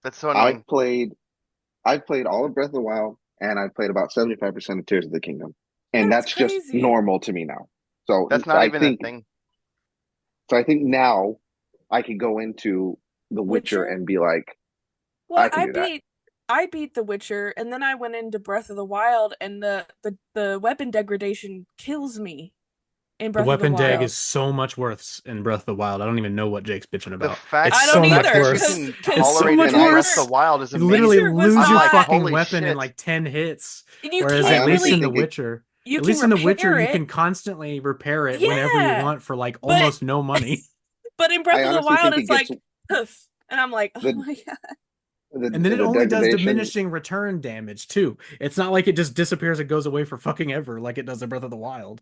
That's so I've annoying. played I've played all of Breath of the Wild and I've played about 75% of Tears of the Kingdom. And That's that's just crazy. normal to me now. So That's not I even a think thing. I think now I can go into The Witcher Witcher? and be like, Well, I can do that. I beat The Witcher and then I went into Breath of the Wild and the weapon degradation kills me in The Breath of the weapon deg Yeah. Wild. is so much worse in Breath of the Wild. I don't even know what Jake's bitching The about. fact, It's I the don't so fact much either, that you worse. can cause It's so tolerate it much And in I Breath of the worse. Wild is You literally amazing. Witcher was lose I'm your like, not. fucking holy weapon in shit. like 10 hits. You Whereas I at can't least honestly in really. The think it Witcher, You at can least in The Witcher, repair you it. can constantly repair it whenever you Yeah, want for like but almost no money. but in Breath I of the honestly Wild, think it it's gets like poof, and I'm like, oh the my god. And then it the only does degradation. diminishing return damage too. It's not like it just disappears and goes away for fucking ever like it does in Breath of the Wild.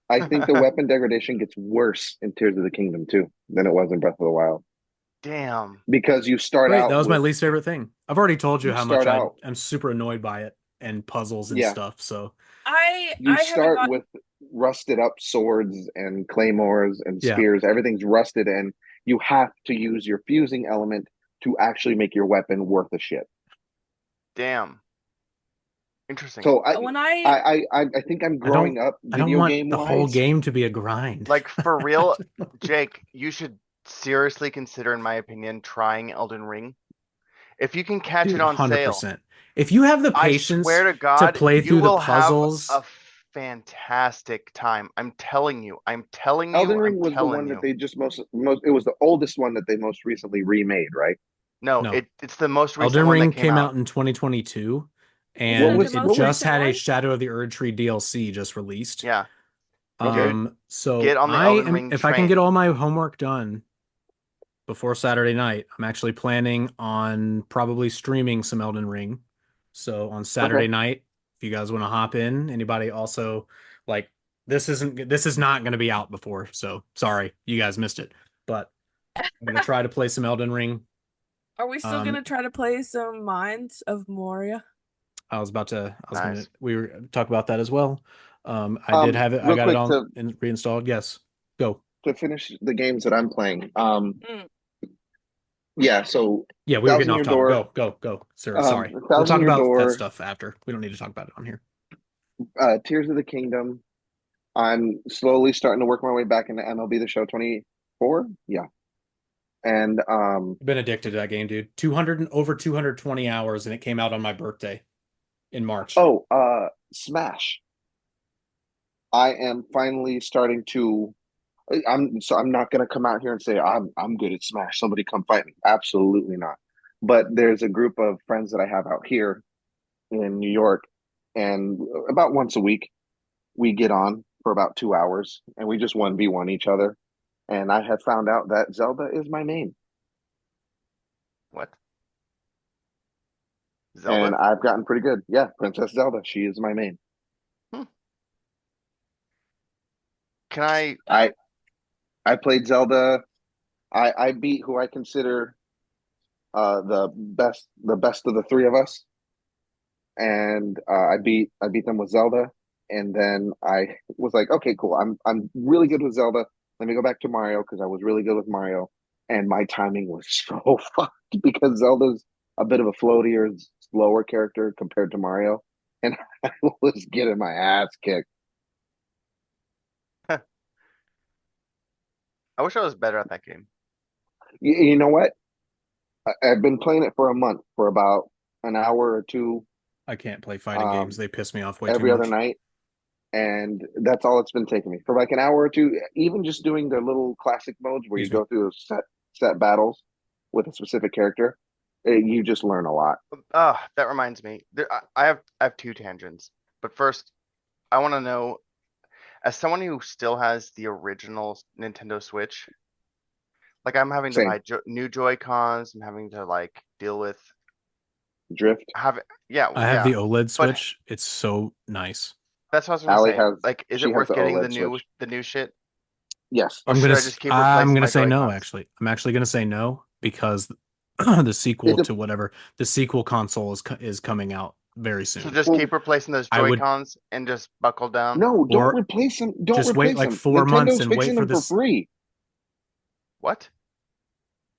I think the weapon degradation gets worse in Tears of the Kingdom too than it was in Breath of the Wild Damn. because Great, that was my least favorite thing. I've already told you you how much start out I'm super annoyed by it and puzzles and yeah, stuff. So you I haven't start gotten. with rusted up swords and claymores and yeah, spears. Everything's rusted, and you have to use your fusing element to actually make your weapon worth a shit. Damn. Interesting. So When I I think I'm I don't growing up I don't video want game the whole wise. game to be a grind. Like, for real, Jake, you should seriously consider, in my opinion, trying Elden Ring. If you can catch it Dude, on sale, 100%. If you have the I swear patience to to God, play you through the will have puzzles, a fantastic time. I'm telling you. I'm telling Elden you. I'm Ring was the telling one that you. they just most. It was the oldest one that they most recently remade, right? No, no. it's the most recent Elden one that Ring came came out. out in 2022 isn't What it and the was it what most was just recent had a one? Shadow of the Erd Tree DLC just released. Yeah. okay? Get So on the I Elden am, Ring if I can get train. all my homework done before Saturday night, I'm actually planning on probably streaming some Elden Ring. So on Okay. Saturday night, if you guys want to hop in, anybody also like this is not going to be out before, so sorry you guys missed it. But I'm gonna try to play some Elden Ring. Are we still Um, gonna try to play some Mines of Moria? I was gonna Nice. we were talk about that as well. I did have it. I Real got it quick on and reinstalled. Yes, go. to finish the games that I'm playing. Mm. Yeah. So Yeah, we were getting Thousand off Year topic. Door, Go, sir. Sorry. We'll Thousand talk Year about that Door, stuff after. We don't need to talk about it on here. Tears of the Kingdom. I'm slowly starting to work my way back into MLB The Show 24. Yeah. And I've been addicted to that game, dude. 220 hours, and it came out on my birthday in March. oh, Smash. I am finally starting to. I'm not gonna come out here and say I'm good at Smash. Somebody come fight me. Absolutely not. But there's a group of friends that I have out here in New York, and about once a week we get on for about 2 hours, and we just 1v1 each other. And I have found out that Zelda is my main, What? and Zelda? I've gotten pretty good. Yeah, Princess Zelda, she is my main. Hmm. Can I? I I played Zelda. I beat who I consider the best of the three of us, and I beat them with Zelda, and then I was like, okay, cool. I'm really good with Zelda. Let me go back to Mario because I was really good with Mario, and my timing was so fucked because Zelda's a bit of a floatier, slower character compared to Mario, and I was getting my ass kicked. I wish I was better at that game. You know what? I've been playing it for a month for about an hour or two I can't play fighting games. um, They piss me off way too every other much. night, and that's all it's been taking me for like an hour or two. Even just doing the little classic modes where you Excuse me. go through set battles with a specific character, you just learn a lot. That reminds me. I have two tangents. But first, I want to know, as someone who still has the original Nintendo Switch, like I'm having to Same buy new Joy-Cons, I'm having to like deal with drift. have yeah, I have yeah. the OLED But Switch. It's so nice. that's what I was gonna Allie say. has Like, is she it has worth the getting the OLED new switch. the new shit, Yes, or should I just keep I'm replacing gonna my say no, Joy-Cons? actually. I'm actually gonna say no because the it sequel de- to whatever the sequel console is coming out very So soon. just well, keep replacing those I would Joy-Cons and just buckle down. no, don't or replace them. Don't just wait replace like them. 4 months Nintendo's and fixing wait for them for this. free. What?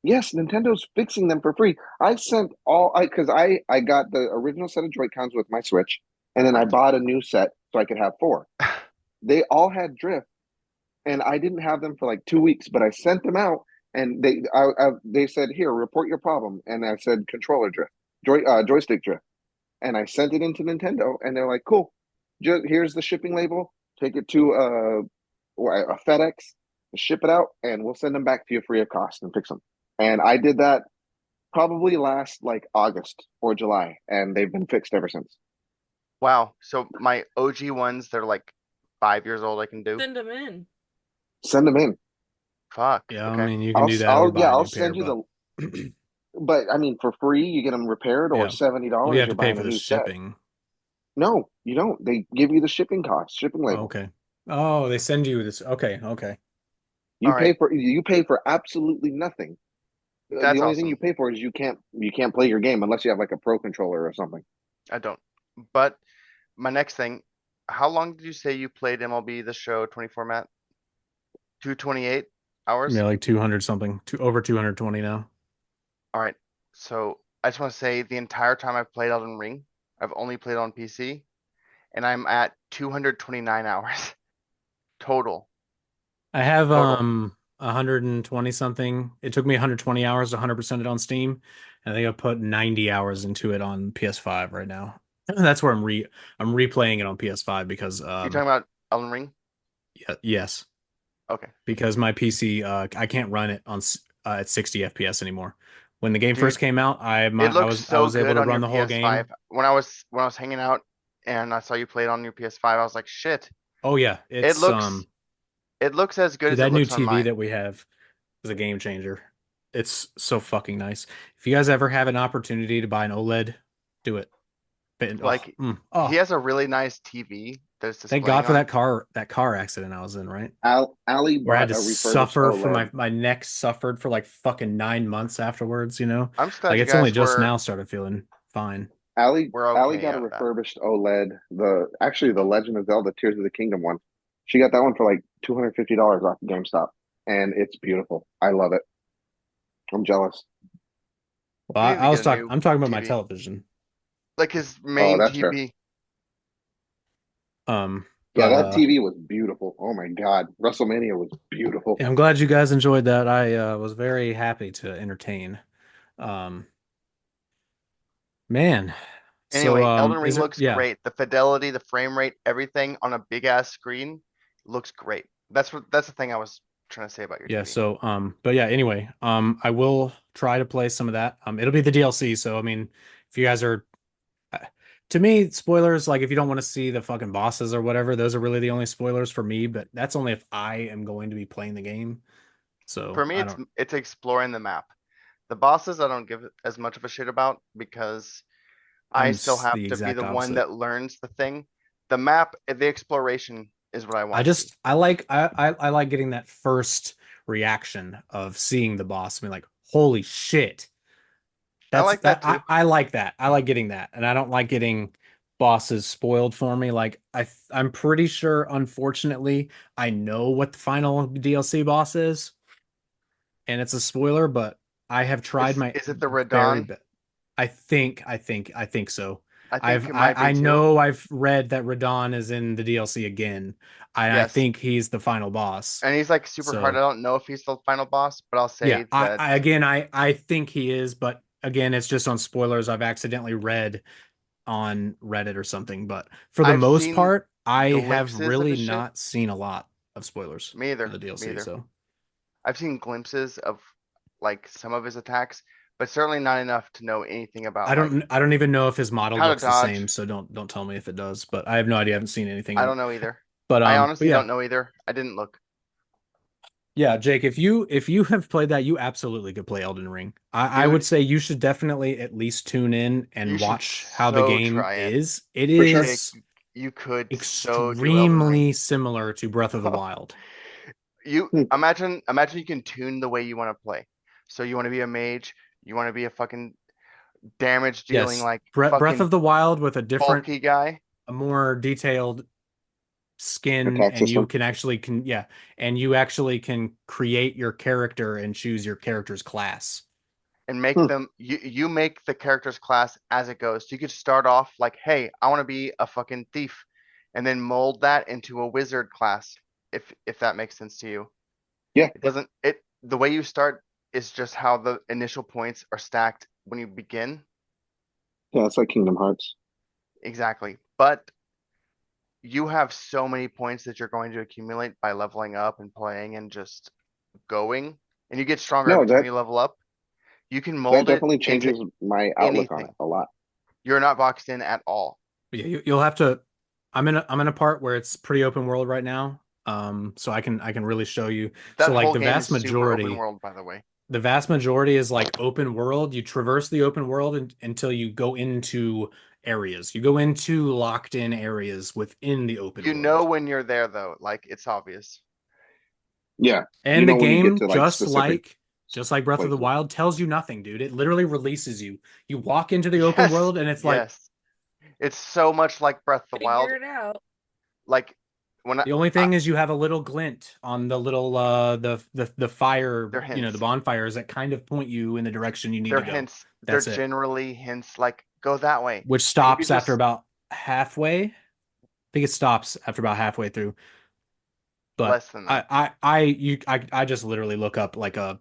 Yes, Nintendo's fixing them for free. I sent all I because I got the original set of Joy-Cons with my Switch, and then I What? bought a new set so I could have four. They all had drift, and I didn't have them for like 2 weeks, but I sent them out, and they said, "Here, report your problem," and I said controller drift, joystick drift, and I sent it into Nintendo, and they're like, "Cool, here's the shipping label. Take it to a FedEx, ship it out, and we'll send them back to you free of cost and fix them." And I did that probably last like August or July, and they've been fixed ever since. Wow. So my OG ones, they're like 5 years old. I can do. Send them in. Send them in. Fuck. Yeah, I Okay. mean you can do that or Yeah, buy a I'll new pair, send you but the. But I mean, for free, you get them repaired, or yeah. seventy Well, you dollars, have you're to pay buying for a the new set. shipping. No, you don't. They give you the shipping cost, shipping Oh, label. okay. Oh, they send you this. Okay, okay. All right. You pay for absolutely nothing. The That's only thing you awesome. pay for is you can't play your game unless you have like a pro controller or something. I don't. But my next thing, how long did you say you played MLB The Show 24 Matt? 228 hours? Yeah, like 200 something, over 220 now. All right. So I just want to say the entire time I've played Elden Ring, I've only played on PC, and I'm at 229 hours total. I have Total. 120 something. It took me 120 hours to 100% it on Steam. I think I put 90 hours into it on PS5 right now. That's where I'm replaying it on PS5 because You talking about Elden Ring? yeah, yes, Okay. because my PC I can't run it on at 60 FPS anymore. When the game first Dude, came out, it looks I so was able good to on run your the whole game. PS5. When I was hanging out and I saw you played on your PS5, I was like, shit. Oh yeah, It it's looks it looks as good dude, as it that new looks on TV mine. that we have is a game changer. It's so fucking nice. If you guys ever have an opportunity to buy an OLED, do it. Oh, Like he oh, has a really nice TV that's thank displaying God for on. that car accident I was in, right? Allie Where I had bought to a refurbished suffer for OLED. my neck suffered for like fucking 9 months afterwards, you know? I'm just glad Like you it's only guys just were now started feeling fine. Allie were Allie okay got a out of that. refurbished OLED. The Legend of Zelda Tears of the Kingdom one. She got that one for like $250 off of GameStop, and it's beautiful. I love it. I'm jealous. Well, He needs to get a new I'm talking about my TV. television. Like his Oh, main that's fair. TV. Yeah, But that TV was beautiful. Oh my God. WrestleMania was beautiful. yeah, I'm glad you guys enjoyed that. I was very happy to entertain. Um, man. So Anyway, Elden is Ring there? looks Yeah, great. The fidelity, the frame rate, everything on a big ass screen looks great. That's the thing I was trying to say about your yeah. TV. So but yeah. Anyway, I will try to play some of that. It'll be the DLC. So I mean, if you guys are uh, to me, spoilers, like if you don't want to see the fucking bosses or whatever, those are really the only spoilers for me, but that's only if I am going to be playing the game. So For me, I don't, it's exploring the map. The bosses I don't give as much of a shit about because I still have the to be exact the one opposite. that learns the thing. The map, the exploration is what I I want to see. just, I like getting that first reaction of seeing the boss. I mean, like, holy shit. I like that too. I like that. I like getting that. And I don't like getting bosses spoiled for me. Like I'm pretty sure, unfortunately, I know what the final DLC boss is, and it's a spoiler, but I have tried my Is it the very Radon? best. I think so. I think it might be I too. know I've read that Radon is in the DLC again. I Yes. think he's the final boss. And he's like super hard. I So don't know if he's the final boss, but I'll yeah, say that I think he is, but again, it's just on spoilers. I've accidentally read on Reddit or something, but for the I've most seen part, I have glimpses of really his shit. not seen a lot of spoilers Me for either. the Me DLC. either. So I've seen glimpses of like some of his attacks, but certainly not enough to know anything about like I don't even know if his model how to looks the same, dodge. so don't tell me if it does, but I have no idea. I haven't seen anything I of it. don't know either. I But honestly yeah. don't know either. I didn't look. Yeah, Jake, if you have played that, you absolutely could play Elden Ring. I would Dude, say you should definitely at least tune in you and should watch how the so game try it. is. It For sure. Jake, is you could so do Elden Ring. extremely similar to Breath of the Wild. You Hmm. imagine you can tune the way you want to play. So you want to be a mage, you want to be a fucking damage dealing Yes, like Breath fucking of the Wild with a different, bulky guy a more detailed skin, Attack and you system. can actually can yeah, and you actually can create your character and choose your character's class. and make Hmm. them you make the character's class as it goes. So you could start off like, hey, I want to be a fucking thief, and then mold that into a wizard class, if that makes sense to you. Yeah. It doesn't it the way you start is just how the initial points are stacked when you begin. Yeah, it's like Kingdom Hearts. Exactly. But you have so many points that you're going to accumulate by leveling up and playing and just going, and you get stronger No, every time you level up. You can that mold it definitely into changes my outlook on it anything. a lot. You're not boxed in at all. But yeah, you'll have to. I'm in a part where it's pretty open world right now. So I can really show you. That So like whole game is super open world, by the way. the vast majority is like open world. You traverse the open world until you go into areas. You go into locked in areas within the open You know world. when you're there though, like it's obvious. Yeah. You And the know when you get game, to like specific just like Breath of the places. Wild, tells you nothing, dude. It literally releases you. You walk into the open Yes, world and it's like yes. It's so much like Breath of the Wild. Figure it out. Like when the only thing is you have a little glint on the little the fire, they're you know, the hints. bonfires that kind of point you in the direction you need They're to go. hints. They're That's it. generally hints like go that way. Which And you could stops after just about halfway. I think it stops after about halfway through. But less than that. I just literally look up like a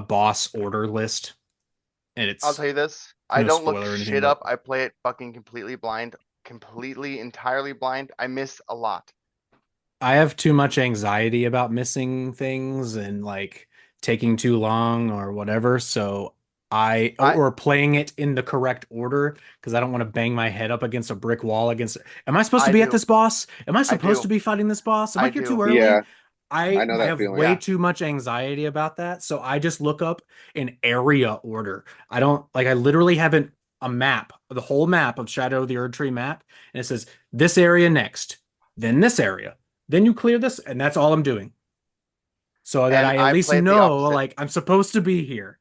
boss order list, and I'll it's tell you this. I no don't look spoiler or anything, shit but up. I play it fucking completely blind. Completely, entirely blind. I miss a lot. I have too much anxiety about missing things and like taking too long or whatever. So I or playing it in the correct order because I don't want to bang my head up against a brick wall against. Am I supposed to I be at do. this boss? Am I I supposed to do. be fighting this boss? Am I I here too do. Yeah, early? I know I that have feeling. way Yeah. too much anxiety about that. So I just look up an area order. I don't like I literally have a map, the whole map of Shadow of the Erd Tree map, and it says this area next, then this area. Then you clear this, and that's all I'm doing. So that And I at I least play it the know, opposite. like, I'm supposed to be here.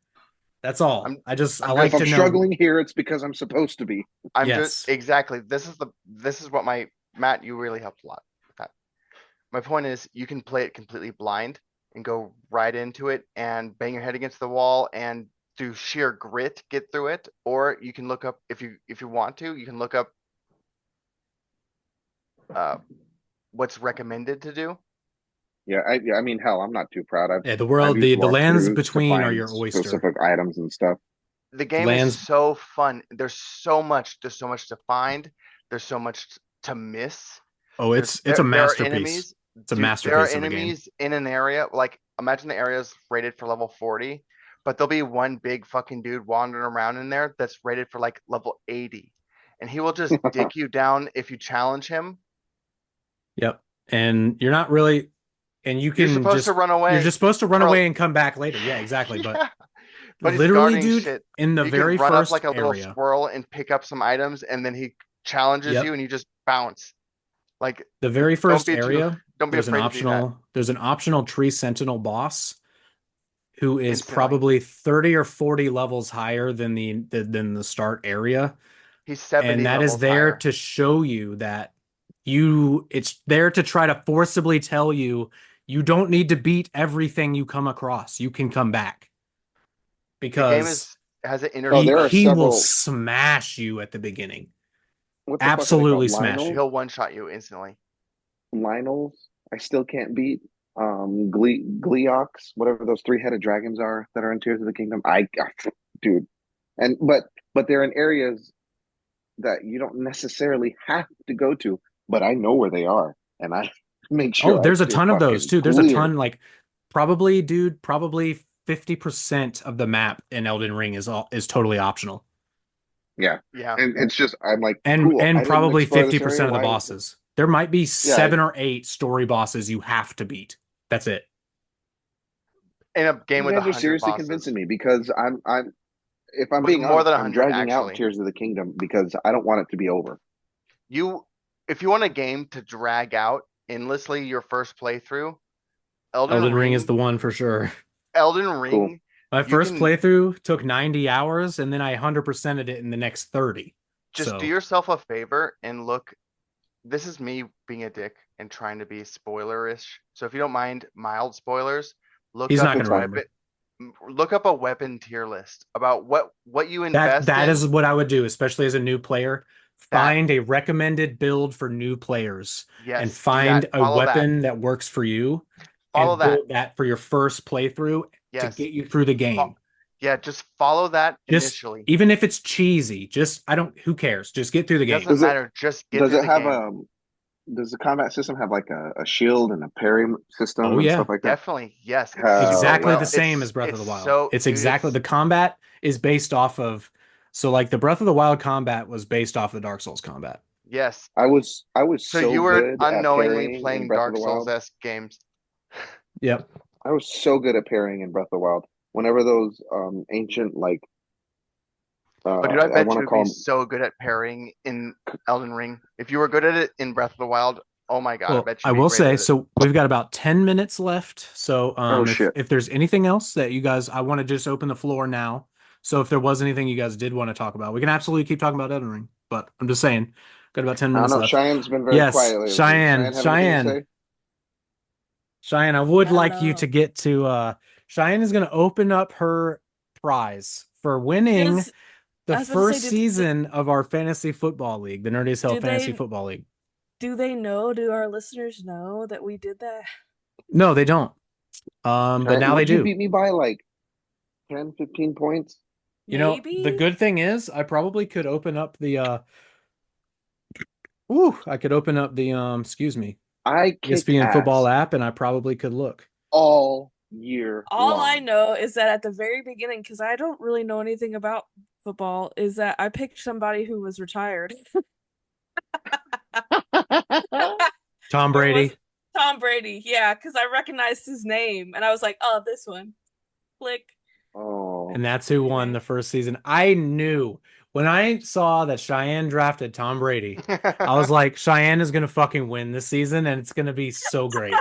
That's all. I'm I I'm If like I'm to just know. struggling here, it's because I'm supposed to be. I'm just Yes. exactly. This is what my Matt, you really helped a lot with that. My point is you can play it completely blind and go right into it and bang your head against the wall and through sheer grit get through it, or you can look up if you want to, you can look up uh what's recommended to do. Yeah, I mean, hell, I'm not too proud. Yeah, the I've world, used the lands walkthroughs to between are find your oyster. specific items and stuff. The The game is lands. so fun. There's so much to find. There's so much to miss. Oh, There's it's a there are masterpiece. enemies, It's a dude. There are masterpiece of a game. enemies in an area. Like imagine the area's rated for level 40, but there'll be one big fucking dude wandering around in there that's rated for like level 80, and he will just dick you down if you challenge him. Yep. And you're not really, and you You're can supposed to just, run you're away just supposed to run for away and come back later. Yeah, exactly. But yeah, but he's literally, guarding dude, shit. in the You can very run up first like a little area. squirrel and pick up some items, and then he challenges you, Yep. and you just bounce. Like, The very don't first be too, area, don't be afraid to do that there's an optional tree sentinel boss who is instantly. probably 30 or 40 levels higher than the start area. He's And 70 that is levels there higher. to show you that it's there to try to forcibly tell you you don't need to beat everything you come across. You can come back The game because has an inner Oh, there are strike. he will several. smash you at the beginning. What the fuck are they called? Absolutely smash Lionels? you. He'll one shot you instantly. Lionels? I still can't beat. Gleeox, whatever those three-headed dragons are that are in Tears of the Kingdom. Dude, and but they're in areas that you don't necessarily have to go to, but I know where they are, and I make Oh, sure I there's a steer ton of those fucking too. There's a clear. ton, like probably, dude, probably 50% of the map in Elden Ring is totally optional. Yeah, Yeah. and it's just I'm like, And cool. and I didn't probably explore this area. 50% of the Why? bosses. There might be Yeah, 7 or 8 story bosses you have to beat. That's it. In a game you with a guys are hundred seriously bosses, convincing me because I'm if I'm with being more honest, than a I'm hundred dragging out actually. Tears of the Kingdom because I don't want it to be over. You, if you want a game to drag out endlessly your first playthrough, Elden Elden Ring is Ring, the one for sure. Elden Cool. Ring, My you first can playthrough took 90 hours and then I 100%ed it in the next 30. just do So yourself a favor and look. This is me being a dick and trying to be spoilerish. So if you don't mind mild spoilers, look he's up not a going It's to fine. weapon remember. look up a weapon tier list about what you That invest that in. is what I would do, especially as a new player. That Find a recommended build for new players and yes, do find that. a Follow that. weapon that works for you Follow and that. build that for your first playthrough to Yes. get you through the Fo- game. yeah, just follow that Just initially. even if it's cheesy, just I don't who cares? Just get through the game. Doesn't Does it matter. Just get does through it the have game. does the combat system have like a shield and a parry Oh system and yeah. stuff like that? Definitely. Yes, it's so Hell Exactly yeah. the well. same as It's Breath of it's the Wild. so It's dude, exactly it's the combat is based off of so like the Breath of the Wild combat was based off the Dark Souls combat. yes. I was So so you were good at unknowingly parrying in playing Breath of Dark the Wild. Souls-esque games. Yep. I was so good at parrying in Breath of the Wild. Whenever those ancient like But dude, I I bet want you to would be call them. so good at parrying in Elden Ring. If you were good at it in Breath of the Wild, oh my God, I Well, bet I you'd be will great say, at it. so we've got about 10 minutes left. So Oh if shit! there's anything else that you guys I want to just open the floor now. So if there was anything you guys did want to talk about, we can absolutely keep talking about Elden Ring. But I'm just saying, got about 10 I don't minutes know. left. Cheyenne's been very Yes, quiet lately. Does Cheyenne, Cheyenne have anything to Cheyenne, say? Cheyenne, I would like you to Hello. get to Cheyenne is gonna open up her prize for winning Does the I was about to say, first season of our fantasy football league, the Nerdy as Hell do Fantasy they Football League. do they know? Do our listeners know that we did that? No, they don't. But Cheyenne, now they would you do. beat me by like 10, 15 points? You know, the Maybe. good thing is I probably could open up the I could open up the excuse me, I kicked ESPN football ass app and I probably could look. all year All I long. know is that at the very beginning, because I don't really know anything about football, is that I picked somebody who was retired. Tom Or was Brady. it Tom Brady? Yeah, because I recognized his name and I was like, oh, this one. Click. And Oh, that's who won the first season. I knew when I saw that Cheyenne drafted Tom Brady, I was like, Cheyenne is gonna fucking win this season and it's gonna be so great.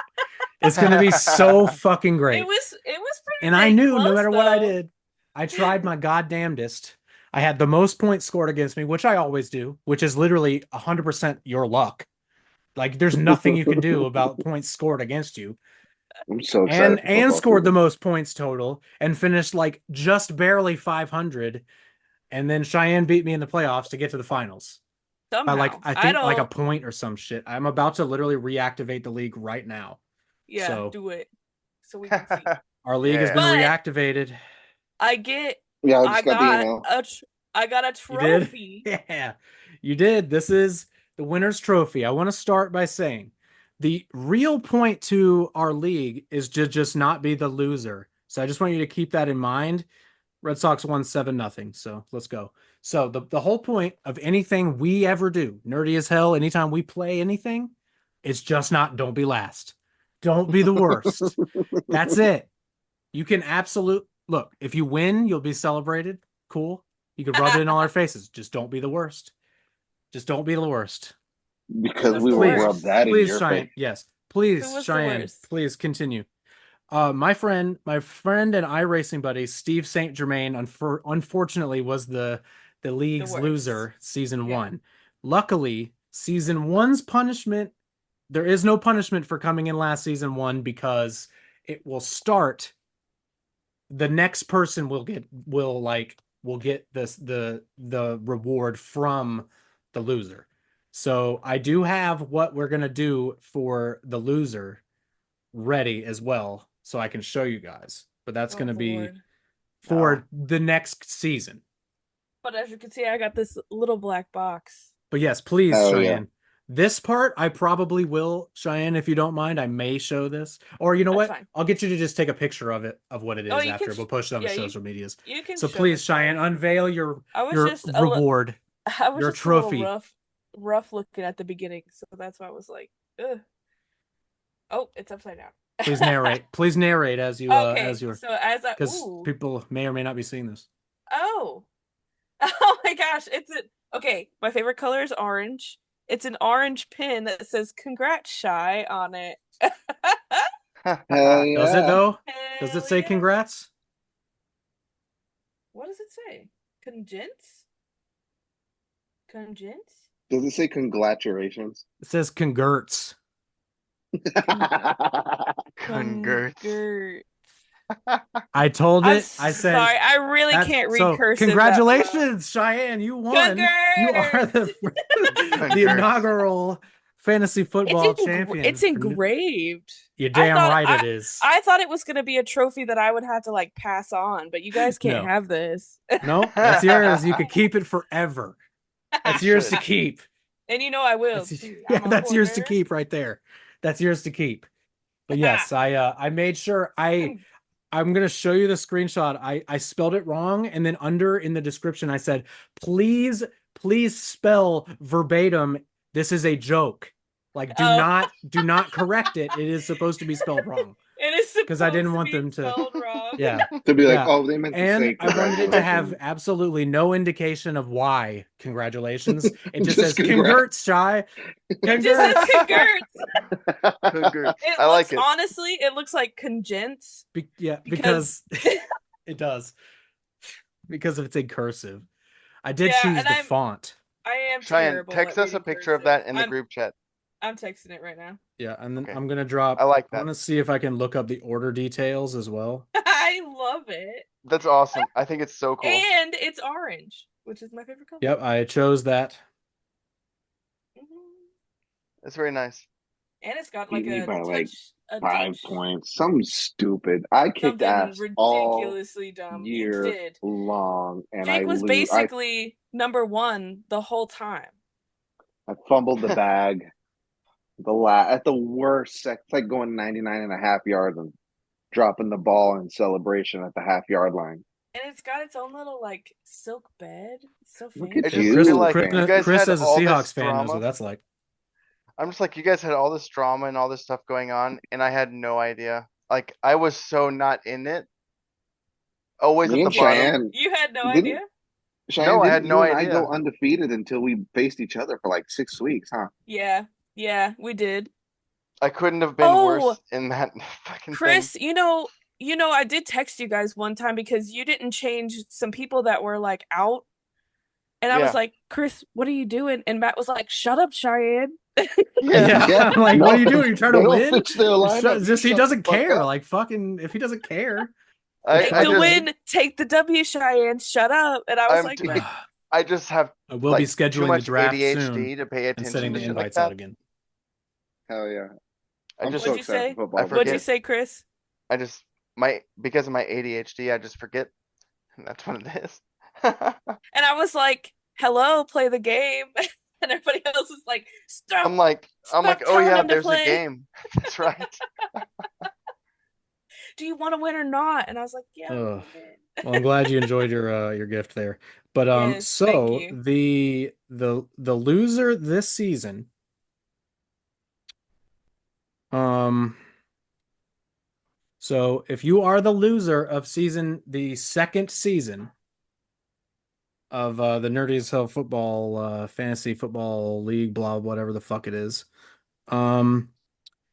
It's gonna be so fucking It great. was And pretty I dang knew no close matter what I though. did, I tried my goddamnedest. I had the most points scored against me, which I always do, which is literally 100% your luck. Like there's nothing you can do about points scored against you. I'm so excited And for football scored the season. most points total and finished like just barely 500. And then Cheyenne beat me in the playoffs to get to the finals. by like Somehow. I I think like a don't. point or some shit. I'm about to literally reactivate the league right now. Yeah, So do it so we can see. our league has been Yeah. But reactivated. I get. Yeah, I I just got the got email. I got a You did? trophy. Yeah, you did. This is the winner's trophy. I want to start by saying the real point to our league is to just not be the loser. So I just want you to keep that in mind. Red Sox won 7-0. So let's go. So the whole point of anything we ever do, nerdy as hell, anytime we play anything, it's just not don't be last. Don't be the worst. That's it. You can absolute look, if you win, you'll be celebrated. Cool. You could rub it in all our faces. Just don't be the worst. Just don't be the worst. Because Who's we the will Please, rub worst? that in please, your face. Cheyenne. Yes. Who Please, was the Cheyenne. worst? Please continue. My friend and iRacing buddy, Steve St. Germain, unfortunately was the league's worst. loser season Yeah. 1. Luckily, season 1's punishment, there is no punishment for coming in last season 1 because it will start. The next person will get this the reward from the loser. So I do have what we're gonna do for the loser ready as well, so I can show you guys. But that's Oh gonna be Lord. for the next season. But as you can see, I got this little black box. But yes, please, Oh yeah. Cheyenne. This part I probably will, Cheyenne, if you don't mind. I may show this, or you know That's what? fine. I'll get you to just take a picture of it, of what it Oh, is you can. after. We'll post it on the Yeah, social medias. you can So show please, this part. Cheyenne, unveil your I was just reward, I was your just a little trophy. rough looking at the beginning, so that's why I was like, ugh. Oh, it's upside down. Please narrate. Please narrate as you Okay, as you're, so as I because ooh people may or may not be seeing this. oh oh my gosh, it's a okay. My favorite color is orange. It's an orange pin that says "Congrats, Shy" on it. Hell Does it yeah. though? Does it Hell say yeah. congrats? What does it say? Congents? Congents? Does it say congratulations? It says congrats. Congrats. Congr. I told I'm it. I said sorry. I really that's can't read so. cursive that well. Congratulations, Cheyenne! You won. You are Congrats! the Congrats. inaugural fantasy football champion. It's engraved. You're I damn thought right it is. I thought it was gonna be a trophy that I would have to like pass on, but you guys can't No. have this. No, that's yours. You could keep it forever. That's yours to Should. keep. And you know I will. That's, Too. yeah, I'm a that's yours to hoarder. keep right there. That's yours to keep. But yes, I made sure I'm gonna show you the screenshot. I spelled it wrong, and then under in the description I said, please spell verbatim. This is a joke. Like, do not correct it. It is supposed to be spelled wrong. It is Because I didn't supposed want to be them to. spelled wrong. Yeah. To be like, Yeah. oh, they meant to And say I wanted it to have congratulations. absolutely no indication of why. Congratulations. It just Just says congrats. congrats, Shy. It just says congrats. Congrats. It I looks like it. honestly, it looks like congents. Because it does. Because it's in cursive. I did Yeah, choose and the font. I am Cheyenne, terrible text at us a reading picture of cursive. that in the group chat. I'm texting it right now. Yeah, and then Okay. I'm gonna drop. I like I that. want to see if I can look up the order details as well. I love it. That's awesome. I think it's so cool. And it's orange, which is my favorite color. Yep, I chose that. Mhm. It's very nice. And it's got Beat like me a by like a 5 touch, points. Something stupid. I kicked something ass all ridiculously dumb. You year did. long, and Jake I was lose. basically number one the whole time. I fumbled the bag. At the worst, it's like going 99 and a half yards and dropping the ball in celebration at the half-yard line. And it's got its own little like silk bed. It's so Look fancy. at I just you, feel like fan. you guys Chris had as a all Seahawks this fan knows what drama. that's like. I'm just like, you guys had all this drama and all this stuff going on, and I had no idea. Like, I was so not in it. Always Me at the and bottom. Cheyenne You had no didn't. idea? Cheyenne, No, I had didn't no you and I idea. go undefeated until we faced each other for like 6 weeks, huh? Yeah. Yeah, we did. I couldn't have been Oh, worse in that fucking Chris, thing. you know, I did text you guys one time because you didn't change some people that were like out. And I was Yeah. like, Chris, what are you doing? And Matt was like, shut up, Cheyenne. Yeah, Yeah, I'm like, what no, are you doing? You trying to they don't win? fix their lineup. Just he Shut doesn't the fuck care. up. Like fucking, if he doesn't care, I Take fine. the just, win, take the W, Cheyenne. Shut up. And I was I'm like, t- but I just have We'll be like too scheduling the much draft soon ADHD to pay and attention sending to the shit like invites out that. again. Hell yeah. I I'm just so What'd you excited for say? I football this What'd you forget. year. say, Chris? I just because of my ADHD, I just forget. And that's what it is. And I was like, "Hello, play the game," and everybody else was like, I'm "Stop, like, stop oh telling yeah, him to there's a play. game. That's right. Do you want to win or not?" And I was like, "Yeah, I Ugh. want to win." Well, I'm glad you enjoyed your gift there. But Yes, thank so you. the loser this season, um, so if you are the loser of the second season of the Nerdy as Hell football fantasy football league, blah whatever the fuck it is, um,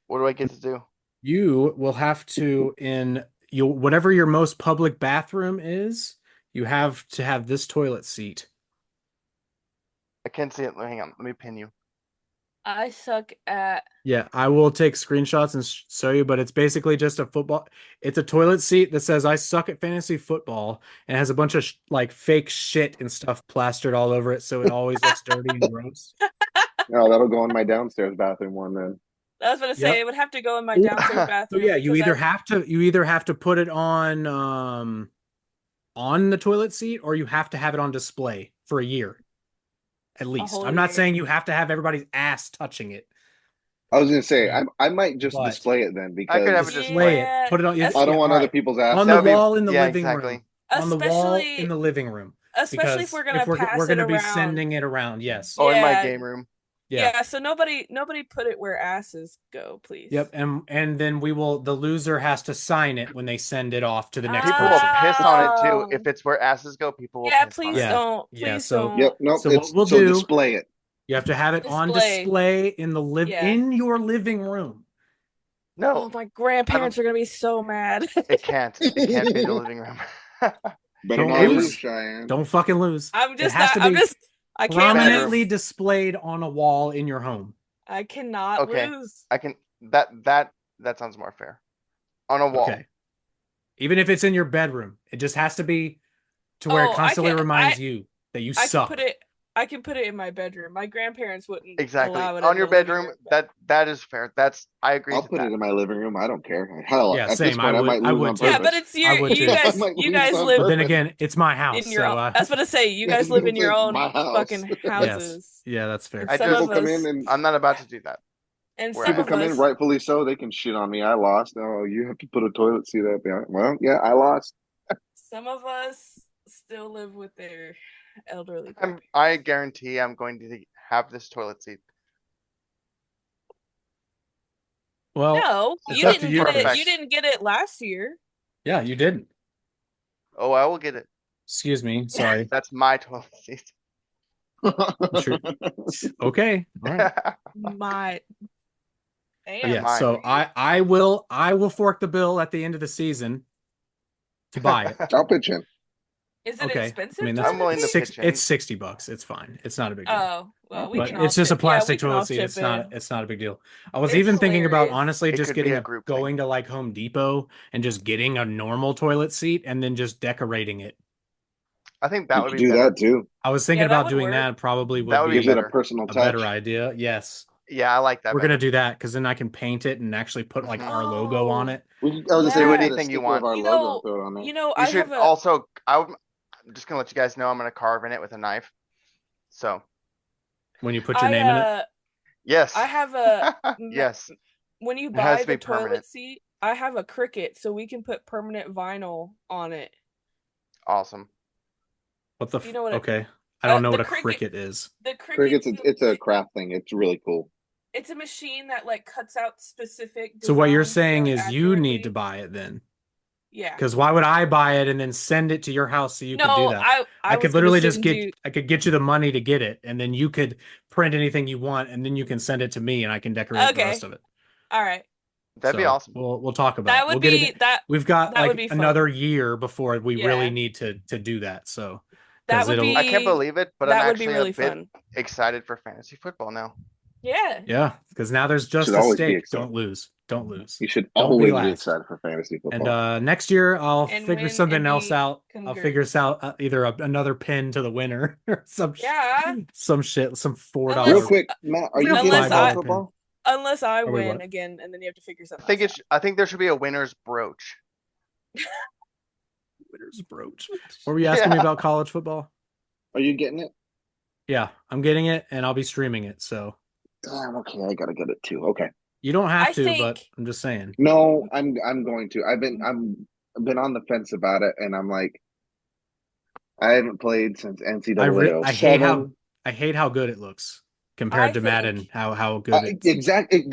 What do I get to do? you will have to you whatever your most public bathroom is, you have to have this toilet seat. I can't see it. Hang on. Let me pin you. I suck at. Yeah, I will take screenshots and show you, but it's basically just a football. It's a toilet seat that says "I suck at fantasy football" and has a bunch of like fake shit and stuff plastered all over it, so it always looks dirty and gross. No, that'll go in my downstairs bathroom one then. I was gonna say Yep. it would have to go in my Or- downstairs so bathroom yeah, because you either have to put it on the toilet seat or you have to have it on display for a year at a least. whole I'm not year. saying you have to have everybody's ass touching it, I was gonna say I might just but display it then I could have a because display display. it. Yeah, Put it on. I don't Yeah, want all other right. people's ass On the That would touching. wall in the yeah, living room. exactly. On the wall in especially the living room. especially if Because we're if gonna we're pass going it to be around. sending it around, yes. Oh, in my Yeah, game room. Yeah. yeah. So nobody put it where asses go, please. Yep. And then the loser has to sign it when they send it off to the next People will person. piss on it too. Oh, If it's where asses go, people will yeah. piss on Please it. Yeah. don't. Yeah. Please So Yep, don't nope. so what It's we'll so do, display it. you have to have it on display. display Yeah. in your living room. No, Oh, my I don't. grandparents are gonna be so mad. It can't. It can't be in the living room. Better Don't not It would. lose, lose. Cheyenne. Don't fucking lose. I'm It just has not. to I'm be just. I can't Bedroom. prominently lose. displayed on a wall in your home. I cannot Okay, lose. I can. That sounds more fair. On a wall. Okay. Even if it's in your bedroom, it just has to be to where it Oh, I constantly can. reminds you that you I can put suck. it. I can put it in my bedroom. My grandparents wouldn't Exactly. allow it On in your the living bedroom. room. But That is fair. I agree I'll to put it that. in my living room. I don't care. Hell, Yeah, at this same. point, I might I lose would on too. yeah, but purpose. it's I your. would You too. I guys. might You lose guys on But live then purpose. again, it's my house, in your. so I was gonna say you Yeah, guys live in your it's own my house. fucking yes. houses, Yeah, that's and fair. I some just. People of come in us. and I'm not about to do that And where I some people have of come in, house. us. rightfully so. They can shit on me. I lost. Oh, you have to put a toilet seat up. Yeah. Well, yeah, I lost. Some of us still live with their elderly I grandparents. guarantee I'm going to have this toilet seat. Well, No, it's you up to didn't you, get it. Perfect. You Chris. didn't get it last year. Yeah, you didn't. Oh, I will get it. Excuse me. Sorry. That's my toilet seat. Sure. Okay. All right. My But That's yeah, damn. mine. so I will fork the bill at the end of the season to buy it. I'll pitch in. Is it Okay. I expensive mean that's I'm toilet willing to seat? pitch in. it's $60. It's fine. It's not a big deal. Oh I'll well, we pitch But can in. all it's just a chip. Yeah, we plastic can toilet all seat. chip in. It's not a big deal. I was It's even thinking about hilarious. honestly It just could be a getting group thing. going to like Home Depot and just getting a normal toilet seat and then just decorating it. I think that You would could be do better. that too. I was thinking Yeah, that about would doing work. that probably That would would be Gives it be a better. personal a better touch. idea. Yes. Yeah, I like that We're gonna better. do that because then I can paint it and actually put like Mhm. our logo on Oh it. I was gonna say Do we yeah. get a anything you sticker of want. our logo and throw it on there. You I should have a. also. I'm just gonna let you guys know I'm gonna carve in it with a knife. So When you put your I name in it. yes, I have a. yes, When you it has buy to be the permanent. toilet seat, I have a Cricut, so we can put permanent vinyl on it. Awesome. What the Do you know what it? okay. I don't know The what a Cricut. cricket is. The Crickets, Cricut's it's a craft thing. It's really cool. it's a machine that like cuts out specific So what you're designs saying very is you need to accurately. buy it then. Yeah. Because why would I buy it and then send it to your house so you could do No, that? I I could was gonna literally just send you. I could get you the money to get it, and then you could print anything you want, and then you can send it to me, and I can decorate the rest Okay. of it. All right. That'd be So awesome. we'll talk about That it. We'll would get be it. that We've got that would like be another fun. year before we really Yeah. need to do that. So That because would it'll I can't be believe it, but I'm that would be actually a really bit fun. excited for fantasy football now. Yeah. Yeah, because now there's Should just a always be stake. excited. Don't lose. Don't lose. You should Don't be always be last. excited for fantasy And football. next year I'll And figure win and something else be out. I'll figure congrats. out either another pin to the winner or Yeah. some shit, some Real Unless $4. quick, Matt, are It's like you a getting unless college I $5 pin. football? unless I Or wait, win what? again, and then you have to figure I something think else out. I think there should be a winner's brooch. Winner's brooch. What were you asking me Yeah. about college football? Are you getting it? Yeah, I'm getting it and I'll be streaming it. So Damn, okay, I gotta get it too. Okay. you don't have I to, but think I'm just saying. No, I'm going to. I've been on the fence about it, and I'm like, I haven't played since NCAA I hate how 07. good it looks I compared to Madden, think how good it's. Exactly.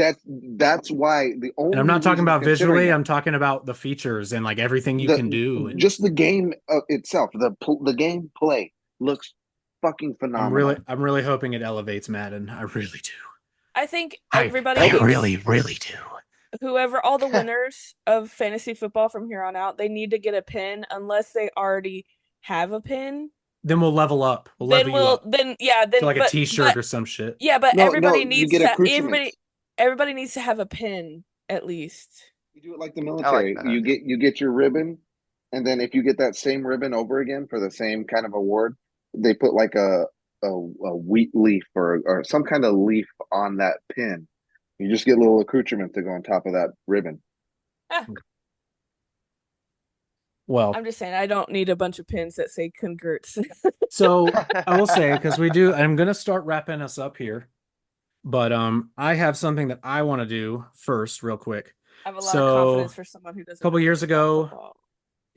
That's why the And I'm only not talking reason I'm about considering visually, it I'm talking about the features and like everything you can the do. And just the game itself, the game play looks fucking phenomenal. I'm really hoping it elevates Madden. I really do. I think I everybody Elder, really, needs really do. whoever all the winners of fantasy football from here on out, they need to get a pin unless they already have a pin. Then we'll level up. We'll level you up Then yeah, to then like a t-shirt or some shit. yeah, but no, you get accoutrements. everybody needs to have a pin at least. You do it like the I like military. that You idea. get your ribbon, and then if you get that same ribbon over again for the same kind of award, they put like a wheat leaf or some kind of leaf on that pin. You just get little accoutrements to go on top of that ribbon. Ah, Well, I'm just saying I don't need a bunch of pins that say congrats. so I will say, because I'm gonna start wrapping us up here, but I have something that I want to do first, real quick. I have a lot of So confidence for someone who a doesn't couple know years anything about ago, football.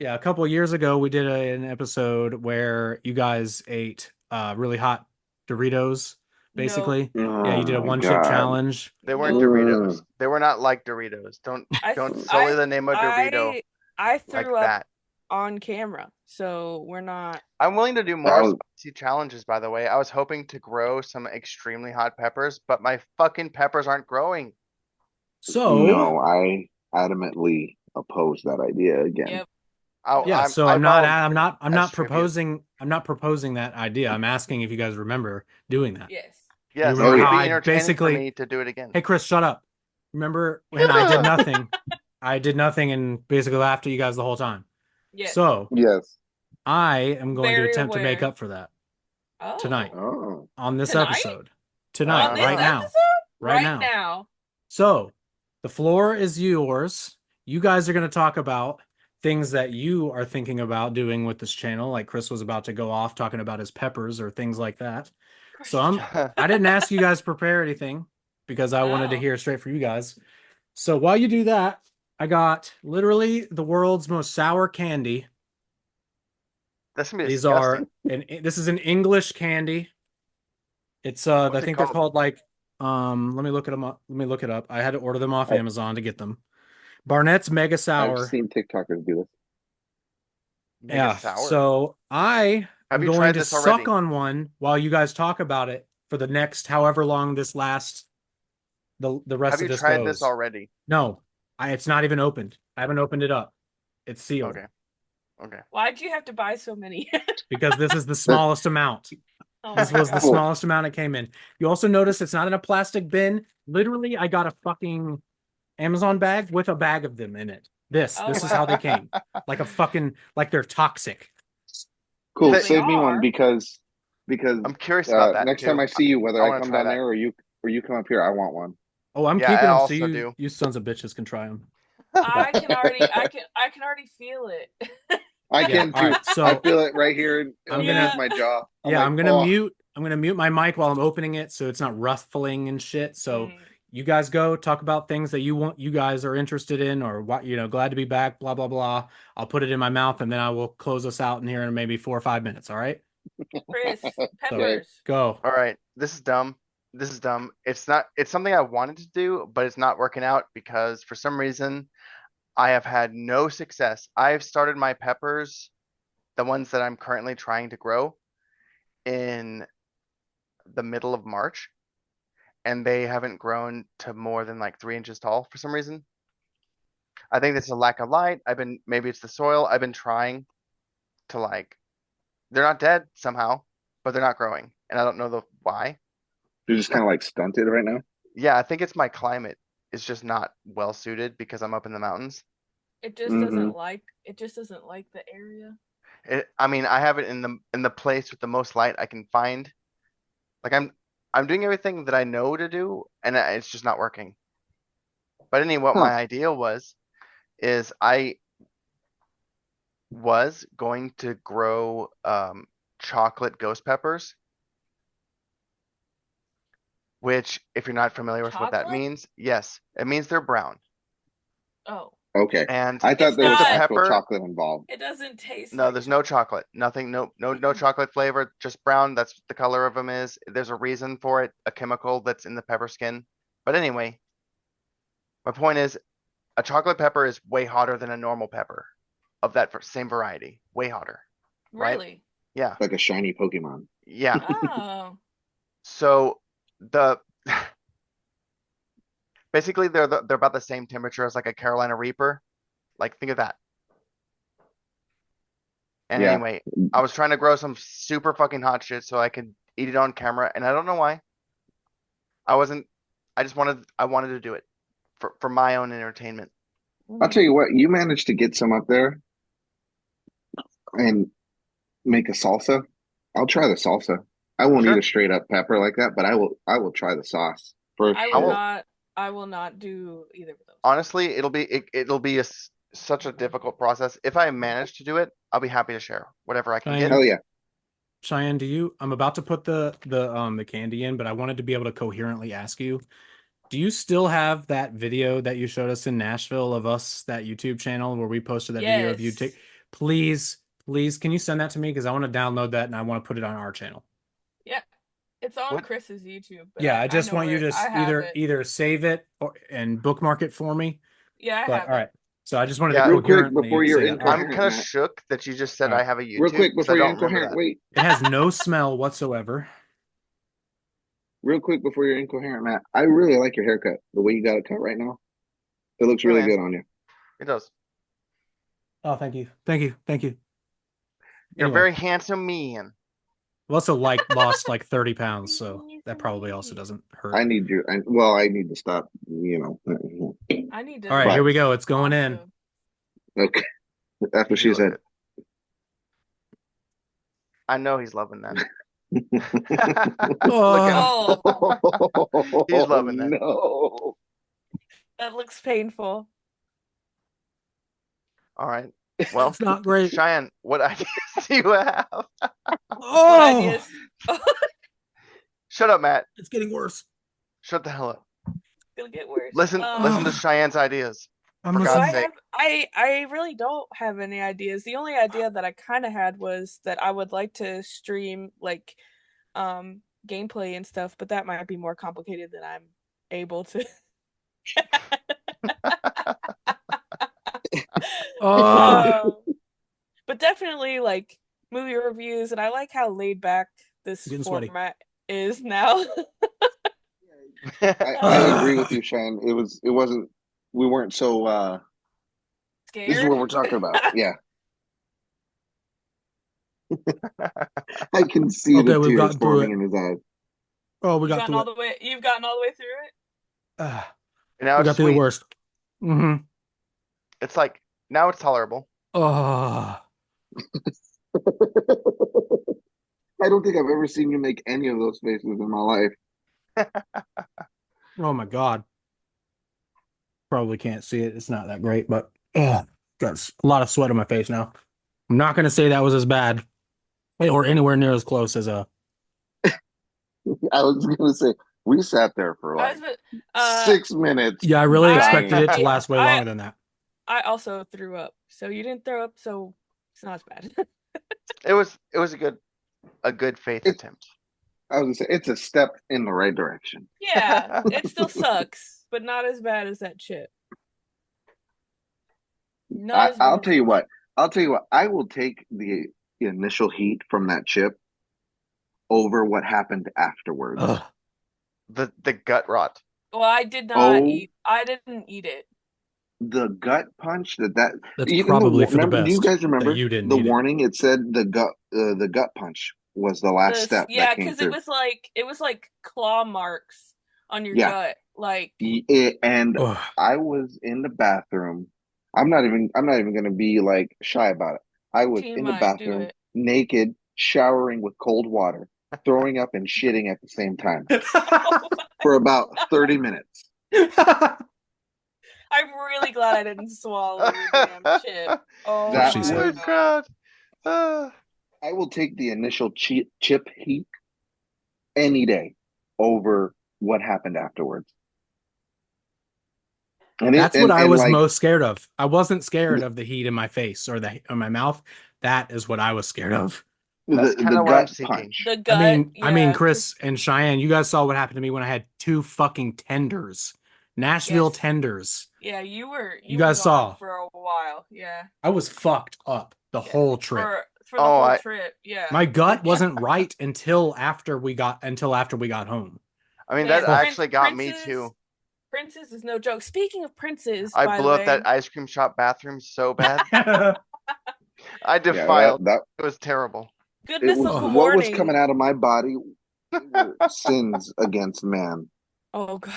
yeah, a couple years ago, we did an episode where you guys ate really hot Doritos, Nope, basically. Yeah, you Oh did a my one chip God. challenge. They weren't nope. Doritos. Ugh. They were not like Doritos. Don't sully the name of Dorito I like threw up that. on camera, so we're not. I'm willing to do That more was spicy challenges, by the way. I was hoping to grow some extremely hot peppers, but my fucking peppers aren't growing. So no, I adamantly oppose that idea again. Yep. yeah, Yep. so I I'm as not tribute. proposing that idea. I'm asking if you guys remember doing that. Yes. Do you Yes, Oh remember it would how yeah. be I entertaining for basically, me to do it again. hey Chris, shut up. Remember when I did nothing? I did nothing and basically laughed at you guys the whole time. Yes. So Yes. I am going to Very attempt to make aware. up for that tonight Oh, Oh. on this tonight? episode. Tonight, On this right Uh-huh. now. episode? Right Right now. now. So the floor is yours. You guys are going to talk about things that you are thinking about doing with this channel, like Chris was about to go off talking about his peppers or things like that. So I didn't ask you guys to prepare anything because I wanted to Oh. hear straight from you guys. So while you do that, I got literally the world's most sour candy. That's gonna be These are disgusting. this is an English candy. It's I What's it think they're called? called like let me look it up. Let me look it up. I had to order them off I, Amazon to get them. Barnett's Mega I've Sour. seen TikTokers do this. Mega Yeah, sour. so I Have am you going tried to this suck already? on one while you guys talk about it for the next however long this lasts the rest Have of you this tried this goes. already? No, it's not even opened. I haven't opened it up. It's sealed Okay. Okay. Why'd you have to buy so many? because this is the That smallest amount. Oh This my was the god. well, smallest amount it came in. You also notice it's not in a plastic bin. Literally, I got a fucking Amazon bag with a bag of them in it. Oh This is how they wow. came. Like a fucking like they're toxic. cool. Well, Th- they Save me one are. because I'm curious about that next time too. I see you, whether I I want to come try down that. there or you come up here, I want one. Oh, I'm Yeah, I keeping them so also do. you sons of bitches can try them. I can already feel it. I Yeah. can All too. right. I So feel it right here I'm underneath gonna Yeah. my jaw. I'm yeah, like, oh, I'm gonna mute my mic while I'm opening it so it's not ruffling and shit. So Mm. you guys go talk about things that you guys are interested in or what glad to be back, blah blah blah. I'll put it in my mouth and then I will close us out in here in maybe 4 or 5 minutes. All right. Chris, So okay. peppers. go. All right. This is dumb. This is dumb. It's something I wanted to do, but it's not working out because for some reason I have had no success. I've started my peppers, the ones that I'm currently trying to grow, in the middle of March, and they haven't grown to more than like 3 inches tall for some reason. I think it's a lack of light. Maybe it's the soil. I've been trying to they're not dead somehow, but they're not growing. And I don't know the why. They're just kind of like stunted right now. Yeah, I think it's my climate. It's just not well suited because I'm up in the mountains. It just Mm-hmm. doesn't like the area. I mean, I have it in the place with the most light I can find. Like I'm doing everything that I know to do, and it's just not working. But anyway, what Huh. my idea is I was going to grow chocolate ghost peppers, which if you're not familiar with what that Chocolate? means, yes, it means they're brown. Oh, Okay. And I thought it's there it's was a not. actual pepper. chocolate involved. It doesn't taste No, like there's no chocolate. chocolate. Nothing, no chocolate flavor, just brown. That's what the color of them is. There's a reason for it, a chemical that's in the pepper skin. But anyway, my point is a chocolate pepper is way hotter than a normal pepper of that same variety. Way hotter, right? Really? Yeah. Like a shiny Pokemon. Yeah. Oh. So the basically they're about the same temperature as like a Carolina Reaper. Like think of that. And Yeah. anyway, I was trying to grow some super fucking hot shit so I could eat it on camera, and I don't know why. I wasn't. I wanted to do it for my own entertainment. I'll tell Mhm. you what, you managed to get some up there and make a salsa. I'll try the salsa. I won't eat a Sure. straight up pepper like that, but I will try the sauce for I I will sure. will not. I will not do either of those. honestly. It'll be such a difficult process. If I manage to do it, I'll be happy to share whatever I can get. Cheyenne, Hell yeah. Cheyenne, do you? I'm about to put the candy in, but I wanted to be able to coherently ask you. Do you still have that video that you showed us in Nashville of us, that YouTube channel where we posted that video of you take? Yes. Please, please, can you send that to me? Because I want to download that and I want to put it on our channel. Yeah. It's on What? Chris's YouTube, but Yeah, I I just know want you where to I have either it. save it or and bookmark it for me. Yeah, I But have all it. right, so I just wanted to Yeah, Real quick before coherently you're say that. All right, I'm incoherent, kind of Matt. shook that you just all said I right. have a Real YouTube quick because I before you're don't remember incoherent, that. wait. It has no smell whatsoever. Real quick before you're incoherent, Matt. I really like your haircut. The way you got it cut right now. It looks Hey really man, good on you. it does. Oh, thank you, thank you, thank you. You're a Anyway, very handsome man. I've also lost like 30 pounds, so that probably also doesn't hurt. I need to stop, you know. I need All to right, here But we go. lose It's going in. also. okay. That's what You she look said. good. I know he's loving that. Look at him. Oh, He's Oh loving that. no. That looks painful. All right. Well, it's not great. Cheyenne, what ideas do you have? What Oh, ideas? Shut up, Matt. it's getting worse. Shut the hell up. It'll get worse. Listen to Cheyenne's ideas. I'm For Do God's I listening. sake. have I really don't have any ideas. The only idea that I kind of had was that I would like to stream like gameplay and stuff, but that might be more complicated than I'm able to. Oh, Uh, but definitely like movie reviews, and I like how laid back this getting sweaty. format is now. I agree with you, Shane. It wasn't we weren't so this is Scared. what we're talking about. Yeah. I can see the Okay, we've tears gotten through forming it. in his eyes. Oh, we You've got gotten through all it. the way. You've gotten all the way through it. Now We it's got through the sweet. worst. Mm-hmm. It's like now it's tolerable. Oh, I don't think I've ever seen you make any of those faces in my life. oh my God. Probably can't see it. It's not that great, but got a lot of sweat on my face now. I'm not gonna say that was as bad or anywhere near as close as a. I was gonna say we sat there for I like was, 6 minutes Yeah, I really expected dying. it to last way I longer than that. I also threw up. So you didn't throw up, so it's not as bad. It was a good faith It's attempt. I was gonna say it's a step in the right direction. Yeah, it still sucks, but not as bad as that chip. Not as bad I'll as tell you that what. chip. I'll tell you what. I will take the initial heat from that chip over what happened afterwards. Ugh. The gut rot. Well, I did not Oh, eat. I didn't eat it. the gut punch that That's even probably for the remember? Do you best guys that remember you didn't the eat it. warning? It said the gut punch was the last step that Yeah, came because it through. was like claw marks on your Yeah, gut. Like, and Ugh. I was in the bathroom. I'm not even going to be like shy about it. I was in the TMI, do bathroom it. naked, showering with cold water, throwing up and shitting at the same time for about 30 minutes. I'm really glad I didn't swallow your damn chip. That's what Oh That she my Oh said. was god. God. Ah. I will take the initial chip heat any day over what happened afterwards. And it That's what I and was like most scared of. I wasn't scared of the heat in my face or the or my mouth. That is what I was scared of. That's the kind of what I'm gut seeking. punch. The I gut, mean, yeah, Chris and Cheyenne, you guys saw what happened to me when I had two fucking tenders, Nashville yes. tenders. Yeah, you were You you were guys gone saw. for a while. Yeah. I was fucked up the Yeah. whole trip. For the Oh, whole I trip. Yeah. My gut Yeah. wasn't right until after we got home. I mean, that Man, Oh, actually got me too. Prince's is no joke. Speaking of Prince's, I by the blew up that way, ice cream shop bathroom so bad. oh, I Yeah, that defiled. that It was terrible. Good it was Mythical what was Morning. coming out of my body. They were sins against man. Oh god.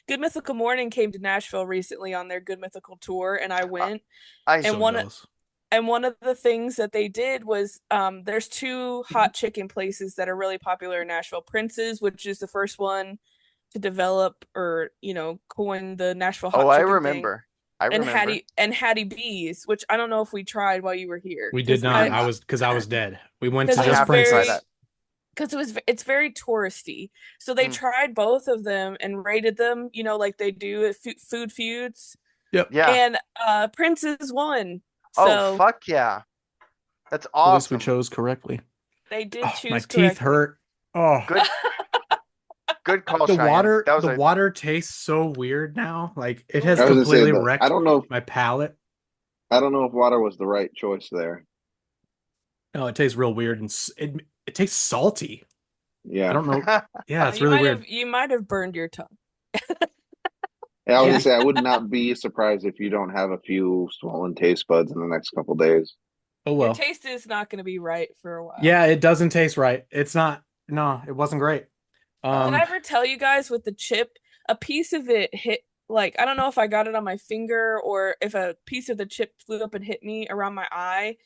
Good Mythical Morning came to Nashville recently on their Good Mythical tour, and I I, went. I And so one jealous. one of the things that they did was there's two hot chicken places that are really popular in Nashville. Prince's, which is the first one to develop or coin the Nashville oh, hot I chicken thing, remember. I remember. and Hattie B's, which I don't know if we tried while you were here We did We not. did I not. was because I was dead. We went to because I it was just have to try very that. Prince's. it's very touristy. So they Mm, tried both of them and rated them, like they do at Food Feuds, Yep. yeah. and Prince's won. Oh, So fuck yeah. That's At least we awesome. chose correctly. they did Oh, my choose teeth correctly. hurt. Oh, Good, good call, the Cheyenne. water That was the a water tastes so weird now. Like it has I was Ooh. gonna say completely that wrecked my palate. I don't know if water was the right choice there. No, it tastes real weird and it tastes salty. I Yeah. don't know. Yeah, Yeah, it's really weird. you might have burned your tongue. Yeah, I was gonna Yeah. say I would not be surprised if you don't have a few swollen taste buds in the next couple days. Oh Your well. taste is not going to be right for a while. Yeah, it doesn't taste right. It's not. No, it wasn't great. Did I Um, ever tell you guys with the chip, a piece of it hit, like, I don't know if I got it on my finger or if a piece of the chip flew up and hit me around my eye,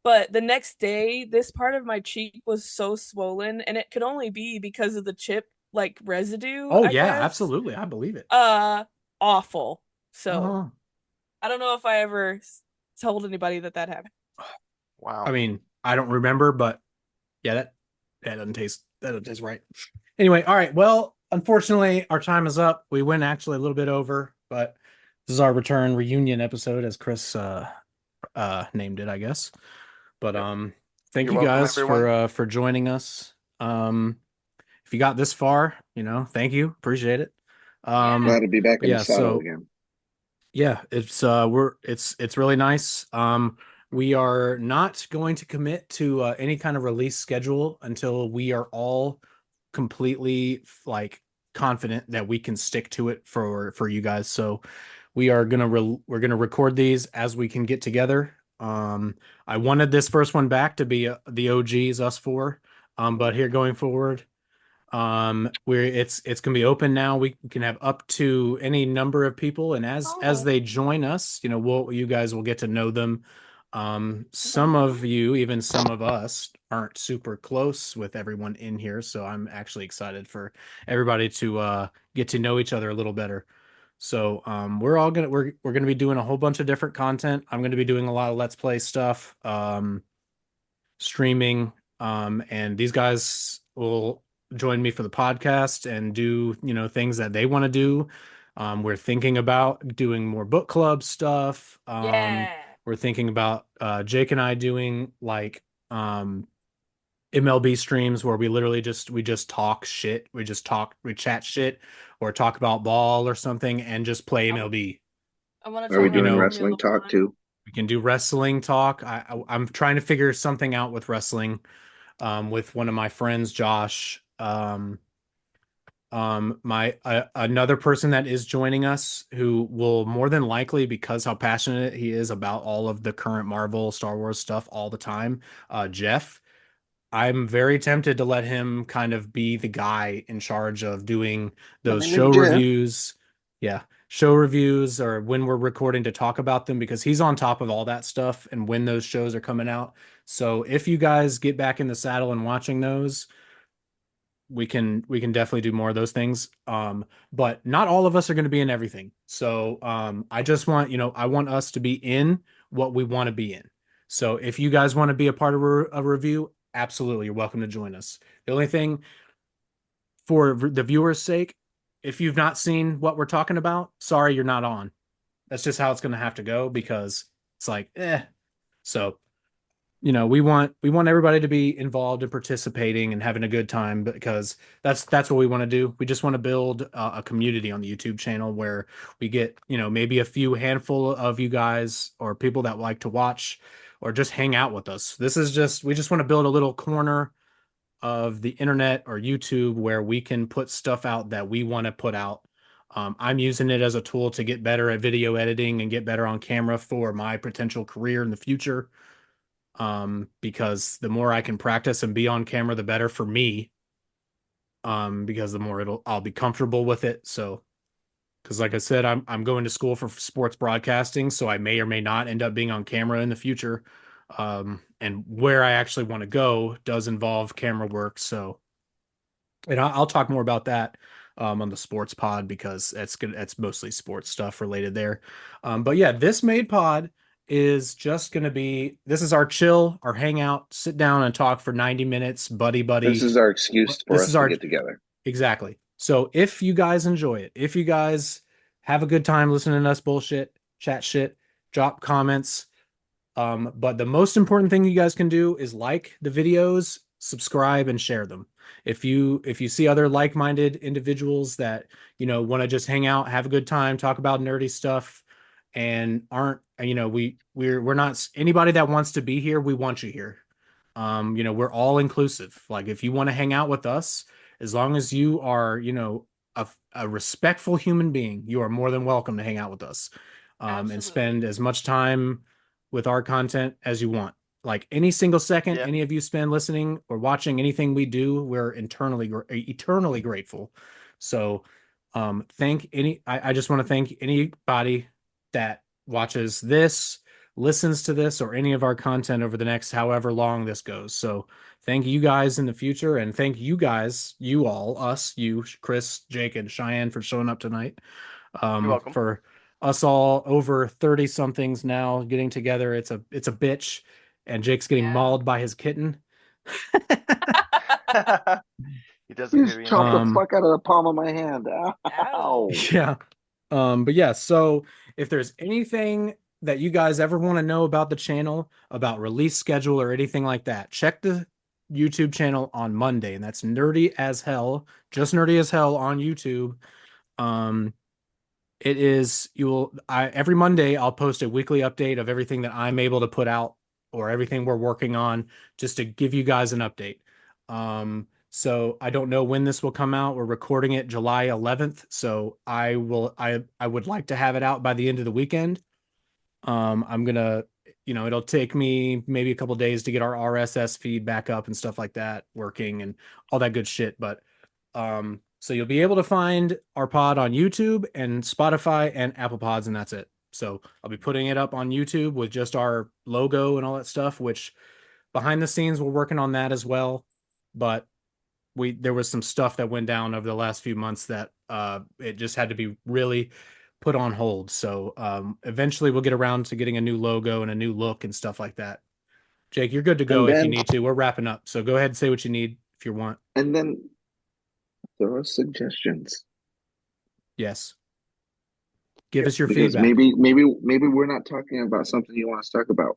but the next day, this part of my cheek was so swollen, and it could only be because of the chip, like, residue, oh I yeah, guess. absolutely. I believe it. Uh, Awful. So, Uh-huh. I don't know if I ever told anybody that happened. I wow. mean, I don't remember, but yeah, that doesn't taste right. Anyway, all right. Well, unfortunately, our time is up. We went actually a little bit over, but this is our return reunion episode, as Chris named it, I guess. But Yep. thank You're you welcome, guys everyone. for joining us. If you got this far, thank you, appreciate it. Yeah. Glad to be back But in the yeah, saddle so again. yeah, it's really nice. We are not going to commit to any kind of release schedule until we are all completely like confident that we can stick to it for you guys. So we're gonna record these as we can get together. I wanted this first one back to be the OGs, us four. But here going forward, where it's gonna be open now. We can have up to any number of people, and as Oh. they join us, you guys will get to know them. Some of you, even some of us, aren't super close with everyone in here, so I'm actually excited for everybody to get to know each other a little better. So we're gonna be doing a whole bunch of different content. I'm gonna be doing a lot of Let's Play stuff, streaming, and these guys will join me for the podcast and do things that they want to do. We're thinking about doing more book club stuff. Yeah. We're thinking about Jake and I doing like MLB streams where we just talk shit. We chat shit or talk about ball or something and just play I, MLB. I want to Are try we You that doing know, wrestling Formula talk One. too? we can do wrestling talk. I'm trying to figure something out with wrestling with one of my friends, Josh. My another person that is joining us who will more than likely, because how passionate he is about all of the current Marvel Star Wars stuff all the time, Jeff. I'm very tempted to let him kind of be the guy in charge of doing My those show name's Jeff. reviews. Yeah, show reviews or when we're recording to talk about them because he's on top of all that stuff and when those shows are coming out. So if you guys get back in the saddle and watching those, we can definitely do more of those things. But not all of us are going to be in everything. So I just want, I want us to be in what we want to be in. So if you guys want to be a part of a review, absolutely, you're welcome to join us. The only thing for the viewers' sake, if you've not seen what we're talking about, sorry, you're not on. That's just how it's going to have to go because it's like, So we want everybody to be involved and participating and having a good time because that's what we want to do. We just want to build a community on the YouTube channel where we get maybe a few handful of you guys or people that like to watch or just hang out with us. We just want to build a little corner of the internet or YouTube where we can put stuff out that we want to put out. I'm using it as a tool to get better at video editing and get better on camera for my potential career in the future, because the more I can practice and be on camera, the better for me. Because the more I'll be comfortable with it. So, because like I said, I'm going to school for sports broadcasting, so I may or may not end up being on camera in the future. And where I actually want to go does involve camera work. So, and I'll talk more about that on the sports pod because it's good. It's mostly sports stuff related there. But yeah, this made pod is just going to be, this is our chill, our hangout, sit down and talk for 90 minutes, buddy, This buddy. is our excuse for This us is to our, get together. exactly. So if you guys enjoy it, if you guys have a good time listening to us bullshit, chat shit, drop comments, but the most important thing you guys can do is like the videos, subscribe, and share them. If you see other like-minded individuals that want to just hang out, have a good time, talk about nerdy stuff, and aren't we're not anybody that wants to be here. We want you here. We're all inclusive. Like if you want to hang out with us, as long as you are a respectful human being, you are more than welcome to hang out with us, and Absolutely. spend as much time with our content as you want. Like any single second Yeah, any of you spend listening or watching anything we do, we're eternally grateful. So, I just want to thank anybody that watches this, listens to this, or any of our content over the next however long this goes. So, thank you guys in the future, and thank you guys, you all, us, you, Chris, Jake, and Cheyenne for showing up tonight. you're welcome. For us all over 30 somethings now getting together, it's a bitch, and Jake's getting Yeah. mauled by his kitten. He does You appear to just be in chopped the pain. um fuck out of the palm of my hand. Ow. Ow. yeah. But yeah, so if there's anything that you guys ever want to know about the channel, about release schedule or anything like that, check the YouTube channel on Monday, and that's Nerdy as Hell, just Nerdy as Hell on YouTube. um It is, every Monday I'll post a weekly update of everything that I'm able to put out or everything we're working on just to give you guys an update. So I don't know when this will come out. We're recording it July 11th, so I would like to have it out by the end of the weekend. I'm gonna, it'll take me maybe a couple days to get our RSS feed back up and stuff like that working and all that good shit. But so you'll be able to find our pod on YouTube and Spotify and Apple Pods, and that's it. So I'll be putting it up on YouTube with just our logo and all that stuff, which behind the scenes we're working on that as well. But there was some stuff that went down over the last few months that it just had to be really put on hold. So eventually we'll get around to getting a new logo and a new look and stuff like that. Jake, you're good to go And if you then need to. We're wrapping up. So go ahead and say what you need if you want. and then throw us suggestions. Yes. Give Yep. us your Because feedback. maybe we're not talking about something you want us to talk about.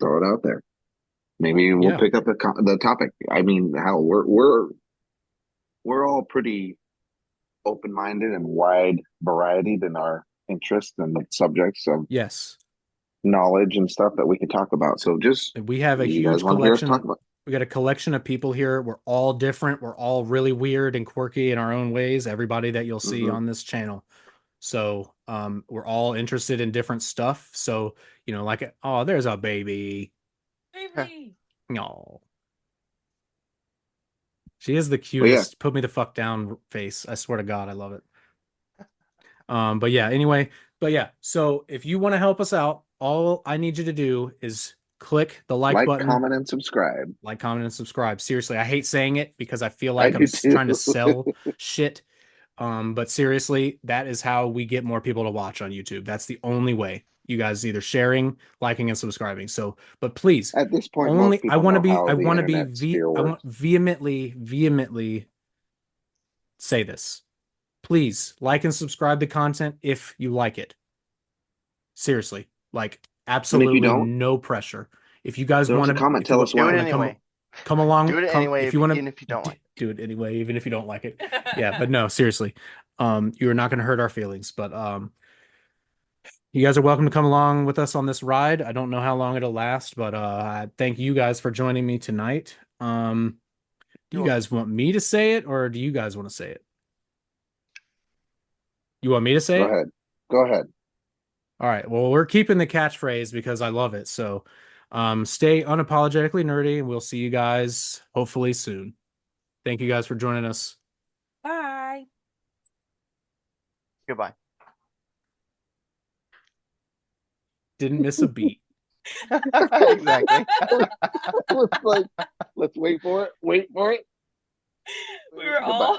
Throw it out there. Maybe we'll Yeah. pick up the topic. I mean, how we're all pretty open-minded and wide variety in our interests and the subjects of Yes. knowledge and stuff that we could talk about. So just We have a you guys huge want to hear us talk collection. about? We got a collection of people here. We're all different. We're all really weird and quirky in our own ways. Everybody that you'll see Hmm. on this channel. So we're all interested in different stuff. So, like, oh, there's a baby. Baby. No. She is the But yeah, cutest. Put me the fuck down face. I swear to God, I love it. But yeah, anyway, but yeah, so if you want to help us out, all I need you to do is click the like like, button, comment, and subscribe. like, comment, and subscribe. Seriously, I hate saying it because I feel I like I'm do too. trying to sell shit. But seriously, that is how we get more people to watch on YouTube. That's the only way. You guys either sharing, liking, and subscribing. So, but please, At this point, most only people know how I the want to be internet sphere I want works. vehemently say this. Please like and subscribe to content if you like it. Seriously, like And if you absolutely don't, no pressure. If you guys throw us want a to, comment. if you Tell us Do it why. want to anyway. come Do along, it anyway, if you want even if you don't to like. do it anyway, even if you don't like it. Yeah, but no, seriously, you are not going to hurt our feelings. But you guys are welcome to come along with us on this ride. I don't know how long it'll last, but I thank you guys for joining me tonight. Do You're you welcome. guys want me to say it, or do you guys want to say it? You want me to say Go it? ahead. Go ahead. All right. Well, we're keeping the catchphrase because I love it. So, stay unapologetically nerdy, and we'll see you guys hopefully soon. Thank you guys for joining us. Bye. Goodbye. Didn't miss a beat. Exactly. Let's like, let's wait for it. Wait for it. We were Goodbye. all